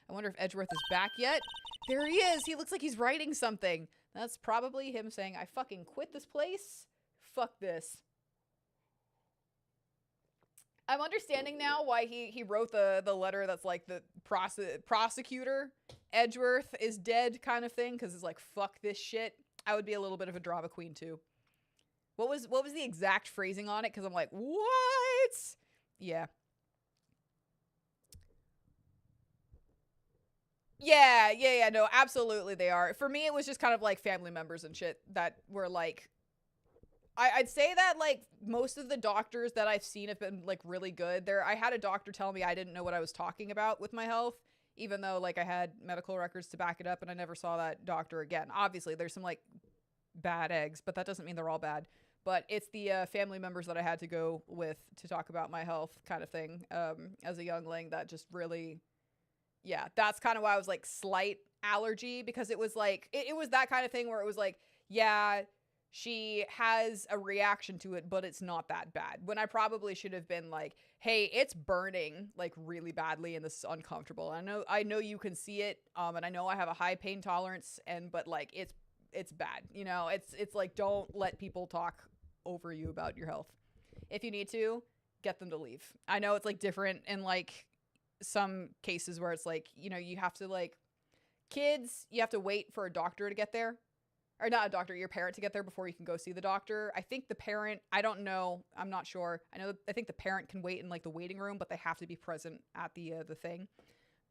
I wonder if Edgeworth is back yet. There he is! He looks like he's writing something. That's probably him saying, I fucking quit this place. Fuck this. I'm understanding now why he wrote the letter that's like the prosecutor Edgeworth is dead kind of thing, because it's like, fuck this shit. I would be a little bit of a drama queen too. What was the exact phrasing on it? Because I'm like, what? Yeah. Yeah, no, absolutely they are. For me, it was just kind of like family members and shit that were like, I'd say that, like, most of the doctors that I've seen have been, like, really good. I had a doctor tell me I didn't know what I was talking about with my health, even though, like, I had medical records to back it up, and I never saw that doctor again. Obviously, there's some, like, bad eggs, but that doesn't mean they're all bad. But it's the family members that I had to go with to talk about my health kind of thing as a youngling that just really, yeah, that's kind of why I was, like, slight allergy, because it was, like, it was that kind of thing where it was, like, yeah, she has a reaction to it, but it's not that bad. When I probably should have been like, hey, it's burning like really badly and this is uncomfortable. I know you can see it. And I know I have a high pain tolerance but like it's bad. You know, it's like, don't let people talk over you about your health. If you need to, get them to leave. I know it's like different in like some cases where it's like, you know, you have to like kids, you have to wait for a doctor to get there. Or not a doctor, your parent to get there before you can go see the doctor. I think the parent, I don't know, I'm not sure. I think the parent can wait in like the waiting room, but they have to be present at the thing.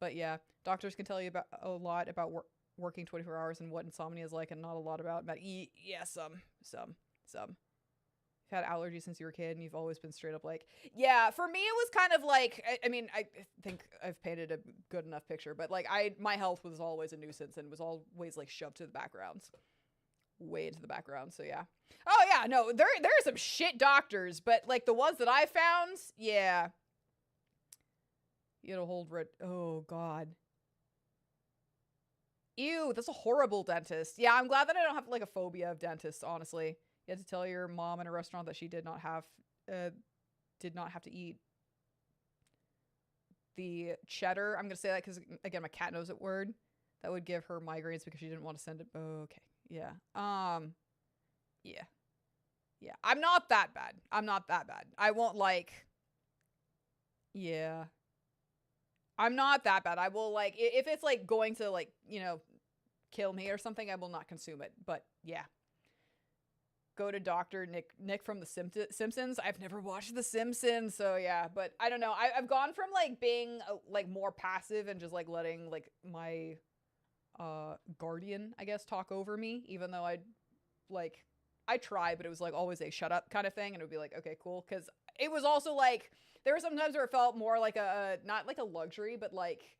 But yeah, doctors can tell you about a lot about working 24 hours and what insomnia is like, and not a lot about yeah, some. You've had allergies since you were a kid, and you've always been straight up like, yeah. For me, it was kind of like, I mean, I think I've painted a good enough picture, but like my health was always a nuisance and was always like shoved to the backgrounds. Way into the background, so yeah. Oh yeah, no, there are some shit doctors, but like the ones that I found, yeah. You gotta hold oh god. Ew, that's a horrible dentist. Yeah, I'm glad that I don't have like a phobia of dentists, honestly. You had to tell your mom in a restaurant that she did not have to eat the cheddar. I'm gonna say that because again, my cat knows that word. That would give her migraines because she didn't want to send it. Oh, okay. Yeah. Yeah. I'm not that bad. I won't like, yeah. I'm not that bad. I will like, if it's like going to like, you know, kill me or something, I will not consume it. But yeah. Go to Dr. Nick from The Simpsons. I've never watched The Simpsons, so yeah. But I don't know. I've gone from like being like more passive and just like letting like my guardian, I guess, talk over me, even though I tried, but it was like always a shut up kind of thing, and it would be like, okay, cool, because it was also like there were some times where it felt more like a not like a luxury, but like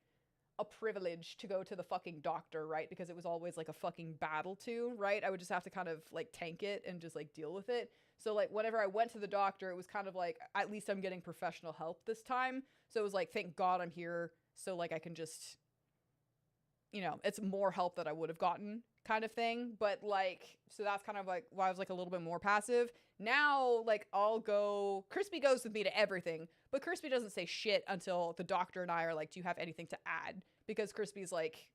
a privilege to go to the fucking doctor, right? Because it was always like a fucking battle too, right? I would just have to kind of like tank it and just like deal with it. So like whenever I went to the doctor, it was kind of like, at least I'm getting professional help this time. So it was like, thank God I'm here, so like I can just you know, it's more help that I would have gotten kind of thing. But like, so that's kind of like why I was like a little bit more passive. Now, like, I'll go, Crispy goes with me to everything, but Crispy doesn't say shit until the doctor and I are like, do you have anything to add? Because Crispy's like,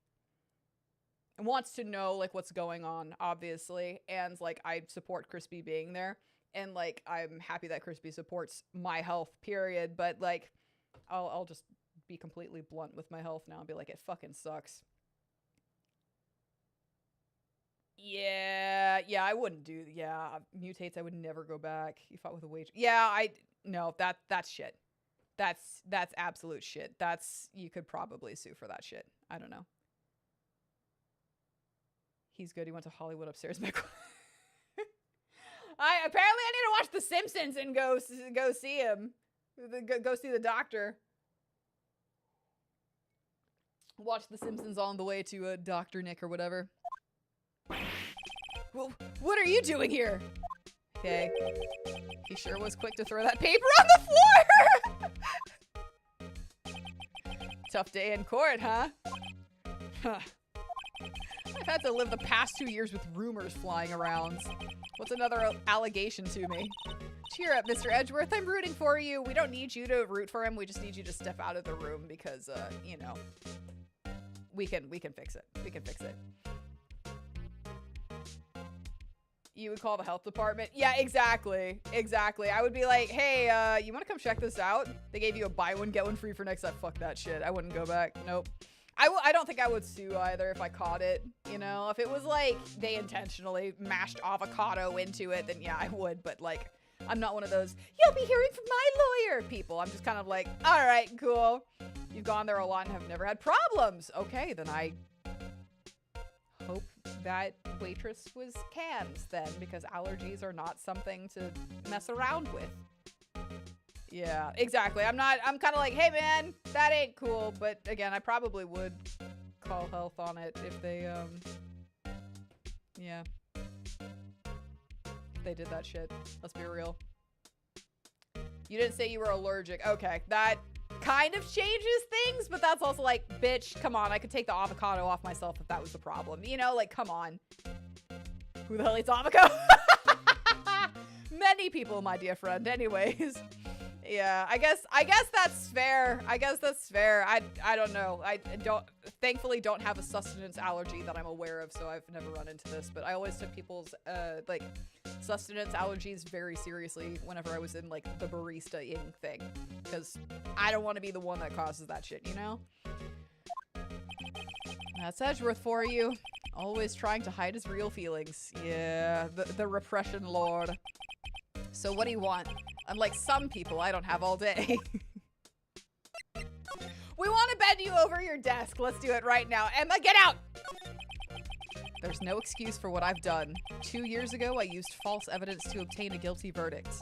wants to know like what's going on, obviously. And like, I support Crispy being there. And like, I'm happy that Crispy supports my health, period. But like, I'll just be completely blunt with my health now and be like, it fucking sucks. Yeah, I wouldn't do, mutates, I would never go back. You fought with a wage. Yeah, no, that's shit. That's absolute shit. You could probably sue for that shit. I don't know. He's good. He went to Hollywood upstairs. Apparently I need to watch The Simpsons and go see him. Go see the doctor. Watch The Simpsons on the way to Dr. Nick or whatever. Well, what are you doing here? Okay. He sure was quick to throw that paper on the floor! Tough day in court, huh? Huh. I've had to live the past 2 years with rumors flying around. What's another allegation to me? Cheer up, Mr. Edgeworth. I'm rooting for you. We don't need you to root for him. We just need you to step out of the room because, you know, we can fix it. We can fix it. You would call the health department? Yeah, exactly. Exactly. I would be like, hey, you want to come check this out? They gave you a buy one, get one free for next time. Fuck that shit. I wouldn't go back. Nope. I don't think I would sue either if I caught it. You know, if it was like they intentionally mashed avocado into it, then yeah, I would. But like, I'm not one of those, you'll be hearing from my lawyer people. I'm just kind of like, all right, cool. You've gone there a lot and have never had problems. Okay, then I hope that waitress was canned then, because allergies are not something to mess around with. Yeah, exactly. I'm kind of like, hey man, that ain't cool. But again, I probably would call health on it if they, yeah. If they did that shit. Let's be real. You didn't say you were allergic. Okay, that kind of changes things, but that's also like, bitch, come on, I could take the avocado off myself if that was the problem. You know, like, come on. Who the hell eats avocado? Many people, my dear friend. Anyways. Yeah, I guess that's fair. I guess that's fair. I don't know. I thankfully don't have a sustenance allergy that I'm aware of, so I've never run into this, but I always took people's like sustenance allergies very seriously whenever I was in like the barista-ing thing, because I don't want to be the one that causes that shit, you know? That's Edgeworth for you. Always trying to hide his real feelings. Yeah, the repression lord. So what do you want? Unlike some people, I don't have all day. We want to bend you over your desk. Let's do it right now. Emma, get out! There's no excuse for what I've done. 2 years ago, I used false evidence to obtain a guilty verdict.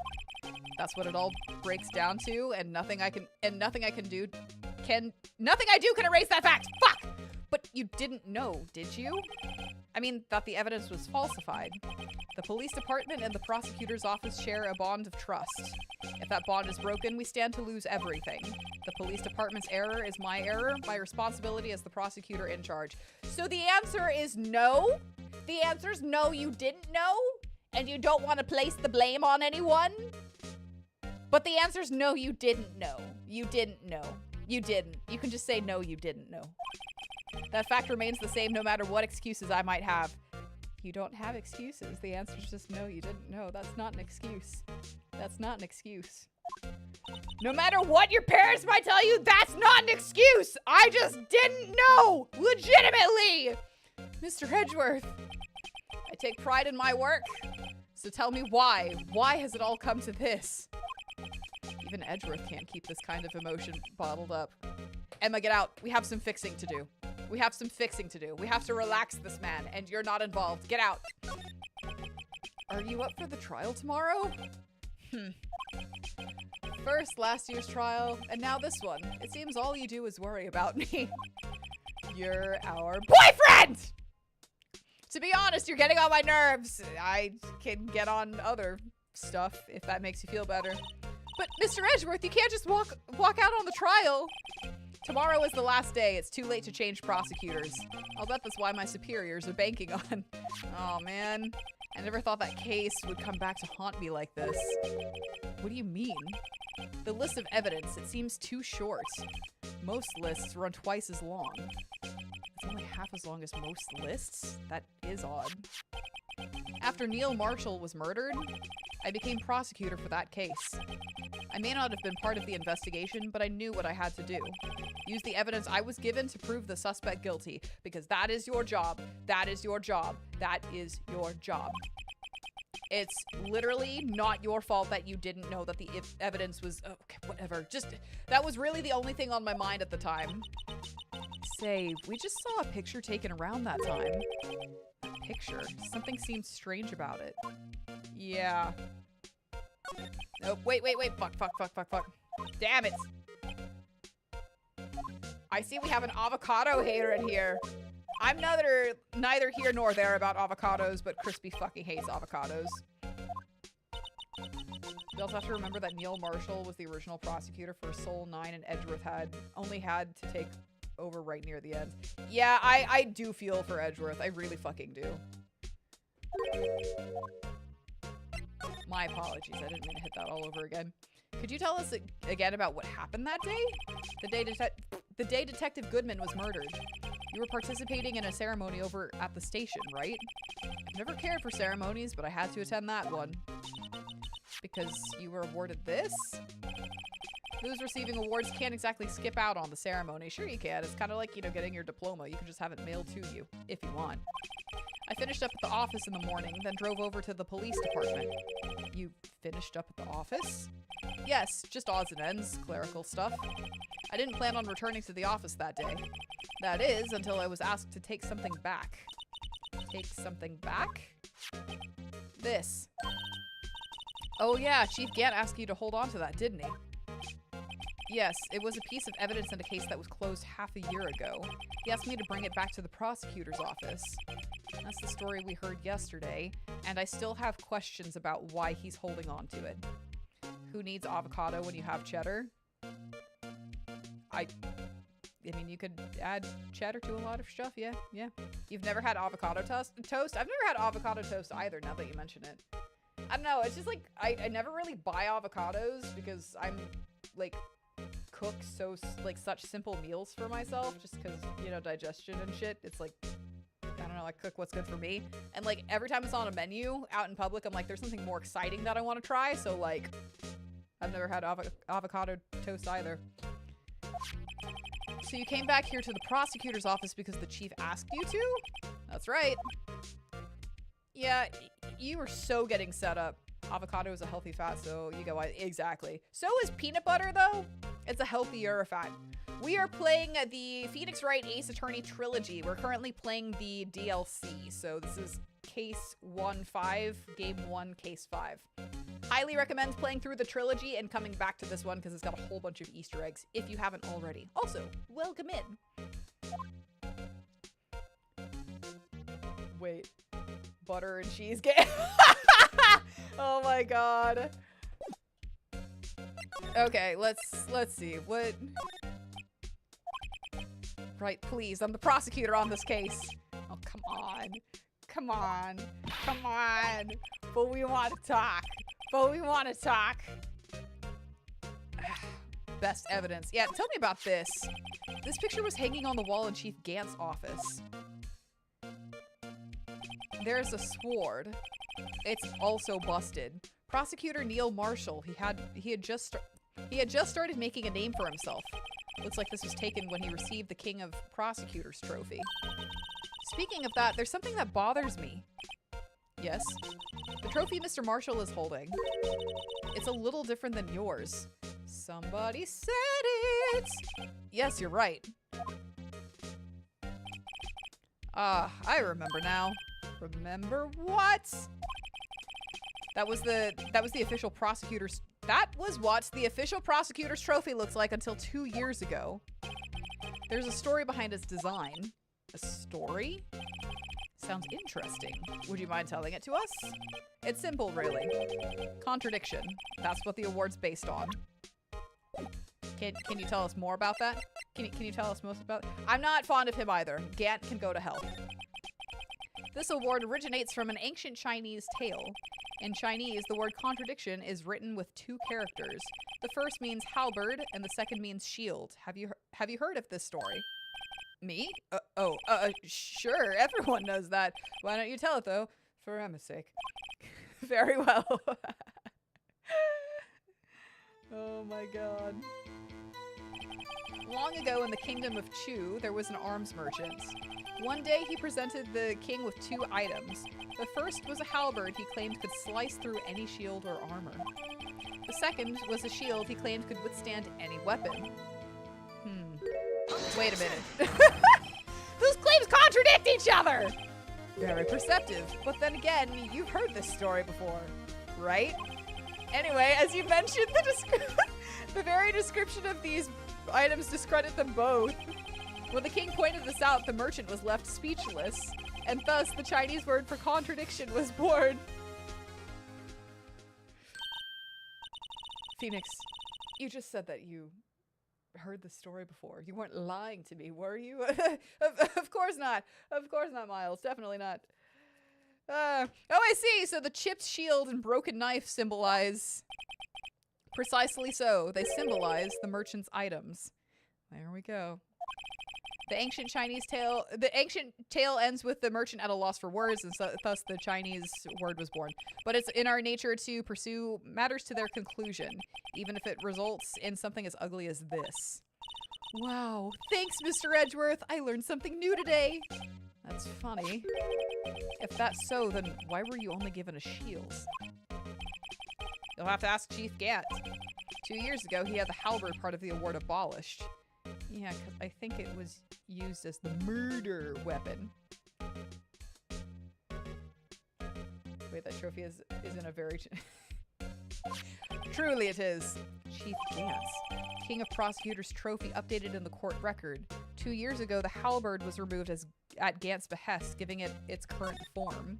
That's what it all breaks down to, and nothing I do can erase that fact. Fuck! But you didn't know, did you? I mean, that the evidence was falsified. The police department and the prosecutor's office share a bond of trust. If that bond is broken, we stand to lose everything. The police department's error is my error, my responsibility as the prosecutor in charge. So the answer is no? The answer is no, you didn't know? And you don't want to place the blame on anyone? But the answer is no, you didn't know. You didn't know. You didn't. You can just say no, you didn't know. That fact remains the same no matter what excuses I might have. You don't have excuses. The answer is just no, you didn't know. That's not an excuse. That's not an excuse. No matter what your parents might tell you, that's not an excuse! I just didn't know! Legitimately! Mr. Edgeworth, I take pride in my work. So tell me why. Why has it all come to this? Even Edgeworth can't keep this kind of emotion bottled up. Emma, get out. We have some fixing to do. We have some fixing to do. We have to relax this man, and you're not involved. Get out. Are you up for the trial tomorrow? First, last year's trial, and now this one. It seems all you do is worry about me. You're our boyfriend! To be honest, you're getting on my nerves. I can get on other stuff if that makes you feel better. But Mr. Edgeworth, you can't just walk out on the trial. Tomorrow is the last day. It's too late to change prosecutors. I'll bet that's why my superiors are banking on. Oh, man. I never thought that case would come back to haunt me like this. What do you mean? The list of evidence, it seems too short. Most lists run twice as long. It's only half as long as most lists? That is odd. After Neil Marshall was murdered, I became prosecutor for that case. I may not have been part of the investigation, but I knew what I had to do. Use the evidence I was given to prove the suspect guilty, because that is your job. That is your job. That is your job. It's literally not your fault that you didn't know that the evidence was... Okay, whatever. Just... That was really the only thing on my mind at the time. Say, we just saw a picture taken around that time. Picture? Something seems strange about it. Yeah. Nope. Wait. Fuck. Damn it. I see we have an avocado hater in here. I'm neither here nor there about avocados, but Crispy fucking hates avocados. You also have to remember that Neil Marshall was the original prosecutor for Soul 9 and Edgeworth only had to take over right near the end. Yeah, I do feel for Edgeworth. I really fucking do. My apologies. I didn't mean to hit that all over again. Could you tell us again about what happened that day? The day Detective Goodman was murdered. You were participating in a ceremony over at the station, right? I've never cared for ceremonies, but I had to attend that one. Because you were awarded this? Those receiving awards can't exactly skip out on the ceremony. Sure you can. It's kind of like, you know, getting your diploma. You can just have it mailed to you, if you want. I finished up at the office in the morning, then drove over to the police department. You finished up at the office? Yes, just odds and ends, clerical stuff. I didn't plan on returning to the office that day. That is, until I was asked to take something back. Take something back? This. Oh yeah, Chief Gant asked you to hold on to that, didn't he? Yes, it was a piece of evidence in a case that was closed half a year ago. He asked me to bring it back to the prosecutor's office. That's the story we heard yesterday, and I still have questions about why he's holding on to it. Who needs avocado when you have cheddar? I mean, you could add cheddar to a lot of stuff, yeah. You've never had avocado toast? I've never had avocado toast either, now that you mention it. I don't know, it's just like, I never really buy avocados because I'm, like, cook such simple meals for myself just because, you know, digestion and shit. It's like, I don't know, I cook what's good for me. And, like, every time it's on a menu out in public, I'm like, there's something more exciting that I want to try, so, like, I've never had avocado toast either. So you came back here to the prosecutor's office because the chief asked you to? That's right. Yeah, you were so getting set up. Avocado is a healthy fat, so you go, exactly. So is peanut butter, though. It's a healthier fat. We are playing the Phoenix Wright Ace Attorney Trilogy. We're currently playing the DLC, so this is Case 1-5, Game 1, Case 5. Highly recommend playing through the trilogy and coming back to this one because it's got a whole bunch of Easter eggs if you haven't already. Also, welcome in. Wait. Butter and cheese game. Oh my god. Okay, let's see. What? Right, please. I'm the prosecutor on this case. Oh, come on. Come on. Come on. But we want to talk. Best evidence. Yeah, tell me about this. This picture was hanging on the wall in Chief Gant's office. There's a sword. It's also busted. Prosecutor Neil Marshall, he had just started making a name for himself. Looks like this was taken when he received the King of Prosecutors trophy. Speaking of that, there's something that bothers me. Yes? The trophy Mr. Marshall is holding. It's a little different than yours. Somebody said it! Yes, you're right. I remember now. Remember what? That was the official prosecutor's... That was what the official prosecutor's trophy looks like until 2 years ago. There's a story behind its design. A story? Sounds interesting. Would you mind telling it to us? It's simple, really. Contradiction. That's what the award's based on. Can you tell us more about that? Can you tell us most about it? I'm not fond of him either. Gant can go to hell. This award originates from an ancient Chinese tale. In Chinese, the word contradiction is written with 2 characters. The first means halberd, and the second means shield. Have you heard of this story? Me? Sure. Everyone knows that. Why don't you tell it, though? For Emma's sake. Very well. Oh my god. Long ago in the kingdom of Chu, there was an arms merchant. One day he presented the king with 2 items. The first was a halberd he claimed could slice through any shield or armor. The second was a shield he claimed could withstand any weapon. Wait a minute. Those claims contradict each other! Very perceptive. But then again, you've heard this story before, right? Anyway, as you mentioned, the very description of these items discredit them both. When the king pointed this out, the merchant was left speechless, and thus the Chinese word for contradiction was born. Phoenix, you just said that you heard the story before. You weren't lying to me, were you? Of course not. Of course not, Miles. Definitely not. Oh, I see. So the chipped shield and broken knife symbolize... Precisely so. They symbolize the merchant's items. There we go. The ancient tale ends with the merchant at a loss for words, and so, thus the Chinese word was born. But it's in our nature to pursue matters to their conclusion, even if it results in something as ugly as this. Wow. Thanks, Mr. Edgeworth. I learned something new today. That's funny. If that's so, then why were you only given a shield? You'll have to ask Chief Gant. 2 years ago, he had the halberd part of the award abolished. Yeah, because I think it was used as the murder weapon. Wait, that trophy is in a very... Truly it is. Chief Gant. King of Prosecutors trophy updated in the court record. 2 years ago, the halberd was removed at Gant's behest, giving it its current form.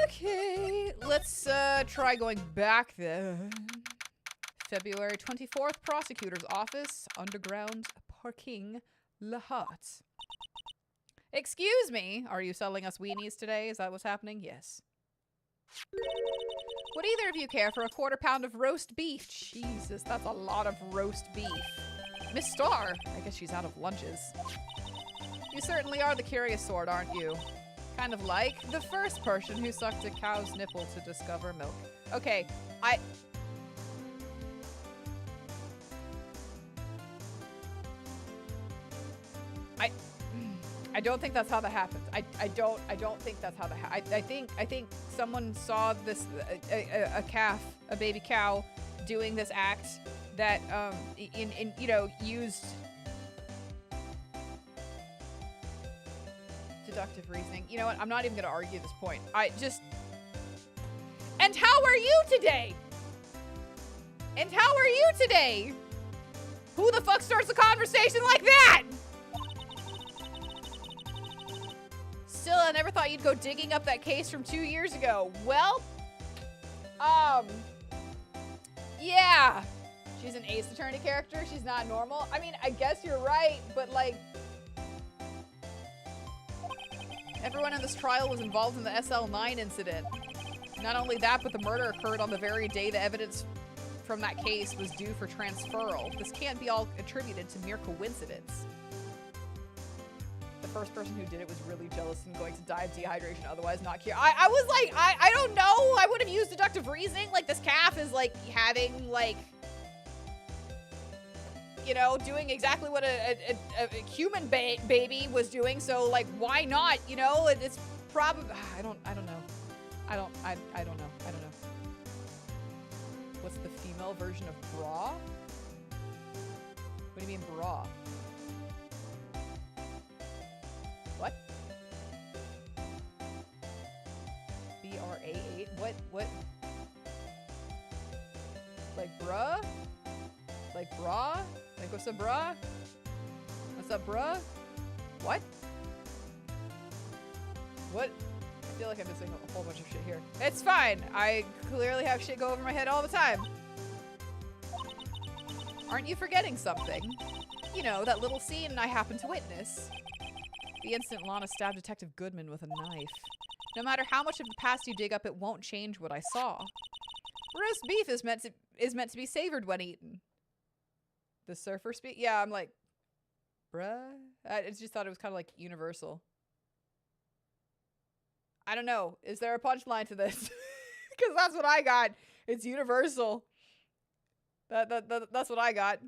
Okay, let's try going back then. February 24th, Prosecutor's Office, Underground Parking, Lahat. Excuse me, are you selling us weenies today? Is that what's happening? Yes. Would either of you care for a 1/4 pound of roast beef? Jesus, that's a lot of roast beef. Miss Starr, I guess she's out of lunches. You certainly are the curious sort, aren't you? Kind of like the first person who sucked a cow's nipple to discover milk. Okay, I don't think that's how that happened. I don't think that's how that happened. I think someone saw this a calf, a baby cow, doing this act that you know, used deductive reasoning. You know what? I'm not even gonna argue this point. And how are you today? And how are you today? Who the fuck starts a conversation like that? Still, I never thought you'd go digging up that case from 2 years ago. Well, yeah. She's an Ace Attorney character. She's not normal. I mean, I guess you're right, but like, everyone in this trial was involved in the SL9 incident. Not only that, but the murder occurred on the very day the evidence from that case was due for transferal. This can't be all attributed to mere coincidence. The first person who did it was really jealous and going to die of dehydration, otherwise not cured. I was like, I don't know. I would have used deductive reasoning. Like, this calf is like having like, you know, doing exactly what a human baby was doing. So like, why not? You know, it's probably, I don't know. I don't know. What's the female version of bra? What do you mean bra? What? BRA8? What? Like bruh? Like bra? Like what's up, bruh? What's up, bruh? What? What? I feel like I'm missing a whole bunch of shit here. It's fine. I clearly have shit go over my head all the time. Aren't you forgetting something? You know, that little scene I happened to witness. The instant Lana stabbed Detective Goodman with a knife. No matter how much of the past you dig up, it won't change what I saw. Roast beef is meant to be savored when eaten. The surfer speak? Yeah, I'm like, bruh? I just thought it was kind of like universal. I don't know. Is there a punchline to this? Because that's what I got. It's universal. That's what I got.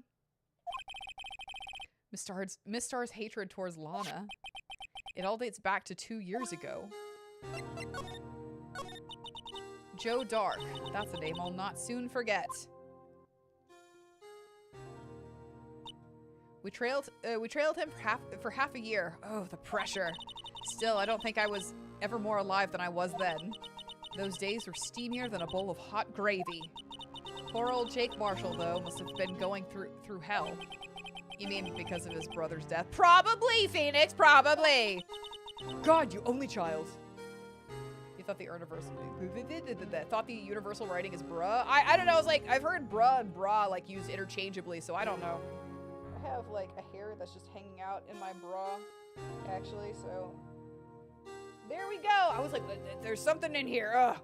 Miss Star's hatred towards Lana. It all dates back to 2 years ago. Joe Dark. That's a name I'll not soon forget. We trailed him for half a year. Oh, the pressure. Still, I don't think I was ever more alive than I was then. Those days were steamier than a bowl of hot gravy. Poor old Jake Marshall, though, must have been going through hell. You mean because of his brother's death? Probably, Phoenix, probably! God, you only child. You thought the universal writing is bruh? I don't know, I was like, I've heard bruh and bra like used interchangeably, so I don't know. I have like a hair that's just hanging out in my bra, actually, so... There we go! I was like, there's something in here, ugh!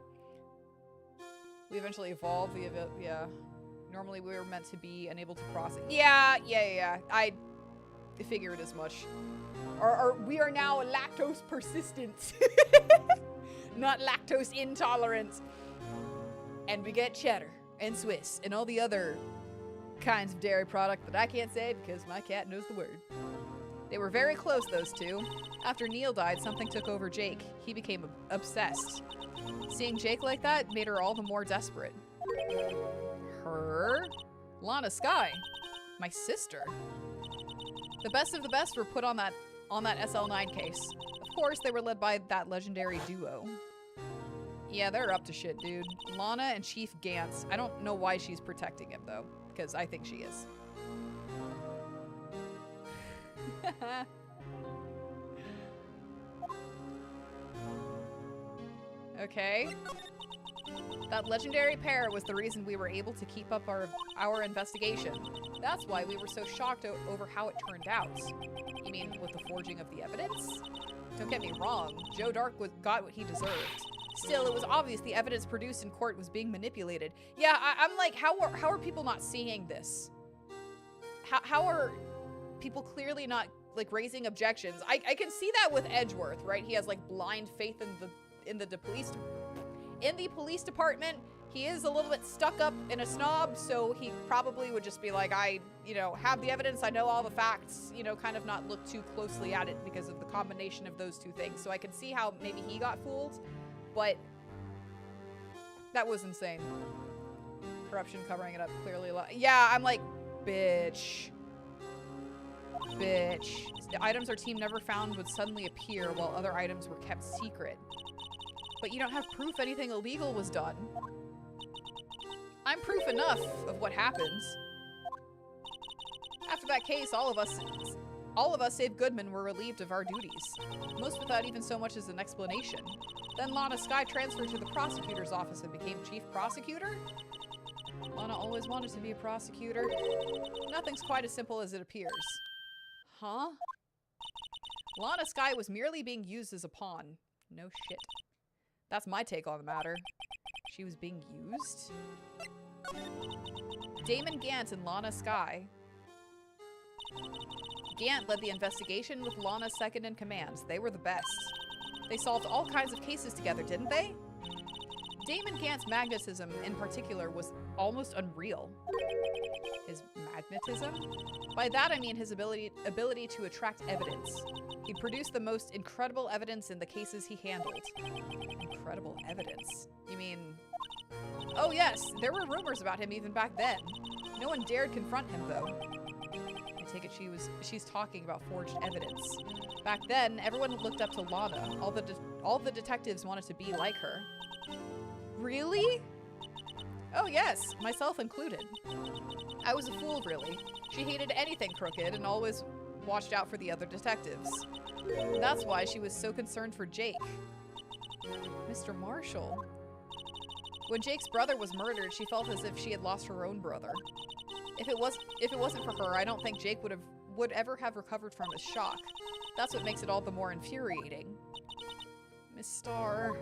We eventually evolved, yeah. Normally we were meant to be unable to process. Yeah. I figured as much. We are now lactose persistent. Not lactose intolerant. And we get cheddar and Swiss and all the other kinds of dairy product that I can't say because my cat knows the word. They were very close, those two. After Neil died, something took over Jake. He became obsessed. Seeing Jake like that made her all the more desperate. Her? Lana Skye. My sister. The best of the best were put on that SL9 case. Of course, they were led by that legendary duo. Yeah, they're up to shit, dude. Lana and Chief Gantz. I don't know why she's protecting him, though, because I think she is. Okay. That legendary pair was the reason we were able to keep up our investigation. That's why we were so shocked over how it turned out. You mean with the forging of the evidence? Don't get me wrong, Joe Dark got what he deserved. Still, it was obvious the evidence produced in court was being manipulated. Yeah, I'm like, how are people not seeing this? How are people clearly not, like, raising objections? I can see that with Edgeworth, right? He has, like, blind faith in the police department. He is a little bit stuck up and a snob, so he probably would just be like, I, you know, have the evidence, I know all the facts, you know, kind of not look too closely at it because of the combination of those two things. So I can see how maybe he got fooled, but that was insane. Corruption covering it up clearly. Yeah, I'm like, bitch. Bitch. The items our team never found would suddenly appear while other items were kept secret. But you don't have proof anything illegal was done. I'm proof enough of what happens. After that case, all of us save Goodman were relieved of our duties. Most without even so much as an explanation. Then Lana Skye transferred to the prosecutor's office and became chief prosecutor? Lana always wanted to be a prosecutor. Nothing's quite as simple as it appears. Huh? Lana Skye was merely being used as a pawn. No shit. That's my take on the matter. She was being used? Damon Gant and Lana Skye. Gant led the investigation with Lana second in command. They were the best. They solved all kinds of cases together, didn't they? Damon Gant's magnetism, in particular, was almost unreal. His magnetism? By that I mean his ability to attract evidence. He produced the most incredible evidence in the cases he handled. Incredible evidence? You mean... Oh yes, there were rumors about him even back then. No one dared confront him, though. I take it she's talking about forged evidence. Back then, everyone looked up to Lana. All the detectives wanted to be like her. Really? Oh yes, myself included. I was a fool, really. She hated anything crooked and always watched out for the other detectives. That's why she was so concerned for Jake. Mr. Marshall. When Jake's brother was murdered, she felt as if she had lost her own brother. If it wasn't for her, I don't think Jake would ever have recovered from his shock. That's what makes it all the more infuriating. Miss Star.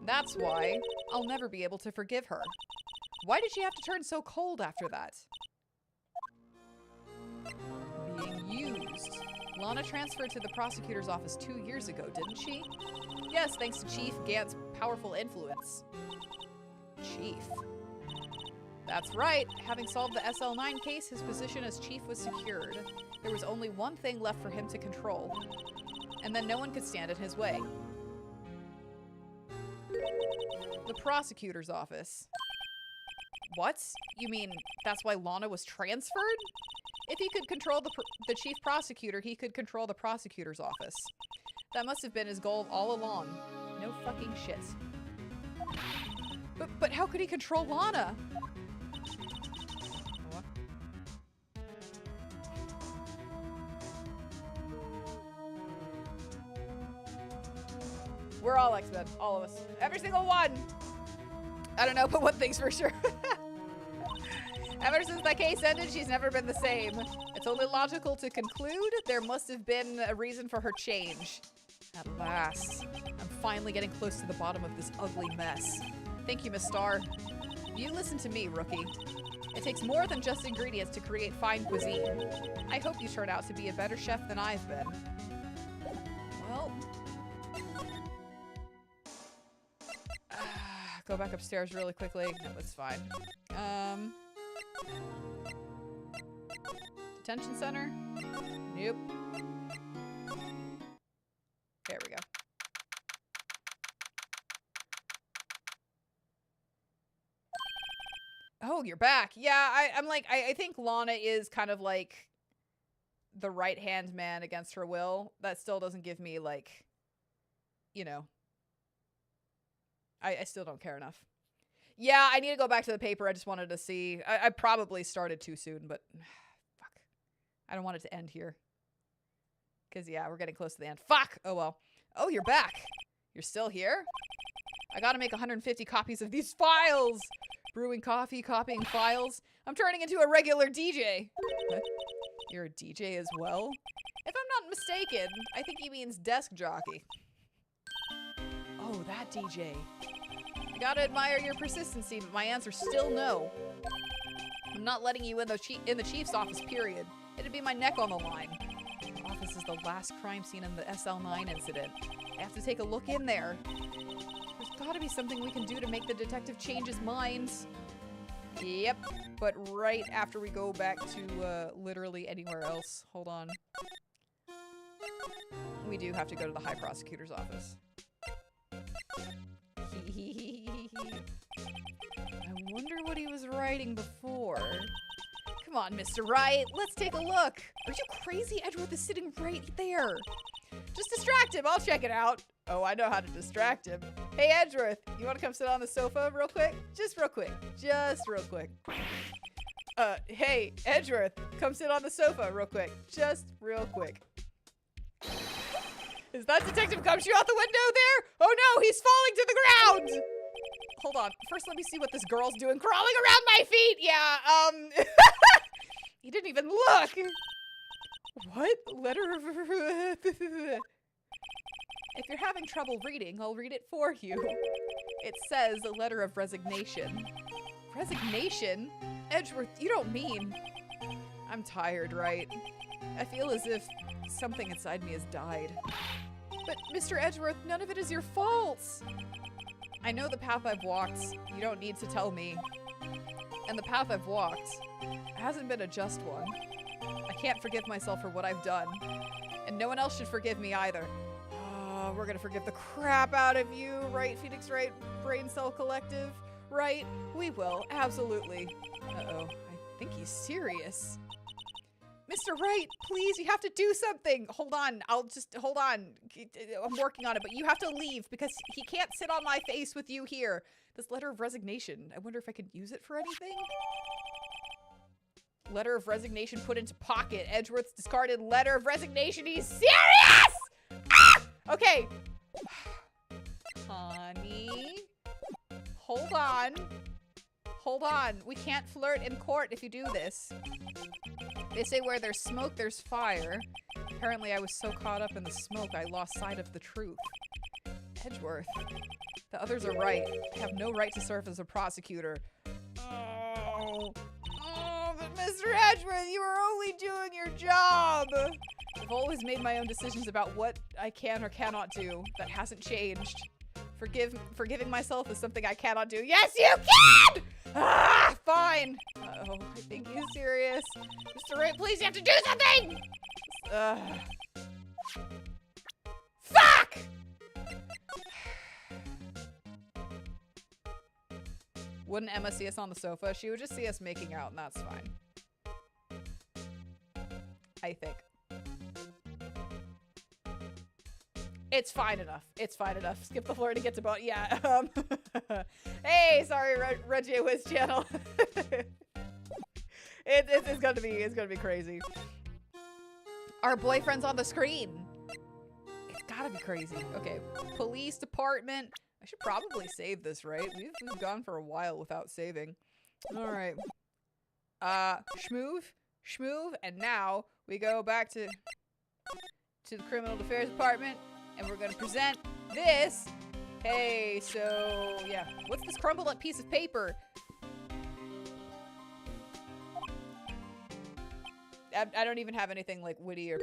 That's why I'll never be able to forgive her. Why did she have to turn so cold after that? Being used. Lana transferred to the prosecutor's office 2 years ago, didn't she? Yes, thanks to Chief Gant's powerful influence. Chief. That's right. Having solved the SL9 case, his position as chief was secured. There was only one thing left for him to control. And then no one could stand in his way. The prosecutor's office. What? You mean that's why Lana was transferred? If he could control the chief prosecutor, he could control the prosecutor's office. That must have been his goal all along. No fucking shit. But how could he control Lana? We're all X-Men, all of us. Every single one! I don't know, but one thing's for sure. Ever since that case ended, she's never been the same. It's only logical to conclude there must have been a reason for her change. At last, I'm finally getting close to the bottom of this ugly mess. Thank you, Miss Star. You listen to me, rookie. It takes more than just ingredients to create fine cuisine. I hope you turn out to be a better chef than I've been. Well... go back upstairs really quickly. No, it's fine. Detention center? Nope. There we go. Oh, you're back. Yeah, I think Lana is kind of like the right-hand man against her will. That still doesn't give me, like, you know, I still don't care enough. Yeah, I need to go back to the paper. I just wanted to see. I probably started too soon, but fuck. I don't want it to end here. Because, yeah, we're getting close to the end. Fuck! Oh, well. Oh, you're back. You're still here? I gotta make 150 copies of these files! Brewing coffee, copying files. I'm turning into a regular DJ. What? You're a DJ as well? If I'm not mistaken, I think he means desk jockey. Oh, that DJ. I gotta admire your persistency, but my answer's still no. I'm not letting you in the chief's office, period. It'd be my neck on the line. The office is the last crime scene in the SL9 incident. I have to take a look in there. There's gotta be something we can do to make the detective change his mind. Yep, but right after we go back to literally anywhere else. Hold on. We do have to go to the High Prosecutor's office. I wonder what he was writing before. Come on, Mr. Wright, let's take a look. Are you crazy? Edgeworth is sitting right there. Just distract him, I'll check it out. Oh, I know how to distract him. Hey, Edgeworth, you want to come sit on the sofa real quick? Just real quick. Just real quick. Hey, Edgeworth, come sit on the sofa real quick. Just real quick. Is that Detective Gumshoe out the window there? Oh no, he's falling to the ground! Hold on, first let me see what this girl's doing crawling around my feet! Yeah, he didn't even look! What? Letter of... If you're having trouble reading, I'll read it for you. It says a letter of resignation. Resignation? Edgeworth, you don't mean... I'm tired, right? I feel as if something inside me has died. But, Mr. Edgeworth, none of it is your fault! I know the path I've walked. You don't need to tell me. And the path I've walked hasn't been a just one. I can't forgive myself for what I've done. And no one else should forgive me either. Oh, we're gonna forgive the crap out of you, right, Phoenix Wright? Brain Cell Collective? Right? We will, absolutely. Uh-oh, I think he's serious. Mr. Wright, please, you have to do something. Hold on, hold on. I'm working on it, but you have to leave because he can't sit on my face with you here. This letter of resignation, I wonder if I could use it for anything? Letter of resignation put into pocket. Edgeworth's discarded letter of resignation. He's serious! Ah! Okay. Honey, hold on. Hold on. We can't flirt in court if you do this. They say where there's smoke, there's fire. Apparently I was so caught up in the smoke, I lost sight of the truth. Edgeworth. The others are right. I have no right to serve as a prosecutor. Oh, but Mr. Edgeworth, you were only doing your job. I've always made my own decisions about what I can or cannot do. That hasn't changed. Forgiving myself is something I cannot do. Yes, you can! Ah, fine. Uh-oh, I think he's serious. Mr. Wright, please, you have to do something! Fuck! Wouldn't Emma see us on the sofa? She would just see us making out, and that's fine. I think. It's fine enough. It's fine enough. Skip the floor to get to boat. Yeah. Hey, sorry, Reggie Wiz channel. It's gonna be crazy. Our boyfriend's on the screen. It's gotta be crazy. Okay, police department. I should probably save this, right? We've gone for a while without saving. All right. Schmoove, and now we go back to the criminal affairs department, and we're gonna present this. Hey, so yeah, what's this crumpled up piece of paper? I don't even have anything like witty or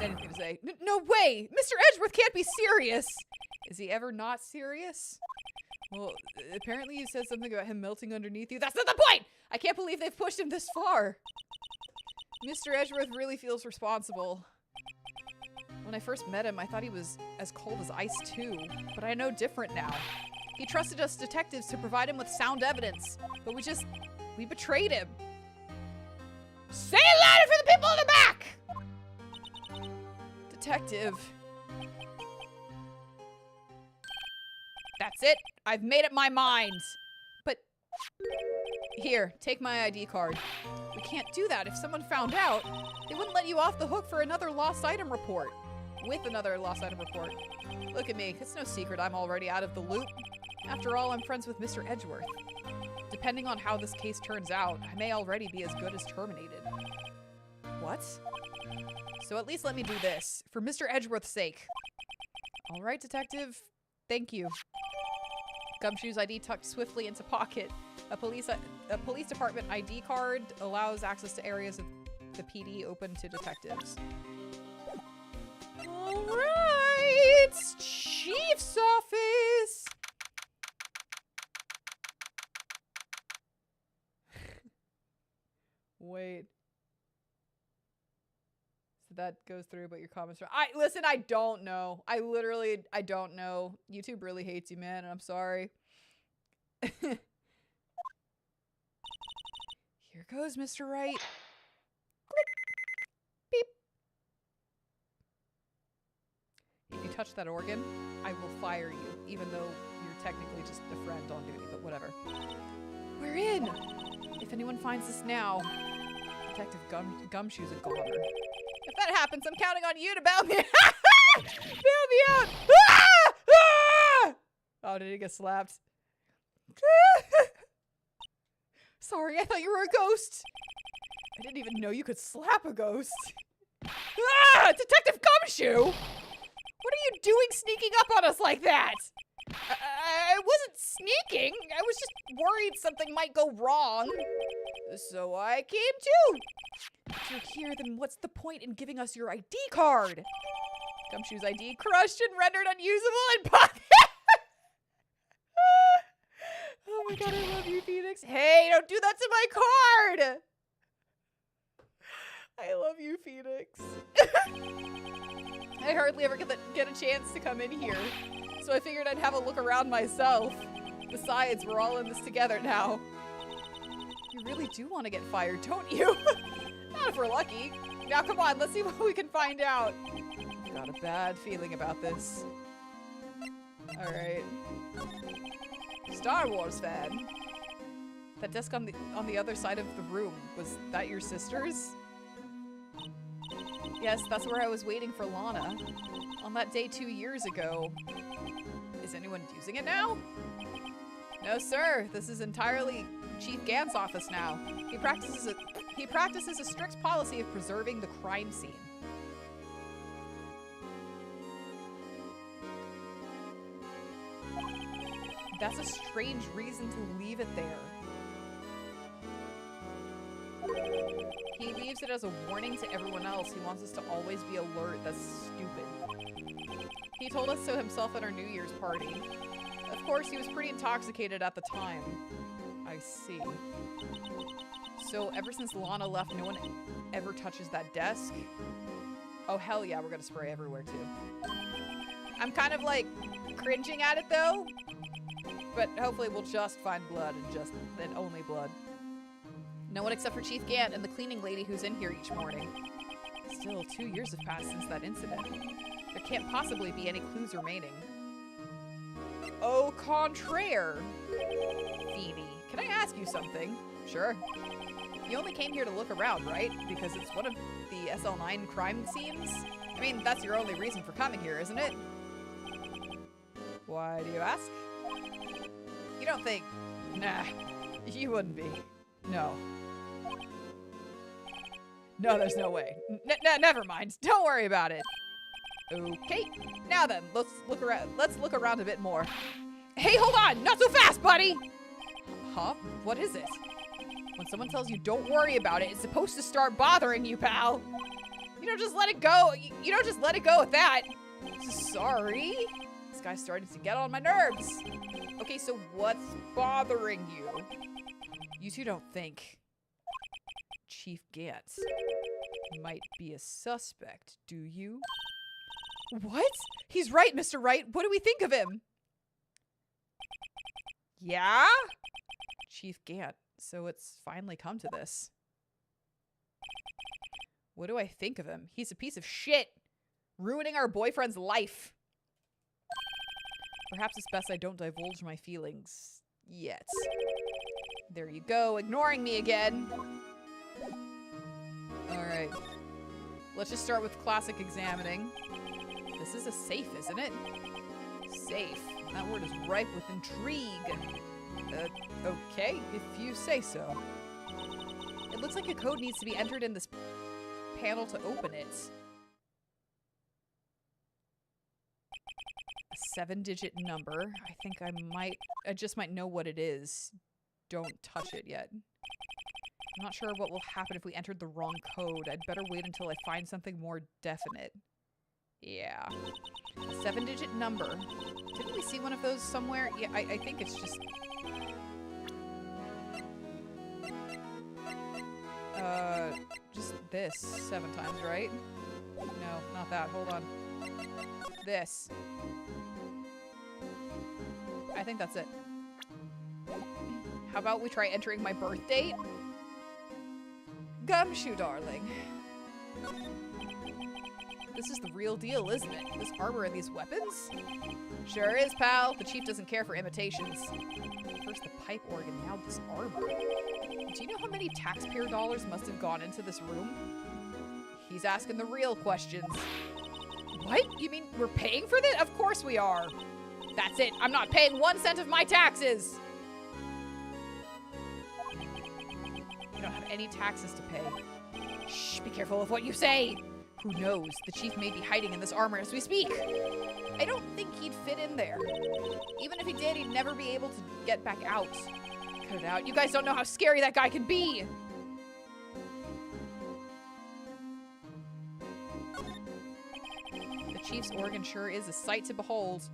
anything to say. No way! Mr. Edgeworth can't be serious! Is he ever not serious? Well, apparently you said something about him melting underneath you. That's not the point! I can't believe they've pushed him this far. Mr. Edgeworth really feels responsible. When I first met him, I thought he was as cold as ice too, but I know different now. He trusted us detectives to provide him with sound evidence, but we betrayed him. Say it louder for the people in the back! Detective. That's it. I've made up my mind. But here, take my ID card. We can't do that. If someone found out, they wouldn't let you off the hook for another lost item report. With another lost item report. Look at me. It's no secret I'm already out of the loop. After all, I'm friends with Mr. Edgeworth. Depending on how this case turns out, I may already be as good as terminated. What? So at least let me do this, for Mr. Edgeworth's sake. All right, detective. Thank you. Gumshoe's ID tucked swiftly into pocket. A police department ID card allows access to areas of the PD open to detectives. All right, Chief's office. Wait. So that goes through, but your comments are— listen, I don't know. I don't know. YouTube really hates you, man, and I'm sorry. Here goes, Mr. Wright. Click. Beep. If you touch that organ, I will fire you, even though you're technically just a friend on duty, but whatever. We're in! If anyone finds this now, Detective Gumshoe's a goner. If that happens, I'm counting on you to bail me bail me out! Ah! Ah! Oh, did he get slapped? Sorry, I thought you were a ghost. I didn't even know you could slap a ghost. Ah! Detective Gumshoe! What are you doing sneaking up on us like that? I wasn't sneaking. I was just worried something might go wrong. So I came too. If you're here, then what's the point in giving us your ID card? Gumshoe's ID crushed and rendered unusable in pocket. Oh my god, I love you, Phoenix. Hey, don't do that to my card. I love you, Phoenix. I hardly ever get a chance to come in here, so I figured I'd have a look around myself. Besides, we're all in this together now. You really do want to get fired, don't you? Not if we're lucky. Now come on, let's see what we can find out. I've got a bad feeling about this. Alright. Star Wars fan. That desk on the other side of the room, was that your sister's? Yes, that's where I was waiting for Lana. On that day 2 years ago. Is anyone using it now? No, sir. This is entirely Chief Gant's office now. He practices a strict policy of preserving the crime scene. That's a strange reason to leave it there. He leaves it as a warning to everyone else. He wants us to always be alert. That's stupid. He told us so himself at our New Year's party. Of course, he was pretty intoxicated at the time. I see. So ever since Lana left, no one ever touches that desk? Oh, hell yeah, we're gonna spray everywhere too. I'm kind of like cringing at it though, but hopefully we'll just find blood and only blood. No one except for Chief Gant and the cleaning lady who's in here each morning. Still, 2 years have passed since that incident. There can't possibly be any clues remaining. Au contraire, Phoenix, can I ask you something? Sure. You only came here to look around, right? Because it's one of the SL9 crime scenes? I mean, that's your only reason for coming here, isn't it? Why do you ask? You don't think... Nah, you wouldn't be. No. No, there's no way. Never mind. Don't worry about it. Okay. Now then, let's look around a bit more. Hey, hold on! Not so fast, buddy! Huh? What is it? When someone tells you don't worry about it, it's supposed to start bothering you, pal. You don't just let it go. You don't just let it go at that. Sorry. This guy's starting to get on my nerves. Okay, so what's bothering you? You two don't think Chief Gant might be a suspect, do you? What? He's right, Mr. Wright. What do we think of him? Yeah? Chief Gant. So it's finally come to this. What do I think of him? He's a piece of shit. Ruining our boyfriend's life. Perhaps it's best I don't divulge my feelings yet. There you go, ignoring me again. Alright. Let's just start with classic examining. This is a safe, isn't it? Safe. That word is ripe with intrigue. Okay, if you say so. It looks like a code needs to be entered in this panel to open it. A 7-digit number. I think I just might know what it is. Don't touch it yet. I'm not sure what will happen if we entered the wrong code. I'd better wait until I find something more definite. Yeah. A 7-digit number. Didn't we see one of those somewhere? Yeah, I think it's just... just this 7 times, right? No, not that. Hold on. This. I think that's it. How about we try entering my birth date? Gumshoe, darling. This is the real deal, isn't it? This armor and these weapons? Sure is, pal. The chief doesn't care for imitations. First the pipe organ, now this armor. Do you know how many taxpayer dollars must have gone into this room? He's asking the real questions. What? You mean we're paying for this? Of course we are. That's it. I'm not paying 1 cent of my taxes. You don't have any taxes to pay. Shh, be careful of what you say. Who knows? The chief may be hiding in this armor as we speak. I don't think he'd fit in there. Even if he did, he'd never be able to get back out. Cut it out. You guys don't know how scary that guy can be. The chief's organ sure is a sight to behold.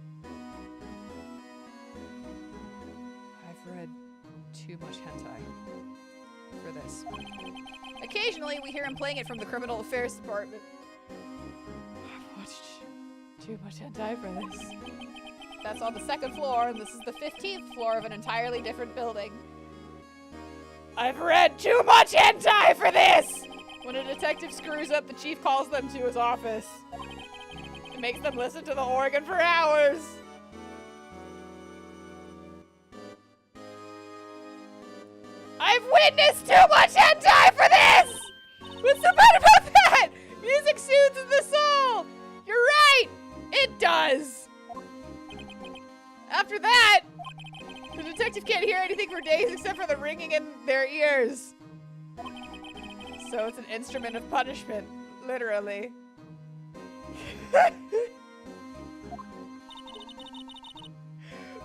I've read too much hentai for this. Occasionally, we hear him playing it from the criminal affairs department. I've watched too much hentai for this. That's on the 2nd floor, and this is the 15th floor of an entirely different building. I've read too much hentai for this! When a detective screws up, the chief calls them to his office. It makes them listen to the organ for hours. I've witnessed too much hentai for this! What's so bad about that? Music soothes the soul! You're right! It does! After that, The detective can't hear anything for days except for the ringing in their ears. So it's an instrument of punishment, literally. But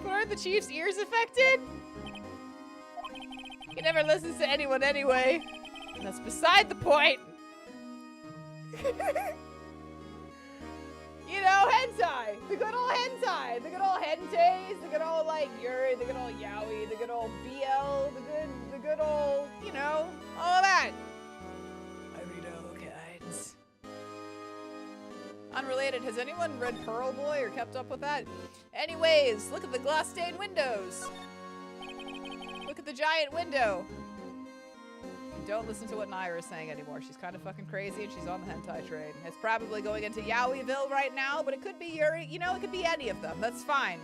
aren't the chief's ears affected? He never listens to anyone anyway. And that's beside the point. You know, hentai. The good old hentai. The good old hentays. The good old, like, yuri. The good old yaoi. The good old BL. The good old, you know, all that. I read all kinds. Unrelated, has anyone read Pearl Boy or kept up with that? Anyways, look at the glass-stained windows. Look at the giant window. Don't listen to what Nayra is saying anymore. She's kind of fucking crazy and she's on the hentai train. It's probably going into Yaoiville right now, but it could be Yuri. You know, it could be any of them. That's fine.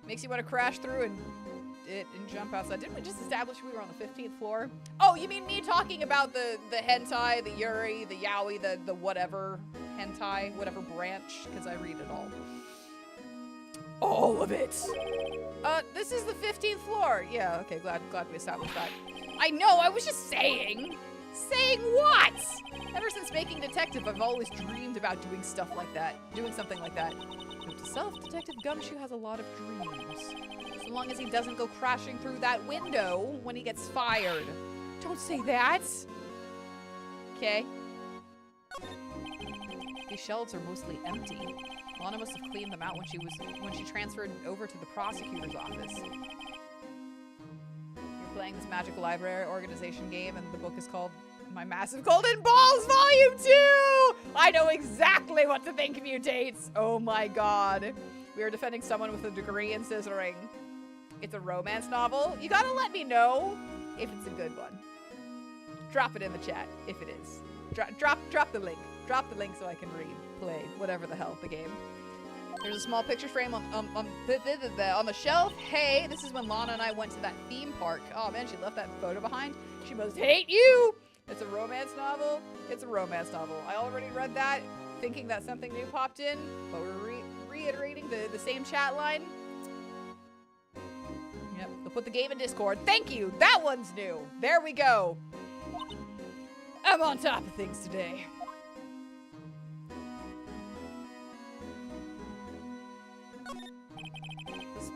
Makes you want to crash through and jump outside. Didn't we just establish we were on the 15th floor? Oh, you mean me talking about the hentai, the Yuri, the Yaoi, the whatever hentai, whatever branch, because I read it all. All of it. This is the 15th floor. Yeah, okay, glad we established that. I know, I was just saying. Saying what? Ever since making detective, I've always dreamed about doing stuff like that. Doing something like that. Note to self, Detective Gumshoe has a lot of dreams. So long as he doesn't go crashing through that window when he gets fired. Don't say that. Okay. These shelves are mostly empty. Lana must have cleaned them out when she transferred over to the prosecutor's office. You're playing this magical library organization game and the book is called My Massive Golden Balls Volume 2! I know exactly what to think, mutates! Oh my god. We are defending someone with a degree in scissoring. It's a romance novel. You gotta let me know if it's a good one. Drop it in the chat if it is. Drop the link. Drop the link so I can read, play, whatever the hell, the game. There's a small picture frame on the shelf. Hey, this is when Lana and I went to that theme park. Oh man, she left that photo behind. She must hate you. It's a romance novel. It's a romance novel. I already read that, thinking that something new popped in, but we're reiterating the same chat line. Yep, they'll put the game in Discord. Thank you. That one's new. There we go. I'm on top of things today.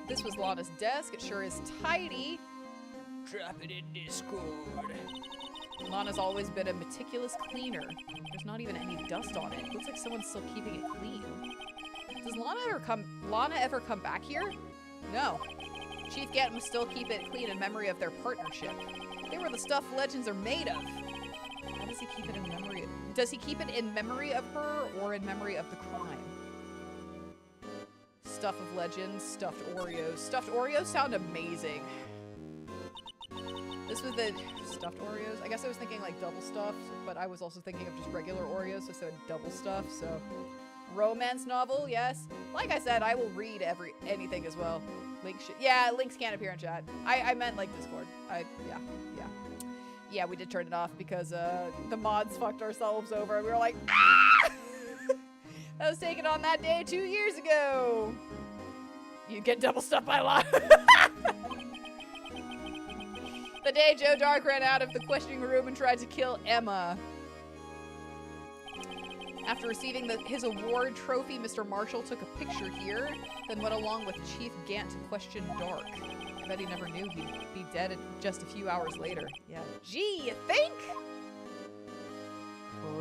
This was Lana's desk. It sure is tidy. Drop it in Discord. Lana's always been a meticulous cleaner. There's not even any dust on it. Looks like someone's still keeping it clean. Does Lana ever come back here? No. Chief Gant must still keep it clean in memory of their partnership. They were the stuff legends are made of. How does he keep it in memory? Does he keep it in memory of her or in memory of the crime? Stuff of legends, stuffed Oreos. Stuffed Oreos sound amazing. This was the stuffed Oreos. I guess I was thinking like double stuffed, but I was also thinking of just regular Oreos, so I said double stuffed, so. Romance novel, yes. Like I said, I will read anything as well. Yeah, links can't appear in chat. I meant like Discord. Yeah, we did turn it off because the mods fucked ourselves over. We were like, ah! That was taken on that day 2 years ago. You get double stuffed by lot. The day Joe Dark ran out of the questioning room and tried to kill Emma. After receiving his award trophy, Mr. Marshall took a picture here, then went along with Chief Gant to question Dark. I bet he never knew he'd be dead just a few hours later. Yeah. Gee, you think?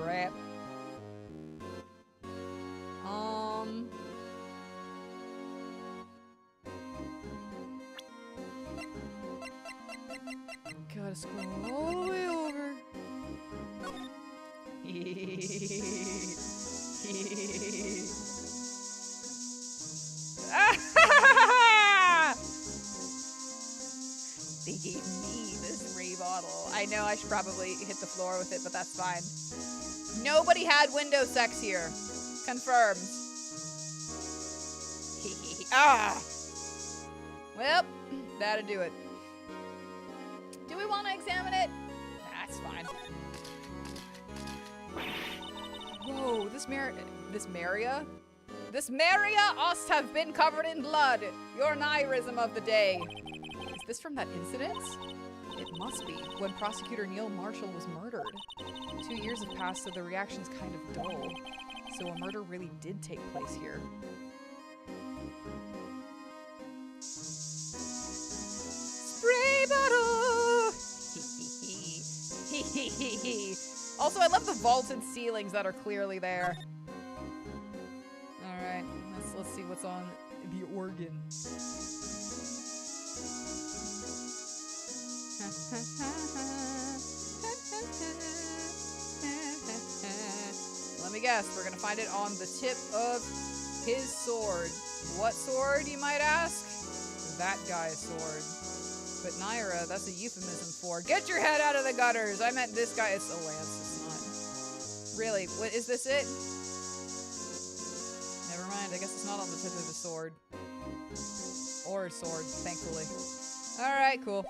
Crap. Gotta scroll all the way over. They gave me this spray bottle. I know I should probably hit the floor with it, but that's fine. Nobody had window sex here. Confirmed. Ah! Well, that'll do it. Do we want to examine it? That's fine. Whoa, this Maria? This Maria must have been covered in blood. Your Nayrism of the day. Is this from that incident? It must be, when Prosecutor Neil Marshall was murdered. 2 years have passed, so the reaction's kind of dull. So a murder really did take place here. Spray bottle! Also, I love the vaulted ceilings that are clearly there. Alright, let's see what's on the organ. Let me guess, we're gonna find it on the tip of his sword. What sword, you might ask? That guy's sword. But Nayra, that's a euphemism for, get your head out of the gutters! I meant this guy, it's a lance, it's not. Really, what, is this it? Never mind, I guess it's not on the tip of his sword. Or his sword, thankfully. Alright, cool.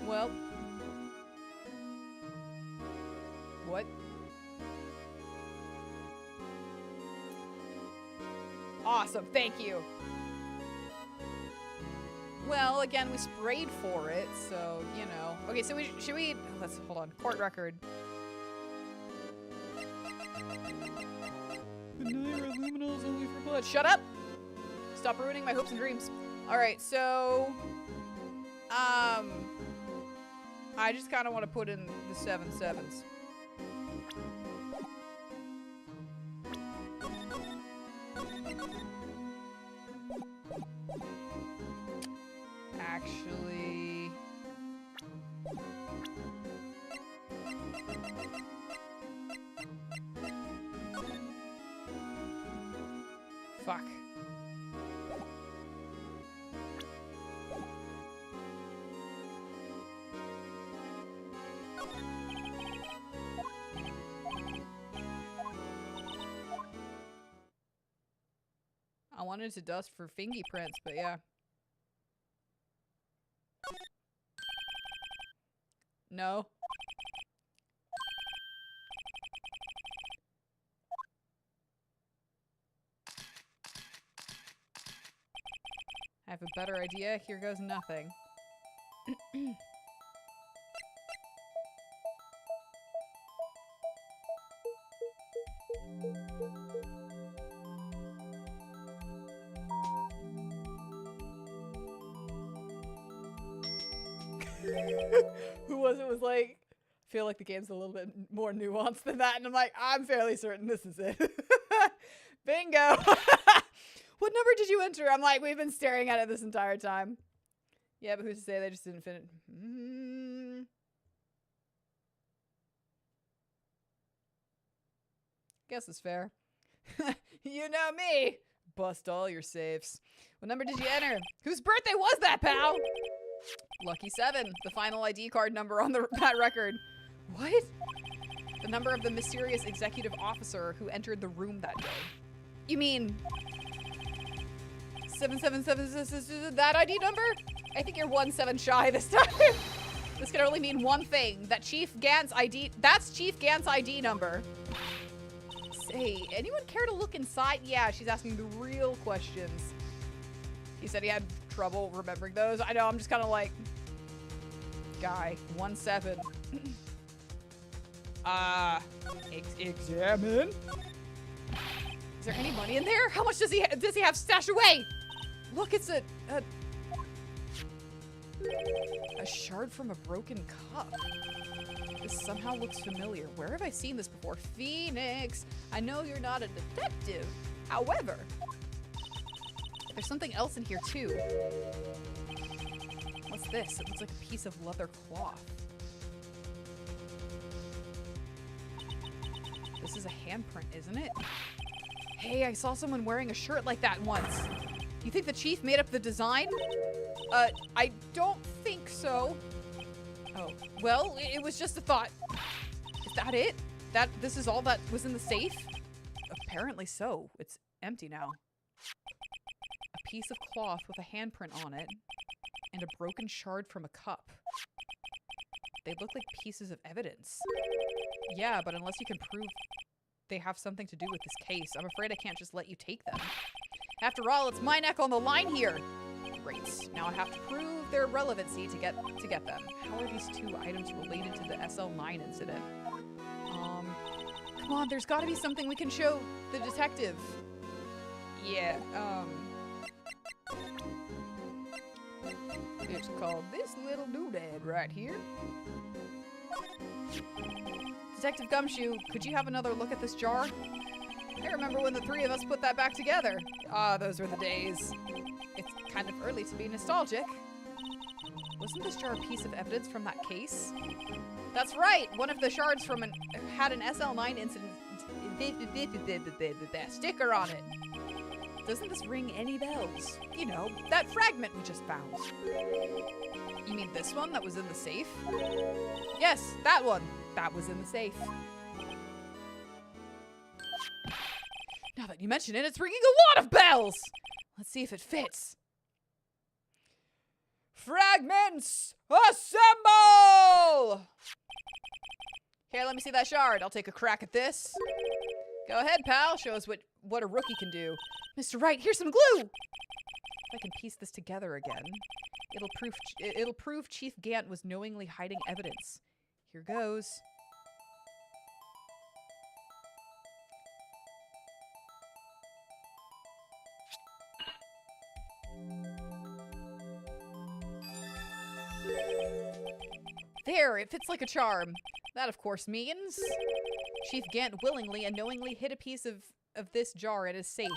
Well. What? Awesome, thank you. Well, again, we sprayed for it, so, you know. Okay, so should we, let's, hold on, court record. The Nayra luminal is only for blood. Shut up! Stop ruining my hopes and dreams. Alright, so, I just kind of want to put in the 7 7s. Actually... Fuck. I wanted to dust for fingy prints, but yeah. No. I have a better idea. Here goes nothing. Who was it? Was like, I feel like the game's a little bit more nuanced than that, and I'm like, I'm fairly certain this is it. Bingo. What number did you enter? I'm like, we've been staring at it this entire time. Yeah, but who's to say they just didn't finish? Guess it's fair. You know me. Bust all your safes. What number did you enter? Whose birthday was that, pal? Lucky 7, the final ID card number on that record. What? The number of the mysterious executive officer who entered the room that day. You mean 777, that ID number? I think you're 1-7 shy this time. This can only mean one thing. That Chief Gant's ID, that's Chief Gant's ID number. Say, anyone care to look inside? Yeah, she's asking the real questions. He said he had trouble remembering those. I know, I'm just kind of like, guy, 1-7. Examine. Is there any money in there? How much does he have stashed away? Look, it's a shard from a broken cup. This somehow looks familiar. Where have I seen this before? Phoenix, I know you're not a detective. However, there's something else in here too. What's this? It looks like a piece of leather cloth. This is a handprint, isn't it? Hey, I saw someone wearing a shirt like that once. You think the chief made up the design? I don't think so. Oh, well, it was just a thought. Is that it? This is all that was in the safe? Apparently so. It's empty now. A piece of cloth with a handprint on it and a broken shard from a cup. They look like pieces of evidence. Yeah, but unless you can prove they have something to do with this case, I'm afraid I can't just let you take them. After all, it's my neck on the line here. Great. Now I have to prove their relevancy to get them. How are these two items related to the SL9 incident? Come on, there's gotta be something we can show the detective. Yeah, it's called this little doodad right here. Detective Gumshoe, could you have another look at this jar? I remember when the three of us put that back together. Ah, those were the days. It's kind of early to be nostalgic. Wasn't this jar a piece of evidence from that case? That's right! One of the shards from had an SL9 incident sticker on it. Doesn't this ring any bells? You know, that fragment we just found. You mean this one that was in the safe? Yes, that one. That was in the safe. Now that you mention it, it's ringing a lot of bells! Let's see if it fits. Fragments, assemble! Here, let me see that shard. I'll take a crack at this. Go ahead, pal. Show us what a rookie can do. Mr. Wright, here's some glue! If I can piece this together again, it'll prove Chief Gant was knowingly hiding evidence. Here goes. There, it fits like a charm. That, of course, means Chief Gant willingly and knowingly hid a piece of this jar in his safe.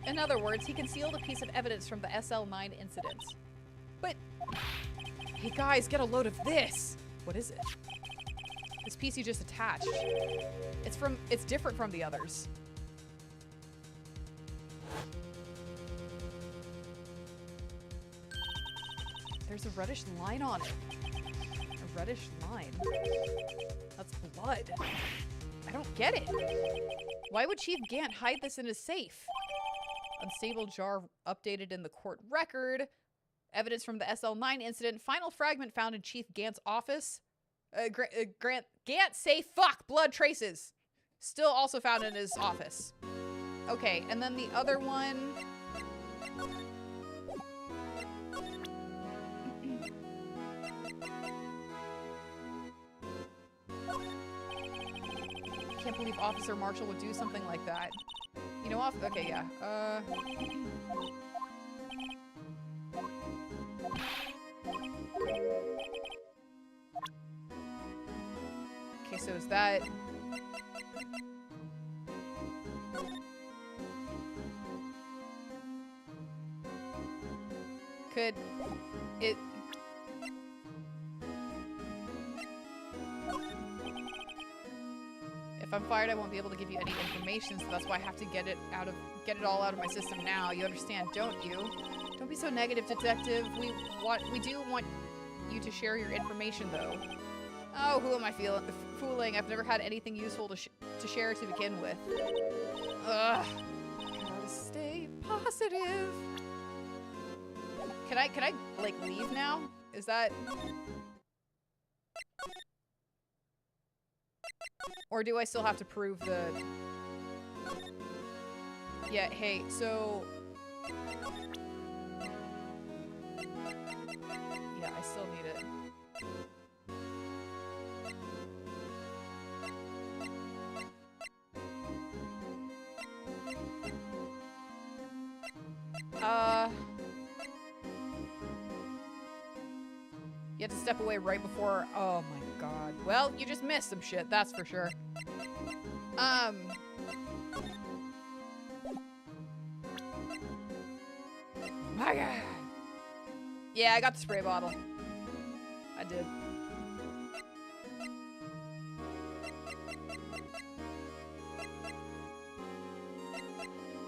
In other words, he concealed a piece of evidence from the SL9 incident. But, hey guys, get a load of this! What is it? This piece you just attached. It's different from the others. There's a reddish line on it. A reddish line. That's blood. I don't get it. Why would Chief Gant hide this in his safe? Unstable jar updated in the court record. Evidence from the SL9 incident. Final fragment found in Chief Gant's office. Gant safe. Fuck! Blood traces. Still also found in his office. Okay, and then the other one... Can't believe Officer Marshall would do something like that. You know, okay, yeah. Okay, so is that... Could it... If I'm fired, I won't be able to give you any information, so that's why I have to get it all out of my system now. You understand, don't you? Don't be so negative, detective. We do want you to share your information, though. Oh, who am I fooling? I've never had anything useful to share to begin with. Ugh. Gotta stay positive. Can I like leave now? Is that? Or do I still have to prove the... Yeah, hey, so... Yeah, I still need it. You have to step away right before... Oh my god. Well, you just missed some shit, that's for sure. My god. Yeah, I got the spray bottle. I did.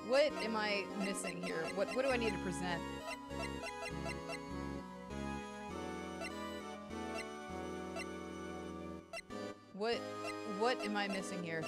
What am I missing here? What do I need to present? What am I missing here?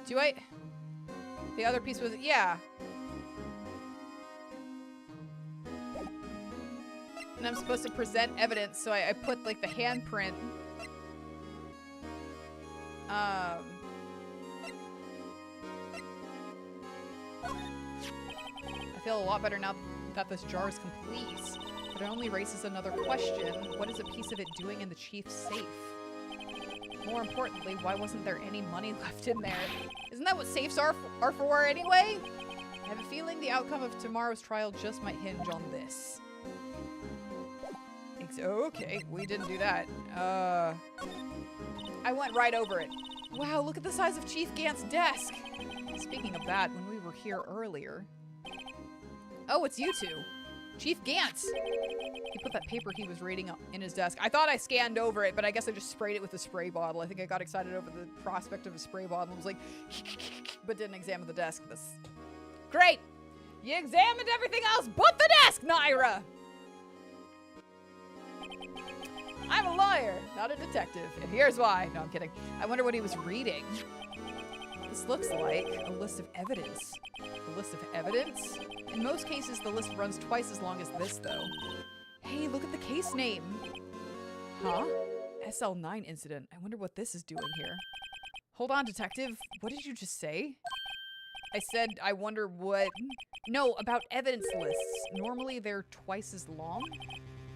Do I? The other piece was, yeah. And I'm supposed to present evidence, so I put like the handprint. I feel a lot better now that this jar is complete, but it only raises another question. What is a piece of it doing in the chief's safe? More importantly, why wasn't there any money left in there? Isn't that what safes are for anyway? I have a feeling the outcome of tomorrow's trial just might hinge on this. Okay, we didn't do that. I went right over it. Wow, look at the size of Chief Gant's desk. Speaking of that, when we were here earlier... Oh, it's you two. Chief Gant! He put that paper he was reading in his desk. I thought I scanned over it, but I guess I just sprayed it with a spray bottle. I think I got excited over the prospect of a spray bottle and was like, but didn't examine the desk. That's great! You examined everything else but the desk, Nayra! I'm a lawyer, not a detective, and here's why. No, I'm kidding. I wonder what he was reading. This looks like a list of evidence. A list of evidence? In most cases, the list runs twice as long as this, though. Hey, look at the case name. Huh? SL9 incident. I wonder what this is doing here. Hold on, detective. What did you just say? I said, I wonder what... No, about evidence lists. Normally, they're twice as long.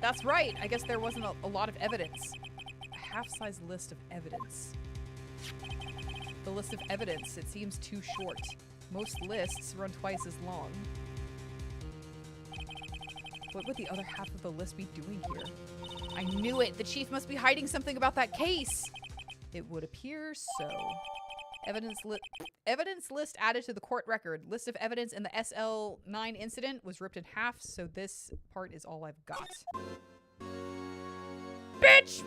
That's right. I guess there wasn't a lot of evidence. A half-size list of evidence. The list of evidence, it seems too short. Most lists run twice as long. What would the other half of the list be doing here? I knew it! The chief must be hiding something about that case! It would appear so. Evidence list added to the court record. List of evidence in the SL9 incident was ripped in half, so this part is all I've got. Bitch!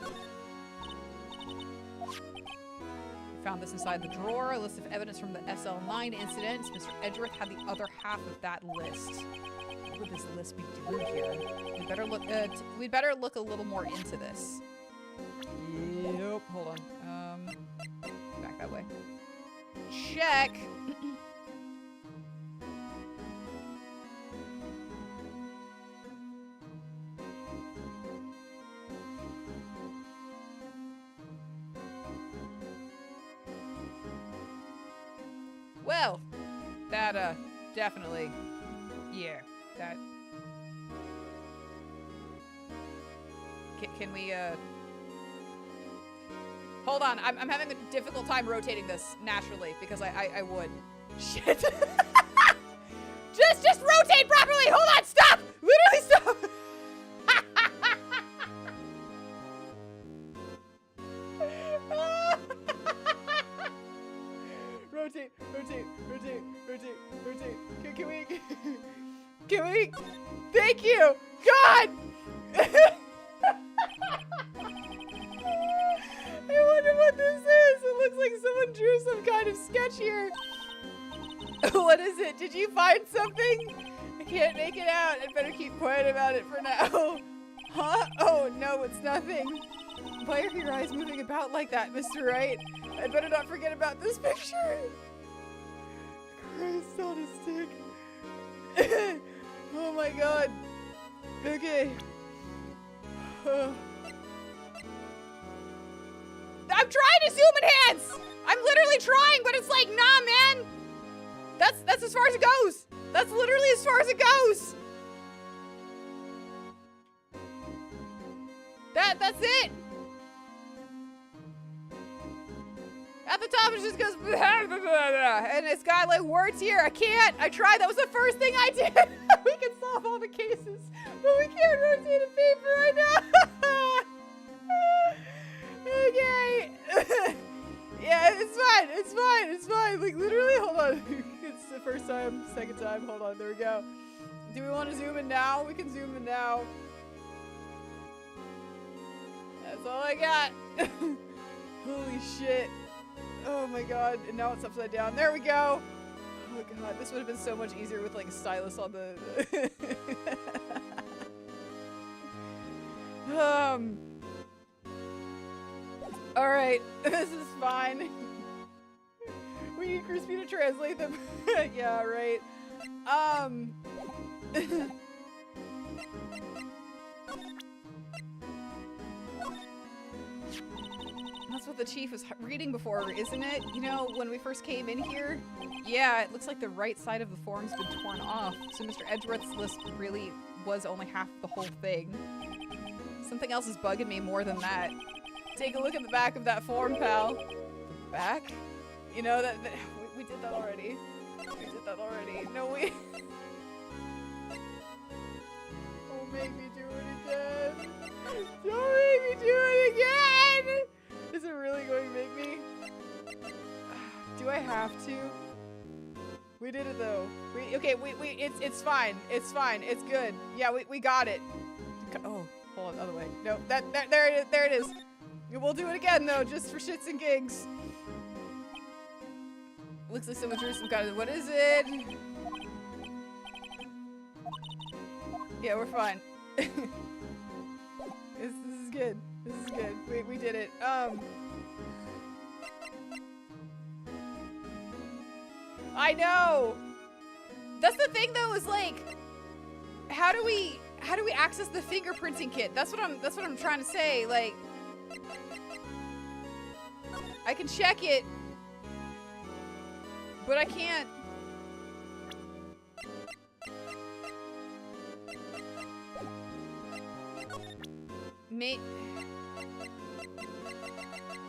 Found this inside the drawer. A list of evidence from the SL9 incident. Mr. Edgeworth had the other half of that list. What would this list be doing here? We'd better look a little more into this. Yep. Hold on. Back that way. Check. Well, that, definitely, yeah, that, can we, hold on, I'm having a difficult time rotating this naturally, because I would. Shit. just rotate properly, hold on, stop, literally stop. Rotate. Can we? Thank you! God! I wonder what this is. It looks like someone drew some kind of sketch here. What is it? Did you find something? I can't make it out. I'd better keep quiet about it for now. Huh? Oh, no, it's nothing. Why are your eyes moving about like that, Mr. Wright? I'd better not forget about this picture. Christ on a stick. Oh my god. Okay. I'm trying to zoom enhance! I'm literally trying, but it's like, nah, man! That's as far as it goes! That's literally as far as it goes! That's it! At the top, it just goes, and it's got like words here. I can't. I tried. That was the first thing I did. We can solve all the cases, but we can't rotate a paper right now. Okay. Yeah, it's fine. It's fine. It's fine. Like, literally, hold on. It's the first time, second time. Hold on. There we go. Do we want to zoom in now? We can zoom in now. That's all I got. Holy shit. Oh my god. And now it's upside down. There we go. Oh god. This would have been so much easier with like a stylus on the... Alright. This is fine. We need Crispy to translate them. Yeah, right. That's what the chief was reading before, isn't it? You know, when we first came in here? Yeah, it looks like the right side of the form's been torn off. So Mr. Edgeworth's list really was only half the whole thing. Something else is bugging me more than that. Take a look at the back of that form, pal. The back? You know, that we did that already. We did that already. No, we... Don't make me do it again. Don't make me do it again! Is it really going to make me? Do I have to? We did it though. It's fine. It's fine. It's good. Yeah, we got it. Oh, hold on, the other way. No, there it is. We'll do it again though, just for shits and gigs. Looks like someone drew some kind of, what is it? Yeah, we're fine. This is good. This is good. We did it. I know! That's the thing though, is like, how do we access the fingerprinting kit? That's what I'm trying to say, like, I can check it, but I can't.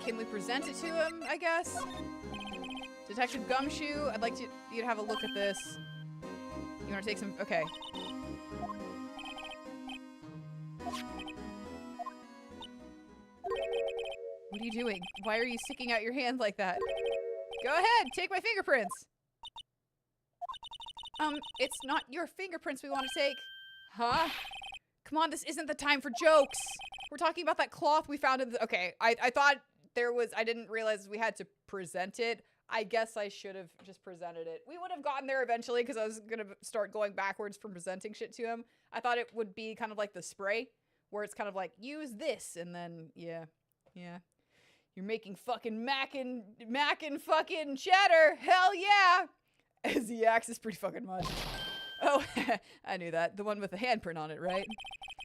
Can we present it to him, I guess? Detective Gumshoe, I'd like you to have a look at this. You wanna take some, okay. What are you doing? Why are you sticking out your hand like that? Go ahead, take my fingerprints. It's not your fingerprints we want to take. Huh? Come on, this isn't the time for jokes. We're talking about that cloth we found in the... Okay, I thought there was... I didn't realize we had to present it. I guess I should have just presented it. We would have gotten there eventually because I was going to start going backwards from presenting shit to him. I thought it would be kind of like the spray, where it's kind of like, use this, and then, yeah. You're making fucking mac and fucking cheddar. Hell yeah! As he acts is pretty fucking much. Oh, I knew that. The one with the handprint on it, right?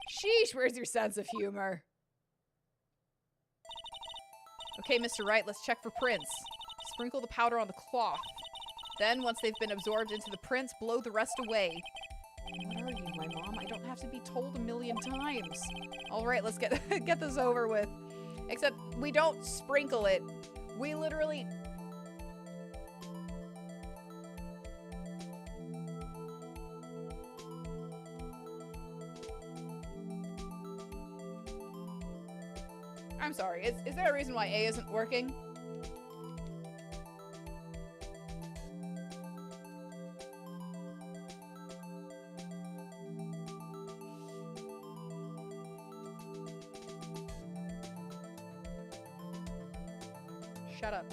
Sheesh, where's your sense of humor? Okay, Mr. Wright, let's check for prints. Sprinkle the powder on the cloth. Then, once they've been absorbed into the prints, blow the rest away. What are you, my mom? I don't have to be told a million times. Alright, let's get this over with. Except, we don't sprinkle it. We literally... I'm sorry, is there a reason why A isn't working? Shut up.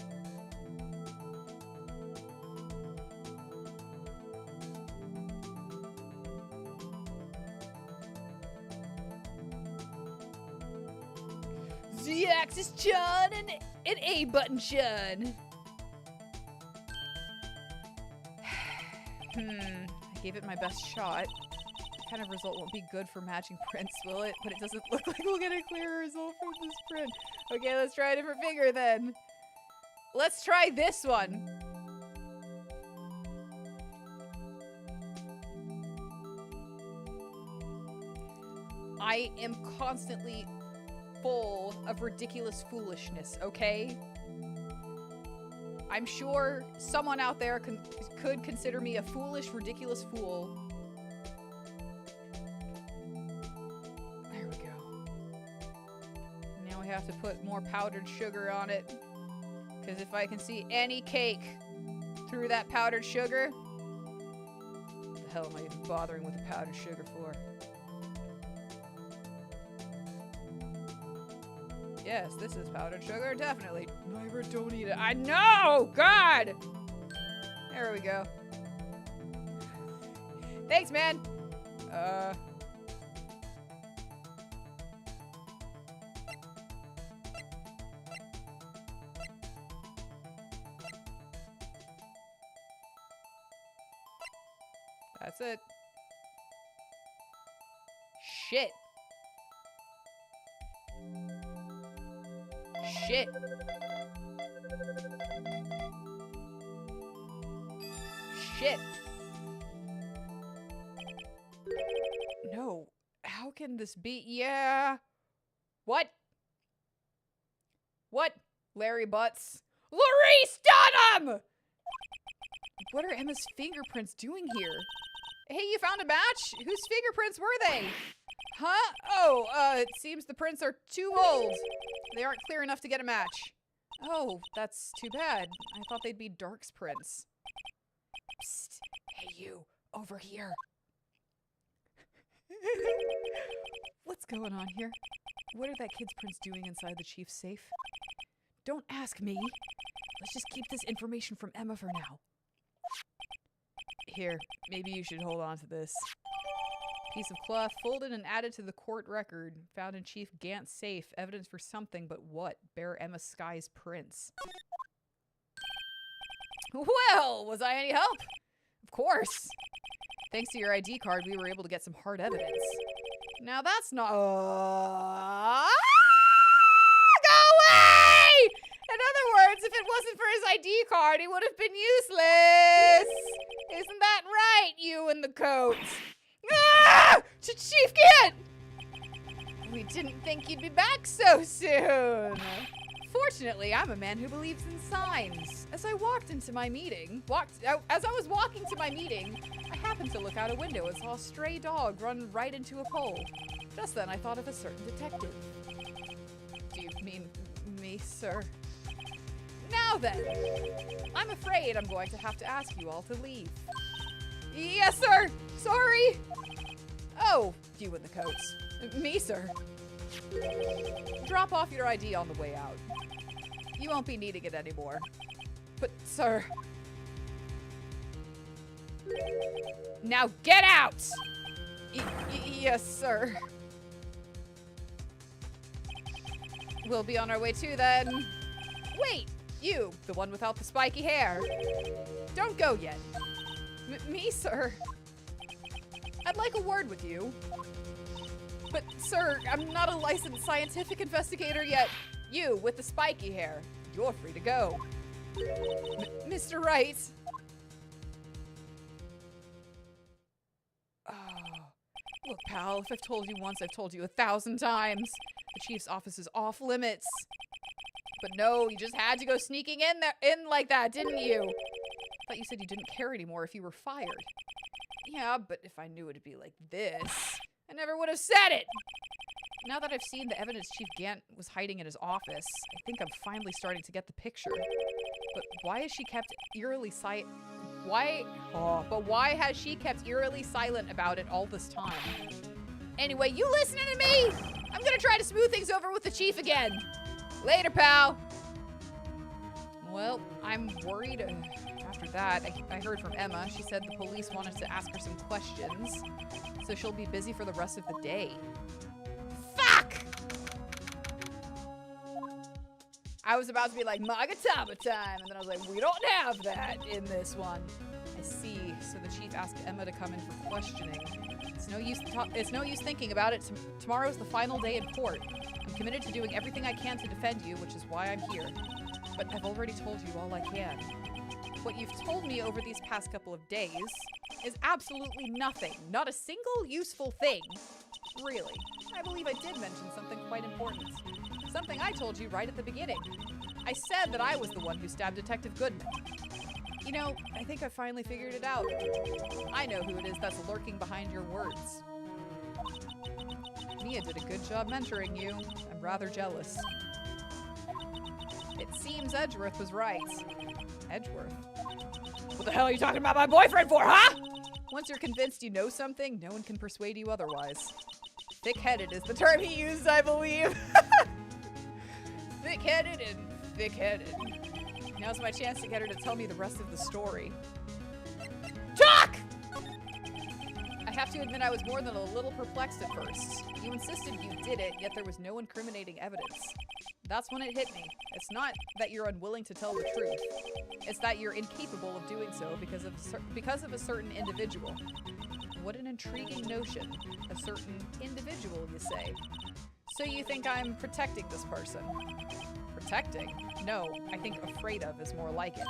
Z-axis John and an A button John. I gave it my best shot. The kind of result won't be good for matching prints, will it? But it doesn't look like we'll get a clearer result from this print. Okay, let's try a different finger then. Let's try this one. I am constantly full of ridiculous foolishness, okay? I'm sure someone out there could consider me a foolish, ridiculous fool. There we go. Now we have to put more powdered sugar on it. Because if I can see any cake through that powdered sugar, what the hell am I even bothering with the powdered sugar for? Yes, this is powdered sugar, definitely. Nayra, don't eat it. I know! God! There we go. Thanks, man! That's it. Shit. Shit. Shit. No. How can this be? Yeah. What? What? Larry Butts. Larice Dunham! What are Emma's fingerprints doing here? Hey, you found a match? Whose fingerprints were they? Huh? Oh, it seems the prints are too old. They aren't clear enough to get a match. Oh, that's too bad. I thought they'd be Dark's prints. Psst. Hey, you. Over here. What's going on here? What are that kid's prints doing inside the chief's safe? Don't ask me. Let's just keep this information from Emma for now. Here, maybe you should hold on to this. Piece of cloth folded and added to the court record. Found in Chief Gant's safe. Evidence for something, but what? Bear Emma Sky's prints. Well, was I any help? Of course. Thanks to your ID card, we were able to get some hard evidence. Now that's not... Go away! In other words, if it wasn't for his ID card, he would have been useless. Isn't that right, you in the coat? Ah! Chief Gant! We didn't think you'd be back so soon. Fortunately, I'm a man who believes in signs. As I was walking to my meeting, I happened to look out a window and saw a stray dog run right into a pole. Just then, I thought of a certain detective. Do you mean me, sir? Now then, I'm afraid I'm going to have to ask you all to leave. Yes, sir. Sorry. Oh, you in the coats. Me, sir. Drop off your ID on the way out. You won't be needing it anymore. But, sir... Now get out! Yes, sir. We'll be on our way too, then. Wait! You, the one without the spiky hair. Don't go yet. Me, sir. I'd like a word with you. But, sir, I'm not a licensed scientific investigator yet. You, with the spiky hair. You're free to go. Mr. Wright. Oh. Look, pal, if I've told you once, I've told you 1,000 times. The chief's office is off limits. But no, you just had to go sneaking in like that, didn't you? I thought you said you didn't care anymore if you were fired. Yeah, but if I knew it'd be like this, I never would have said it. Now that I've seen the evidence Chief Gant was hiding in his office, I think I'm finally starting to get the picture. But why has she kept eerily silent? Why has she kept eerily silent about it all this time? Anyway, you listening to me? I'm gonna try to smooth things over with the chief again. Later, pal. Well, I'm worried. After that, I heard from Emma. She said the police wanted to ask her some questions, so she'll be busy for the rest of the day. Fuck! I was about to be like, Magatama time, and then I was like, we don't have that in this one. I see. So the chief asked Emma to come in for questioning. It's no use thinking about it. Tomorrow's the final day in court. I'm committed to doing everything I can to defend you, which is why I'm here. But I've already told you all I can. What you've told me over these past couple of days is absolutely nothing. Not a single useful thing. Really. I believe I did mention something quite important. Something I told you right at the beginning. I said that I was the one who stabbed Detective Goodman. You know, I think I finally figured it out. I know who it is that's lurking behind your words. Mia did a good job mentoring you. I'm rather jealous. It seems Edgeworth was right. Edgeworth? What the hell are you talking about my boyfriend for, huh? Once you're convinced you know something, no one can persuade you otherwise. Thick-headed is the term he used, I believe. Thick-headed and thick-headed. Now's my chance to get her to tell me the rest of the story. Talk! I have to admit I was more than a little perplexed at first. You insisted you did it, yet there was no incriminating evidence. That's when it hit me. It's not that you're unwilling to tell the truth. It's that you're incapable of doing so because of a certain individual. What an intriguing notion. A certain individual, you say. So you think I'm protecting this person? Protecting? No, I think afraid of is more like it.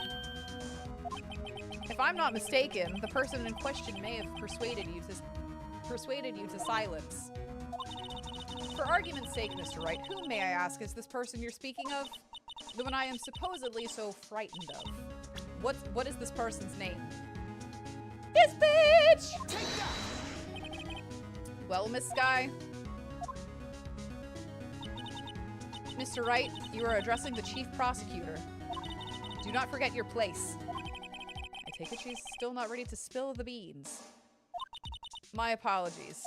If I'm not mistaken, the person in question may have persuaded you to silence. For argument's sake, Mr. Wright, who, may I ask, is this person you're speaking of? The one I am supposedly so frightened of. What is this person's name? This bitch! Take that! Well, Miss Sky. Mr. Wright, you are addressing the chief prosecutor. Do not forget your place. I take it she's still not ready to spill the beans. My apologies.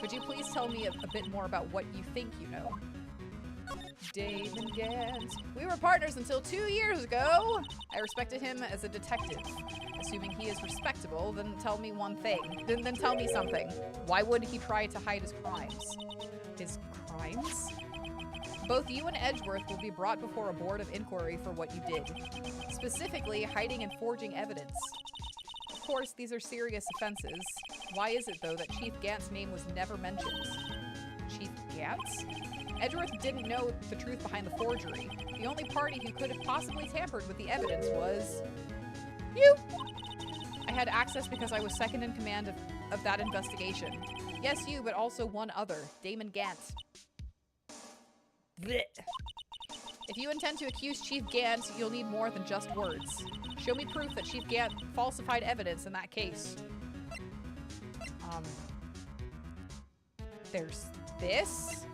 Could you please tell me a bit more about what you think you know? Damon Gans. We were partners until 2 years ago. I respected him as a detective. Assuming he is respectable, then tell me one thing. Then tell me something. Why would he try to hide his crimes? His crimes? Both you and Edgeworth will be brought before a board of inquiry for what you did. Specifically, hiding and forging evidence. Of course, these are serious offenses. Why is it, though, that Chief Gant's name was never mentioned? Chief Gant's? Edgeworth didn't know the truth behind the forgery. The only party who could have possibly tampered with the evidence was... you! I had access because I was second in command of that investigation. Yes, you, but also one other, Damon Gant. Blech. If you intend to accuse Chief Gant, you'll need more than just words. Show me proof that Chief Gant falsified evidence in that case. There's this.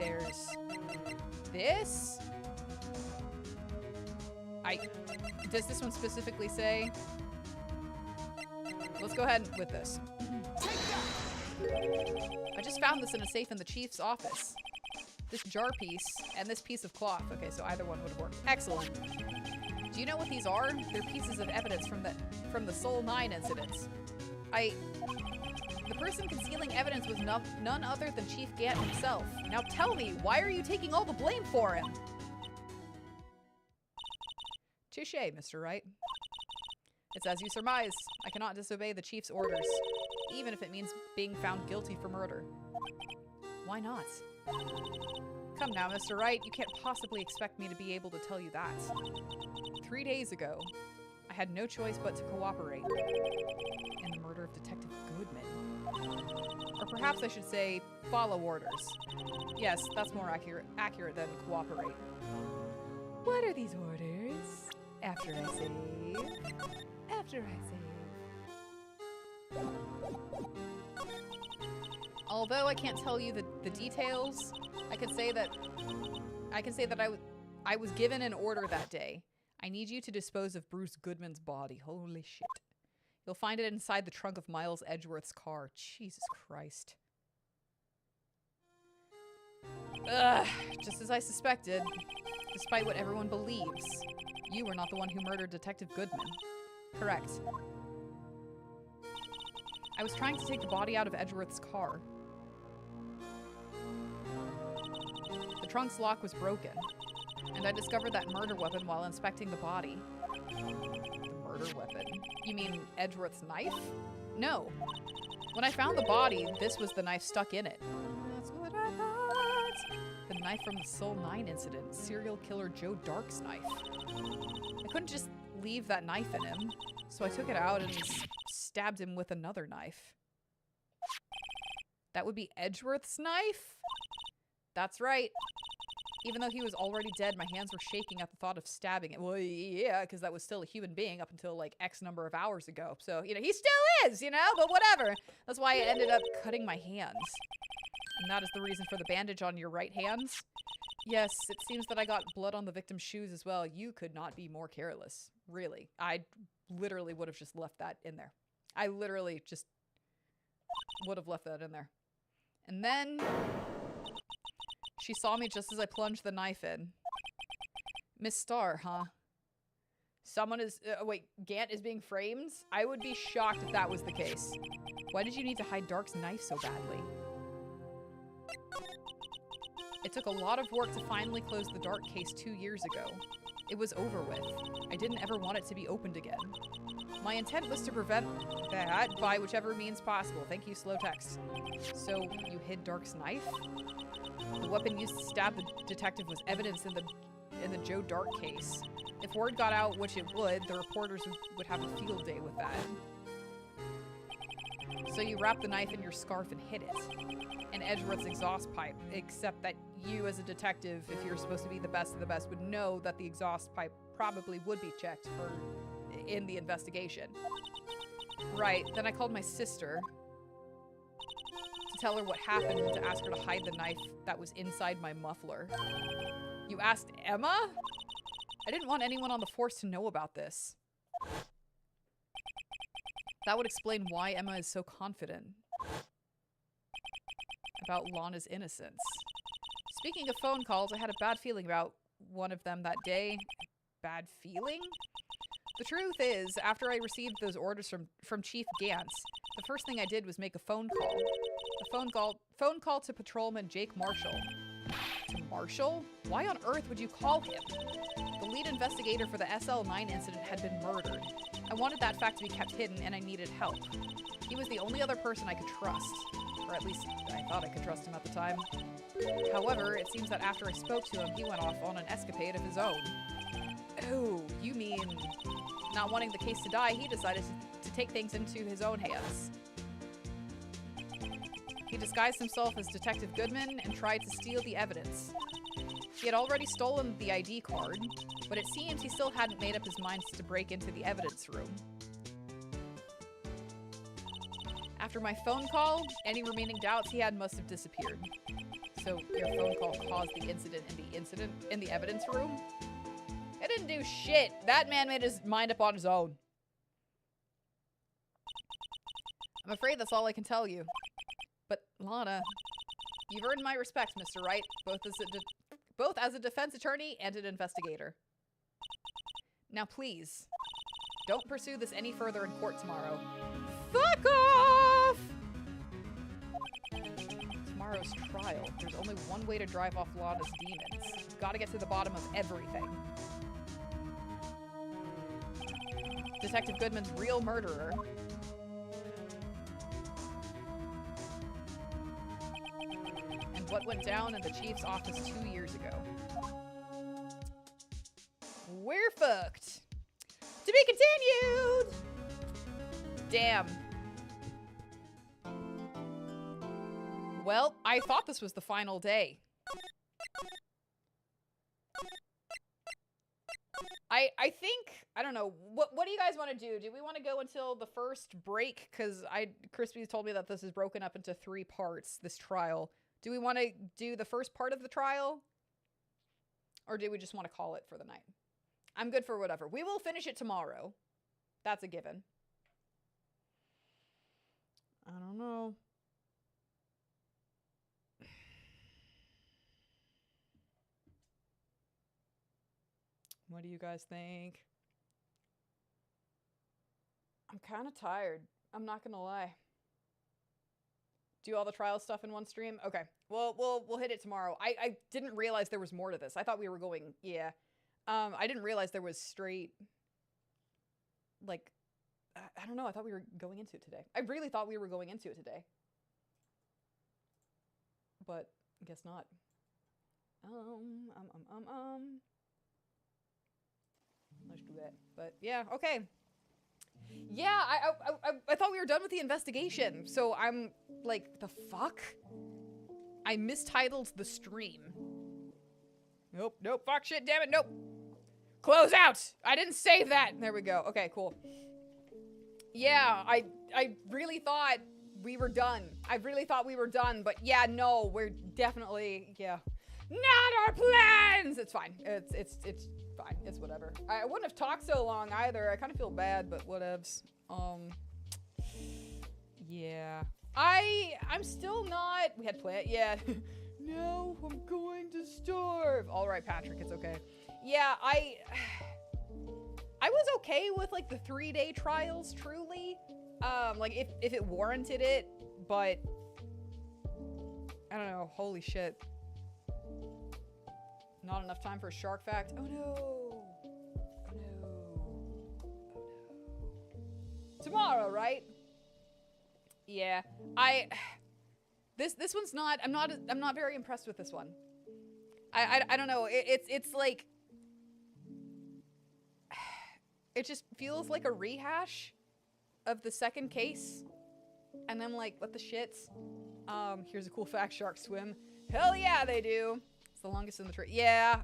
There's this. Does this one specifically say? Let's go ahead with this. I just found this in a safe in the chief's office. This jar piece and this piece of cloth. Okay, so either one would work. Excellent. Do you know what these are? They're pieces of evidence from the Soul 9 incidents. The person concealing evidence was none other than Chief Gant himself. Now tell me, why are you taking all the blame for him? Touché, Mr. Wright. It's as you surmise. I cannot disobey the Chief's orders, even if it means being found guilty for murder. Why not? Come now, Mr. Wright. You can't possibly expect me to be able to tell you that. 3 days ago, I had no choice but to cooperate in the murder of Detective Goodman. Or perhaps I should say, follow orders. Yes, that's more accurate than cooperate. What are these orders? After I save. After I save. Although I can't tell you the details, I can say that I was given an order that day. I need you to dispose of Bruce Goodman's body. Holy shit. You'll find it inside the trunk of Miles Edgeworth's car. Jesus Christ. Ugh, just as I suspected. Despite what everyone believes, you were not the one who murdered Detective Goodman. Correct. I was trying to take the body out of Edgeworth's car. The trunk's lock was broken, and I discovered that murder weapon while inspecting the body. The murder weapon? You mean Edgeworth's knife? No. When I found the body, this was the knife stuck in it. That's what I thought. The knife from the Soul 9 incident. Serial killer Joe Dark's knife. I couldn't just leave that knife in him, so I took it out and stabbed him with another knife. That would be Edgeworth's knife? That's right. Even though he was already dead, my hands were shaking at the thought of stabbing it. Well, yeah, because that was still a human being up until like X number of hours ago. So, you know, he still is, you know, but whatever. That's why I ended up cutting my hands. And that is the reason for the bandage on your right hands. Yes, it seems that I got blood on the victim's shoes as well. You could not be more careless. Really. I literally would have just left that in there. I literally just would have left that in there. And then she saw me just as I plunged the knife in. Miss Starr, huh? Someone is- wait, Gant is being framed? I would be shocked if that was the case. Why did you need to hide Dark's knife so badly? It took a lot of work to finally close the Dark case 2 years ago. It was over with. I didn't ever want it to be opened again. My intent was to prevent that by whichever means possible. Thank you, slow text. So, you hid Dark's knife? The weapon used to stab the detective was evidence in the Joe Dark case. If word got out, which it would, the reporters would have a field day with that. So you wrapped the knife in your scarf and hid it. In Edgeworth's exhaust pipe, except that you as a detective, if you're supposed to be the best of the best, would know that the exhaust pipe probably would be checked in the investigation. Right, then I called my sister to tell her what happened and to ask her to hide the knife that was inside my muffler. You asked Emma? I didn't want anyone on the force to know about this. That would explain why Emma is so confident about Lana's innocence. Speaking of phone calls, I had a bad feeling about one of them that day. Bad feeling? The truth is, after I received those orders from Chief Gantz, the first thing I did was make a phone call. A phone call to Patrolman Jake Marshall. To Marshall? Why on earth would you call him? The lead investigator for the SL9 incident had been murdered. I wanted that fact to be kept hidden, and I needed help. He was the only other person I could trust. Or at least, I thought I could trust him at the time. However, it seems that after I spoke to him, he went off on an escapade of his own. Oh, you mean... Not wanting the case to die, he decided to take things into his own hands. He disguised himself as Detective Goodman and tried to steal the evidence. He had already stolen the ID card, but it seems he still hadn't made up his mind to break into the evidence room. After my phone call, any remaining doubts he had must have disappeared. So your phone call caused the incident in the evidence room? It didn't do shit. That man made his mind up on his own. I'm afraid that's all I can tell you. But Lana, you've earned my respect, Mr. Wright, both as a defense attorney and an investigator. Now please, don't pursue this any further in court tomorrow. Fuck off! Tomorrow's trial. There's only one way to drive off Lana's demons. Gotta get to the bottom of everything. Detective Goodman's real murderer. And what went down in the chief's office 2 years ago. We're fucked. To be continued! Damn. Well, I thought this was the final day. I think, I don't know, what do you guys want to do? Do we want to go until the first break? Because Crispy told me that this is broken up into 3 parts, this trial. Do we want to do the first part of the trial? Or do we just want to call it for the night? I'm good for whatever. We will finish it tomorrow. That's a given. I don't know. What do you guys think? I'm kind of tired. I'm not gonna lie. Do all the trial stuff in one stream? Okay. Well, we'll hit it tomorrow. I didn't realize there was more to this. I thought we were going, yeah. I didn't realize there was straight, like, I don't know. I thought we were going into it today. I really thought we were going into it today. But I guess not. Let's do that. But yeah, okay. Yeah, I thought we were done with the investigation. So I'm like, the fuck? I mistitled the stream. Nope, fuck, shit, damn it, nope. Close out! I didn't save that! There we go. Okay, cool. Yeah, I really thought we were done. I really thought we were done, but yeah, no, we're definitely, yeah. Not our plans! It's fine. It's fine. It's whatever. I wouldn't have talked so long either. I kind of feel bad, but whatevs. Yeah. I'm still not... We had planned... Yeah. No, I'm going to starve. All right, Patrick, it's okay. Yeah, I was okay with, like, the 3-day trials, truly. Like, if it warranted it, but... I don't know. Holy shit. Not enough time for a shark fact. Oh, no. Oh, no. Oh, no. Tomorrow, right? Yeah. This one's not... I'm not very impressed with this one. I don't know. It's like... It just feels like a rehash of the second case. And I'm like, what the shits? Here's a cool fact. Sharks swim. Hell yeah, they do. It's the longest in the tree. Yeah,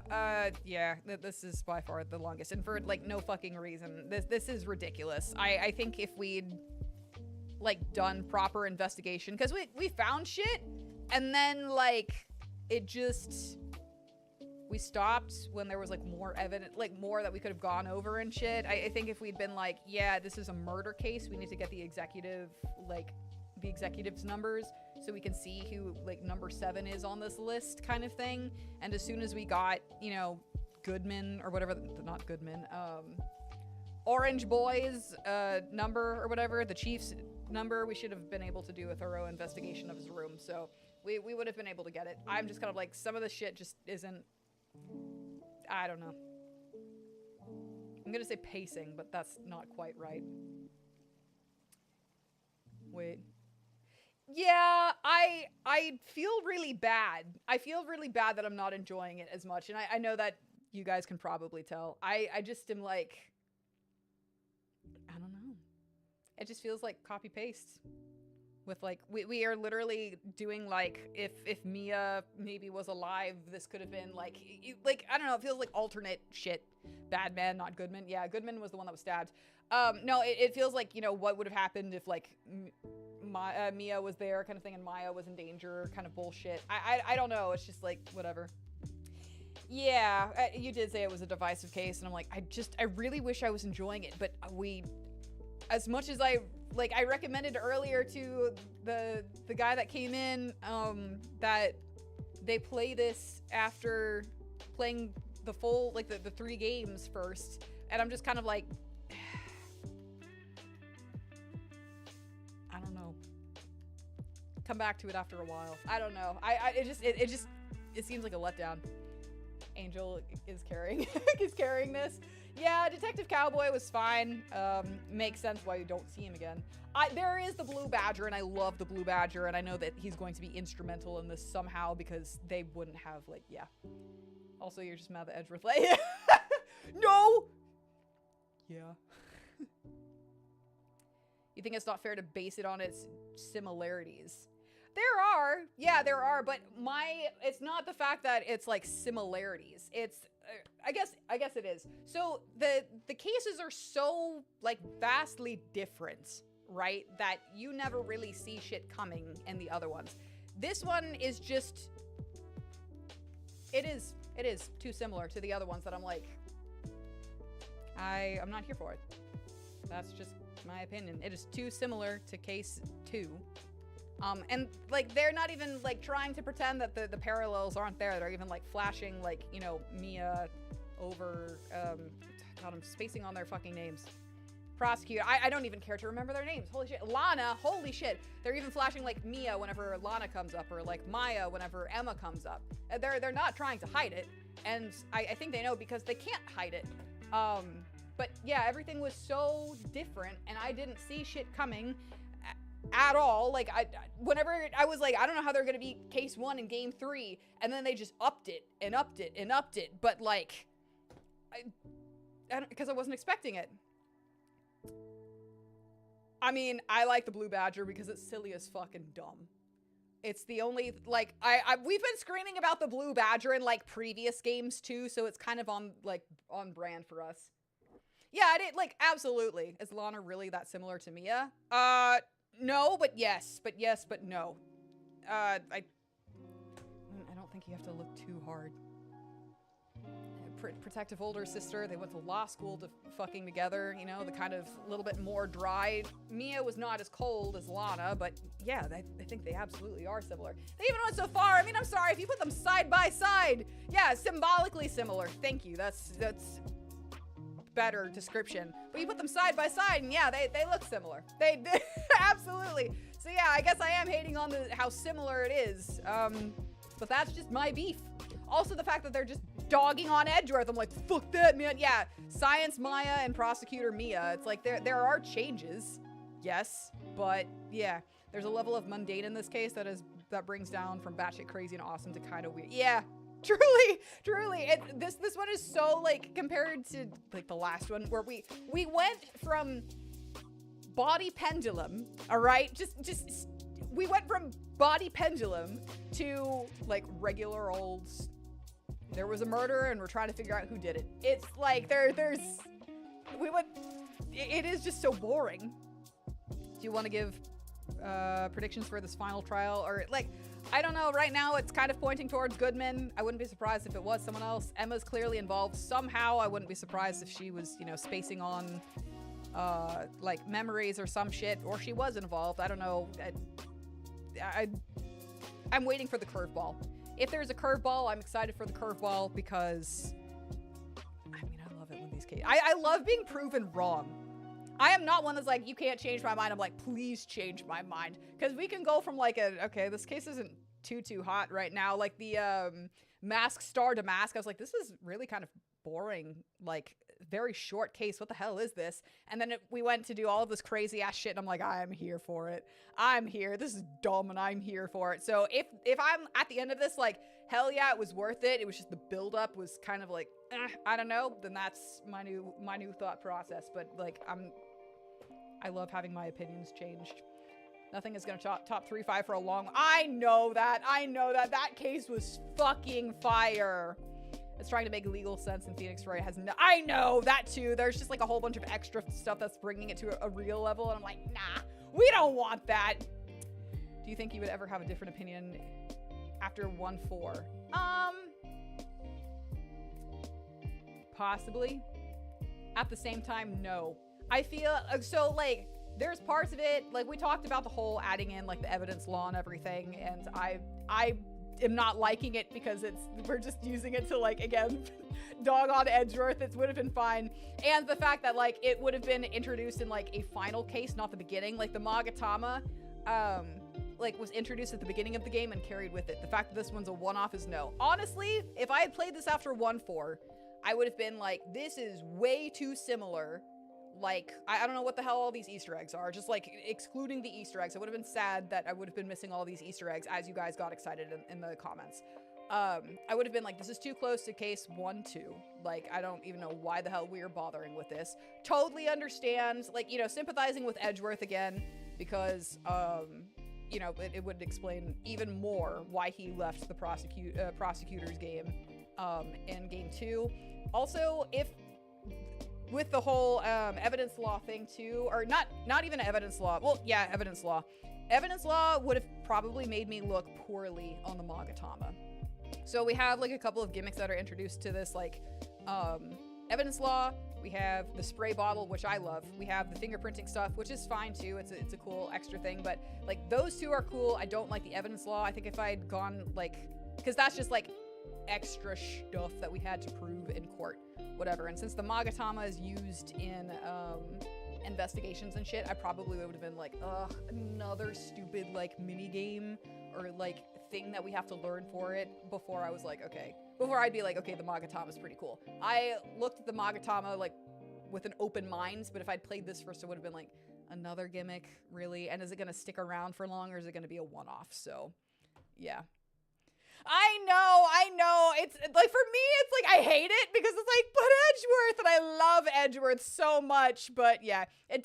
yeah. This is by far the longest. And for, like, no fucking reason. This is ridiculous. I think if we'd, like, done proper investigation, because we found shit, and then, like, it just... We stopped when there was, like, more evidence, like, more that we could have gone over and shit. I think if we'd been like, yeah, this is a murder case, we need to get the executive, like, the executive's numbers so we can see who, like, number 7 is on this list kind of thing. And as soon as we got, you know, Goodman or whatever, not Goodman, Orange Boy's number or whatever, the chief's number, we should have been able to do a thorough investigation of his room. So we would have been able to get it. I'm just kind of like, some of the shit just isn't... I don't know. I'm gonna say pacing, but that's not quite right. Wait. Yeah, I feel really bad. I feel really bad that I'm not enjoying it as much, and I know that you guys can probably tell. I just am like... I don't know. It just feels like copy-paste. With, like, we are literally doing, like, if Mia maybe was alive, this could have been, like, I don't know, it feels like alternate shit. Bad man, not Goodman. Yeah, Goodman was the one that was stabbed. No, it feels like, you know, what would have happened if, like, Mia was there kind of thing and Maya was in danger kind of bullshit. I don't know, it's just, like, whatever. Yeah, you did say it was a divisive case, and I'm like, I really wish I was enjoying it, but as much as I recommended earlier to the guy that came in, that they play this after playing the full, like, the 3 games first, and I'm just kind of like, I don't know. Come back to it after a while. I don't know. It seems like a letdown. Angel is carrying this. Yeah, Detective Cowboy was fine. Makes sense why you don't see him again. There is the Blue Badger, and I love the Blue Badger, and I know that he's going to be instrumental in this somehow because they wouldn't have, like, yeah. Also, you're just mad that Edgeworth lay. No! Yeah. You think it's not fair to base it on its similarities? There are. Yeah, there are, but it's not the fact that it's, like, similarities. It's... I guess it is. So the cases are so, like, vastly different, right? That you never really see shit coming in the other ones. This one is just... It is too similar to the other ones that I'm like... I'm not here for it. That's just my opinion. It is too similar to case 2. And, like, they're not even, like, trying to pretend that the parallels aren't there. They're even, like, flashing, like, you know, Mia over, God, I'm spacing on their fucking names. Prosecutor. I don't even care to remember their names. Holy shit. Lana. Holy shit. They're even flashing, like, Mia whenever Lana comes up, or, like, Maya whenever Emma comes up. They're not trying to hide it, and I think they know because they can't hide it. But, yeah, everything was so different, and I didn't see shit coming at all. Like, whenever I was like, I don't know how they're gonna be case 1 in game 3, and then they just upped it and upped it and upped it, but, like, because I wasn't expecting it. I mean, I like the Blue Badger because it's silly as fucking dumb. It's the only, like, we've been screaming about the Blue Badger in, like, previous games too, so it's kind of on brand for us. Yeah, like, absolutely. Is Lana really that similar to Mia? No, but yes, but no. I don't think you have to look too hard. Protective older sister, they went to law school to fucking together, you know, the kind of little bit more dry. Mia was not as cold as Lana, but yeah, I think they absolutely are similar. They even went so far, I mean, I'm sorry, if you put them side by side, yeah, symbolically similar. Thank you, that's better description. But you put them side by side and yeah, they look similar. They absolutely. So yeah, I guess I am hating on how similar it is. But that's just my beef. Also the fact that they're just dogging on Edgeworth. I'm like, fuck that, man. Yeah, Science Maya and Prosecutor Mia. It's like there are changes, yes, but yeah, there's a level of mundane in this case that brings down from batshit crazy and awesome to kind of weird. Yeah, truly. This one is so like compared to like the last one where we went from body pendulum, all right, just we went from body pendulum to like regular old. There was a murder and we're trying to figure out who did it. It's like it is just so boring. Do you want to give predictions for this final trial? Or like, I don't know, right now it's kind of pointing towards Goodman. I wouldn't be surprised if it was someone else. Emma's clearly involved somehow. I wouldn't be surprised if she was, you know, spacing on like memories or some shit, or she was involved. I don't know. I'm waiting for the curveball. If there's a curveball, I'm excited for the curveball because, I mean, I love it when these cases, I love being proven wrong. I am not one that's like, you can't change my mind. I'm like, please change my mind. Because we can go from like okay, this case isn't too hot right now. Like the Mask Star Damask, I was like, this is really kind of boring, like very short case. What the hell is this? And then we went to do all of this crazy ass shit and I'm like, I'm here for it. I'm here. This is dumb and I'm here for it. So if I'm at the end of this, like, hell yeah, it was worth it. It was just the buildup was kind of like, I don't know. Then that's my new thought process. But like, I love having my opinions changed. Nothing is gonna top 3-5 for a long. I know that. That case was fucking fire. It's trying to make legal sense, and Phoenix Wright has no. I know that too. There's just like a whole bunch of extra stuff that's bringing it to a real level, and I'm like, nah, we don't want that. Do you think you would ever have a different opinion after 1-4? Possibly. At the same time, no. I feel so like there's parts of it, like we talked about the whole adding in like the evidence law and everything, and I am not liking it because we're just using it to like, again, dog on Edgeworth. It would have been fine. And the fact that like it would have been introduced in like a final case, not the beginning. Like the Magatama like was introduced at the beginning of the game and carried with it. The fact that this one's a one-off is no. Honestly, if I had played this after 1-4, I would have been like, this is way too similar. Like, I don't know what the hell all these Easter eggs are. Just like excluding the Easter eggs. It would have been sad that I would have been missing all these Easter eggs as you guys got excited in the comments. I would have been like, this is too close to case 1-2. Like, I don't even know why the hell we're bothering with this. Totally understand, like, you know, sympathizing with Edgeworth again, because, you know, it would explain even more why he left the prosecutor's game in game 2. Also, if with the whole evidence law thing too, or not even evidence law. Well, yeah, evidence law. Evidence law would have probably made me look poorly on the Magatama. So we have like a couple of gimmicks that are introduced to this, like evidence law. We have the spray bottle, which I love. We have the fingerprinting stuff, which is fine too. It's a cool extra thing, but like those two are cool. I don't like the evidence law. I think if I had gone like, because that's just like extra stuff that we had to prove in court, whatever. And since the Magatama is used in investigations and shit, I probably would have been like, ugh, another stupid like mini game or like thing that we have to learn for it, before I was like, okay, before I'd be like, okay, the Magatama is pretty cool. I looked at the Magatama like with an open mind, but if I'd played this first, it would have been like, another gimmick, really? And is it gonna stick around for long, or is it gonna be a one-off? So yeah, I know. It's like, for me, it's like, I hate it because it's like, but Edgeworth, and I love Edgeworth so much. But yeah, it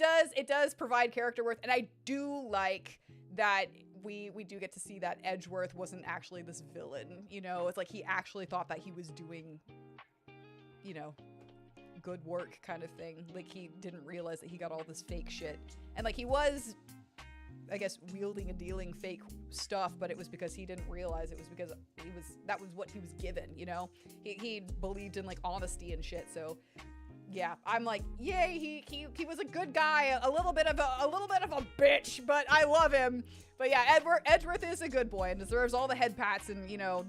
does provide character worth, and I do like that we do get to see that Edgeworth wasn't actually this villain. You know, it's like he actually thought that he was doing, you know, good work kind of thing. Like he didn't realize that he got all this fake shit, and like he was I guess, wielding and dealing fake stuff, but it was because he didn't realize it was because that was what he was given, you know? He believed in, like, honesty and shit, so yeah, I'm like, yay, he was a good guy, a little bit of a bitch, but I love him. But yeah, Edgeworth is a good boy and deserves all the head pats and, you know,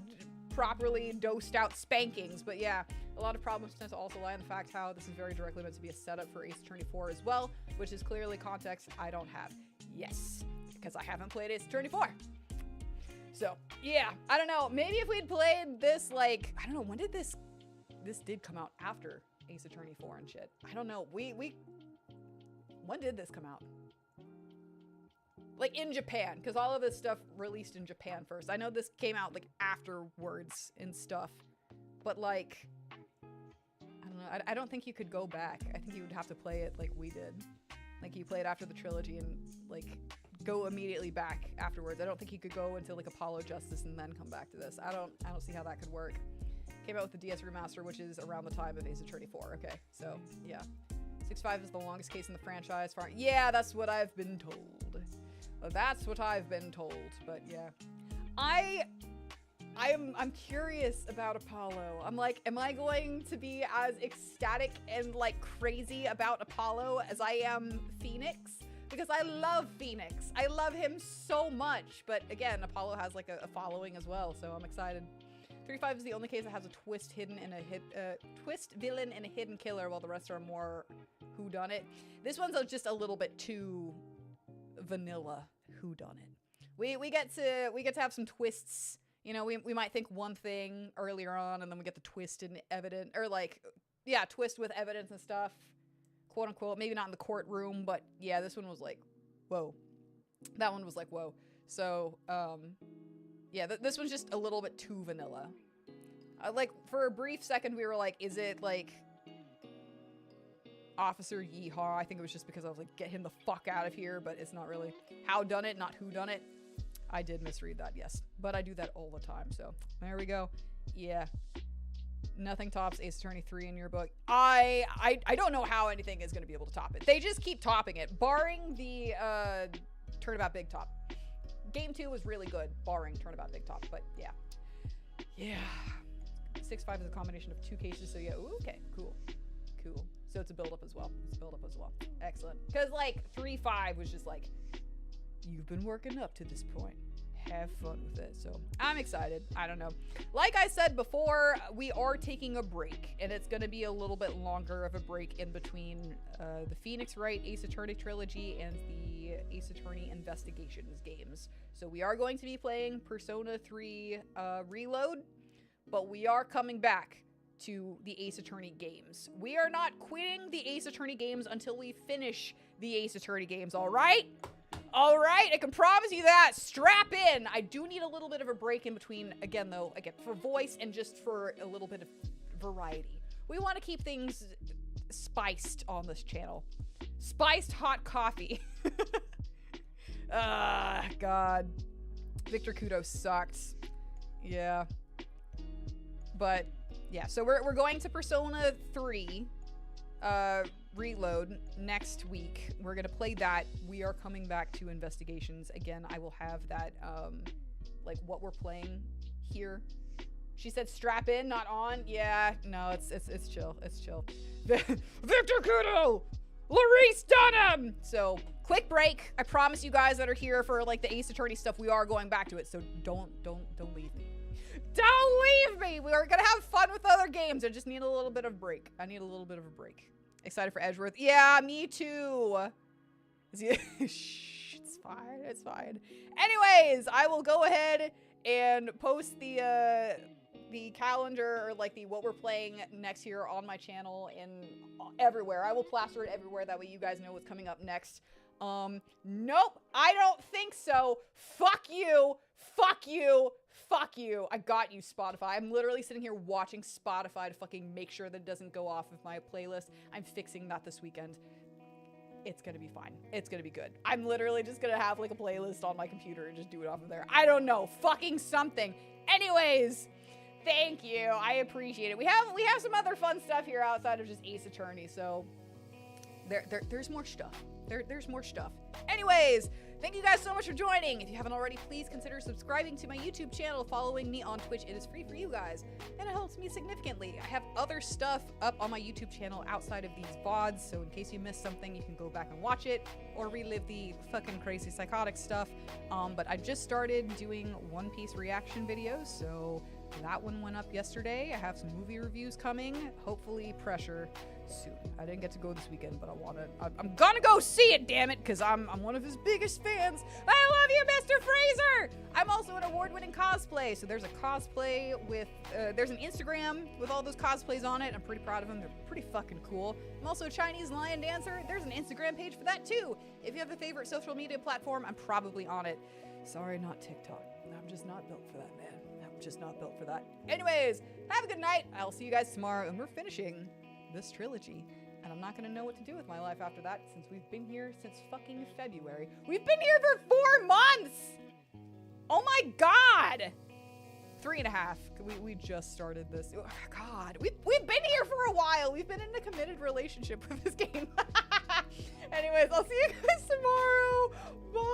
properly dosed out spankings. But yeah, a lot of problems tend to also lie in the fact how this is very directly meant to be a setup for Ace Attorney 4 as well, which is clearly context I don't have. Yes, because I haven't played Ace Attorney 4. So yeah, I don't know, maybe if we'd played this, like, I don't know, when did this did come out after Ace Attorney 4 and shit. I don't know. When did this come out? Like, in Japan, because all of this stuff released in Japan first. I know this came out, like, afterwards and stuff, but, like, I don't know. I don't think you could go back. I think you would have to play it like we did. Like, you play it after the trilogy and, like, go immediately back afterwards. I don't think you could go into, like, Apollo Justice and then come back to this. I don't see how that could work. Came out with the DS remaster, which is around the time of Ace Attorney 4. Okay, so yeah, 6.5 is the longest case in the franchise. Yeah, that's what I've been told. That's what I've been told. But yeah, I'm curious about Apollo. I'm like, am I going to be as ecstatic and like crazy about Apollo as I am Phoenix? Because I love Phoenix. I love him so much. But again, Apollo has like a following as well, so I'm excited. 3.5 is the only case that has a twist hidden in a twist villain and a hidden killer, while the rest are more whodunit. This one's just a little bit too vanilla whodunit. We get to have some twists. You know, we might think one thing earlier on, and then we get the twist in evidence, or like, yeah, twist with evidence and stuff, quote unquote. Maybe not in the courtroom, but yeah, this one was like, whoa. That one was like, whoa. So, yeah, this one's just a little bit too vanilla. Like, for a brief second, we were like, is it, like, Officer Yeehaw? I think it was just because I was like, get him the fuck out of here, but it's not really. How done it, not who done it. I did misread that, yes. But I do that all the time, so there we go. Yeah. Nothing tops Ace Attorney 3 in your book. I don't know how anything is going to be able to top it. They just keep topping it, barring the Turnabout Big Top. Game 2 was really good, barring Turnabout Big Top, but yeah. Yeah. 6.5 is a combination of two cases, so yeah, ooh, okay, cool. Cool. So it's a build-up as well. It's a build-up as well. Excellent. Because, like, 3.5 was just like, you've been working up to this point. Have fun with it. So I'm excited. I don't know. Like I said before, we are taking a break, and it's going to be a little bit longer of a break in between the Phoenix Wright Ace Attorney Trilogy and the Ace Attorney Investigations games. So we are going to be playing Persona 3 Reload, but we are coming back to the Ace Attorney games. We are not quitting the Ace Attorney games until we finish the Ace Attorney games, all right? All right, I can promise you that. Strap in. I do need a little bit of a break in between, again, for voice and just for a little bit of variety. We want to keep things spiced on this channel. Spiced hot coffee. God. Victor Kudo sucked. Yeah. But, yeah, so we're going to Persona 3 Reload next week. We're gonna play that. We are coming back to Investigations. Again, I will have that, like, what we're playing here. She said strap in, not on. Yeah, no, it's chill. It's chill. Victor Kudo! Larice Dunham! So, quick break. I promise you guys that are here for, like, the Ace Attorney stuff, we are going back to it, so don't leave me. Don't leave me! We're gonna have fun with other games. I just need a little bit of break. I need a little bit of a break. Excited for Edgeworth. Yeah, me too. Shh, it's fine. It's fine. Anyways, I will go ahead and post the calendar, or like the what we're playing next year on my channel and everywhere. I will plaster it everywhere. That way you guys know what's coming up next. Nope, I don't think so. Fuck you. Fuck you. Fuck you. I got you, Spotify. I'm literally sitting here watching Spotify to fucking make sure that it doesn't go off of my playlist. I'm fixing that this weekend. It's gonna be fine. It's gonna be good. I'm literally just gonna have like a playlist on my computer and just do it off of there. I don't know. Fucking something. Anyways, thank you. I appreciate it. We have some other fun stuff here outside of just Ace Attorney, so there's more stuff. There's more stuff. Anyways, Thank you guys so much for joining. If you haven't already, please consider subscribing to my YouTube channel, following me on Twitch. It is free for you guys, and it helps me significantly. I have other stuff up on my YouTube channel outside of these VODs, so in case you missed something, you can go back and watch it, or relive the fucking crazy psychotic stuff. But I just started doing One Piece reaction videos, so that one went up yesterday. I have some movie reviews coming, hopefully Pressure soon. I didn't get to go this weekend, but I'm gonna go see it, damn it, because I'm one of his biggest fans. I love you, Mr. Fraser! I'm also an award-winning cosplay, so there's a cosplay with, there's an Instagram with all those cosplays on it. I'm pretty proud of them. They're pretty fucking cool. I'm also a Chinese lion dancer. There's an Instagram page for that too. If you have a favorite social media platform, I'm probably on it. Sorry, not TikTok. I'm just not built for that, man. I'm just not built for that. Anyways, have a good night. I'll see you guys tomorrow, and we're finishing this trilogy, and I'm not gonna know what to do with my life after that, since we've been here since fucking February. We've been here for 4 months! Oh my god! 3.5. We just started this. Oh, god, we've been here for a while. We've been in a committed relationship with this game. Anyways, I'll see you guys tomorrow. Bye!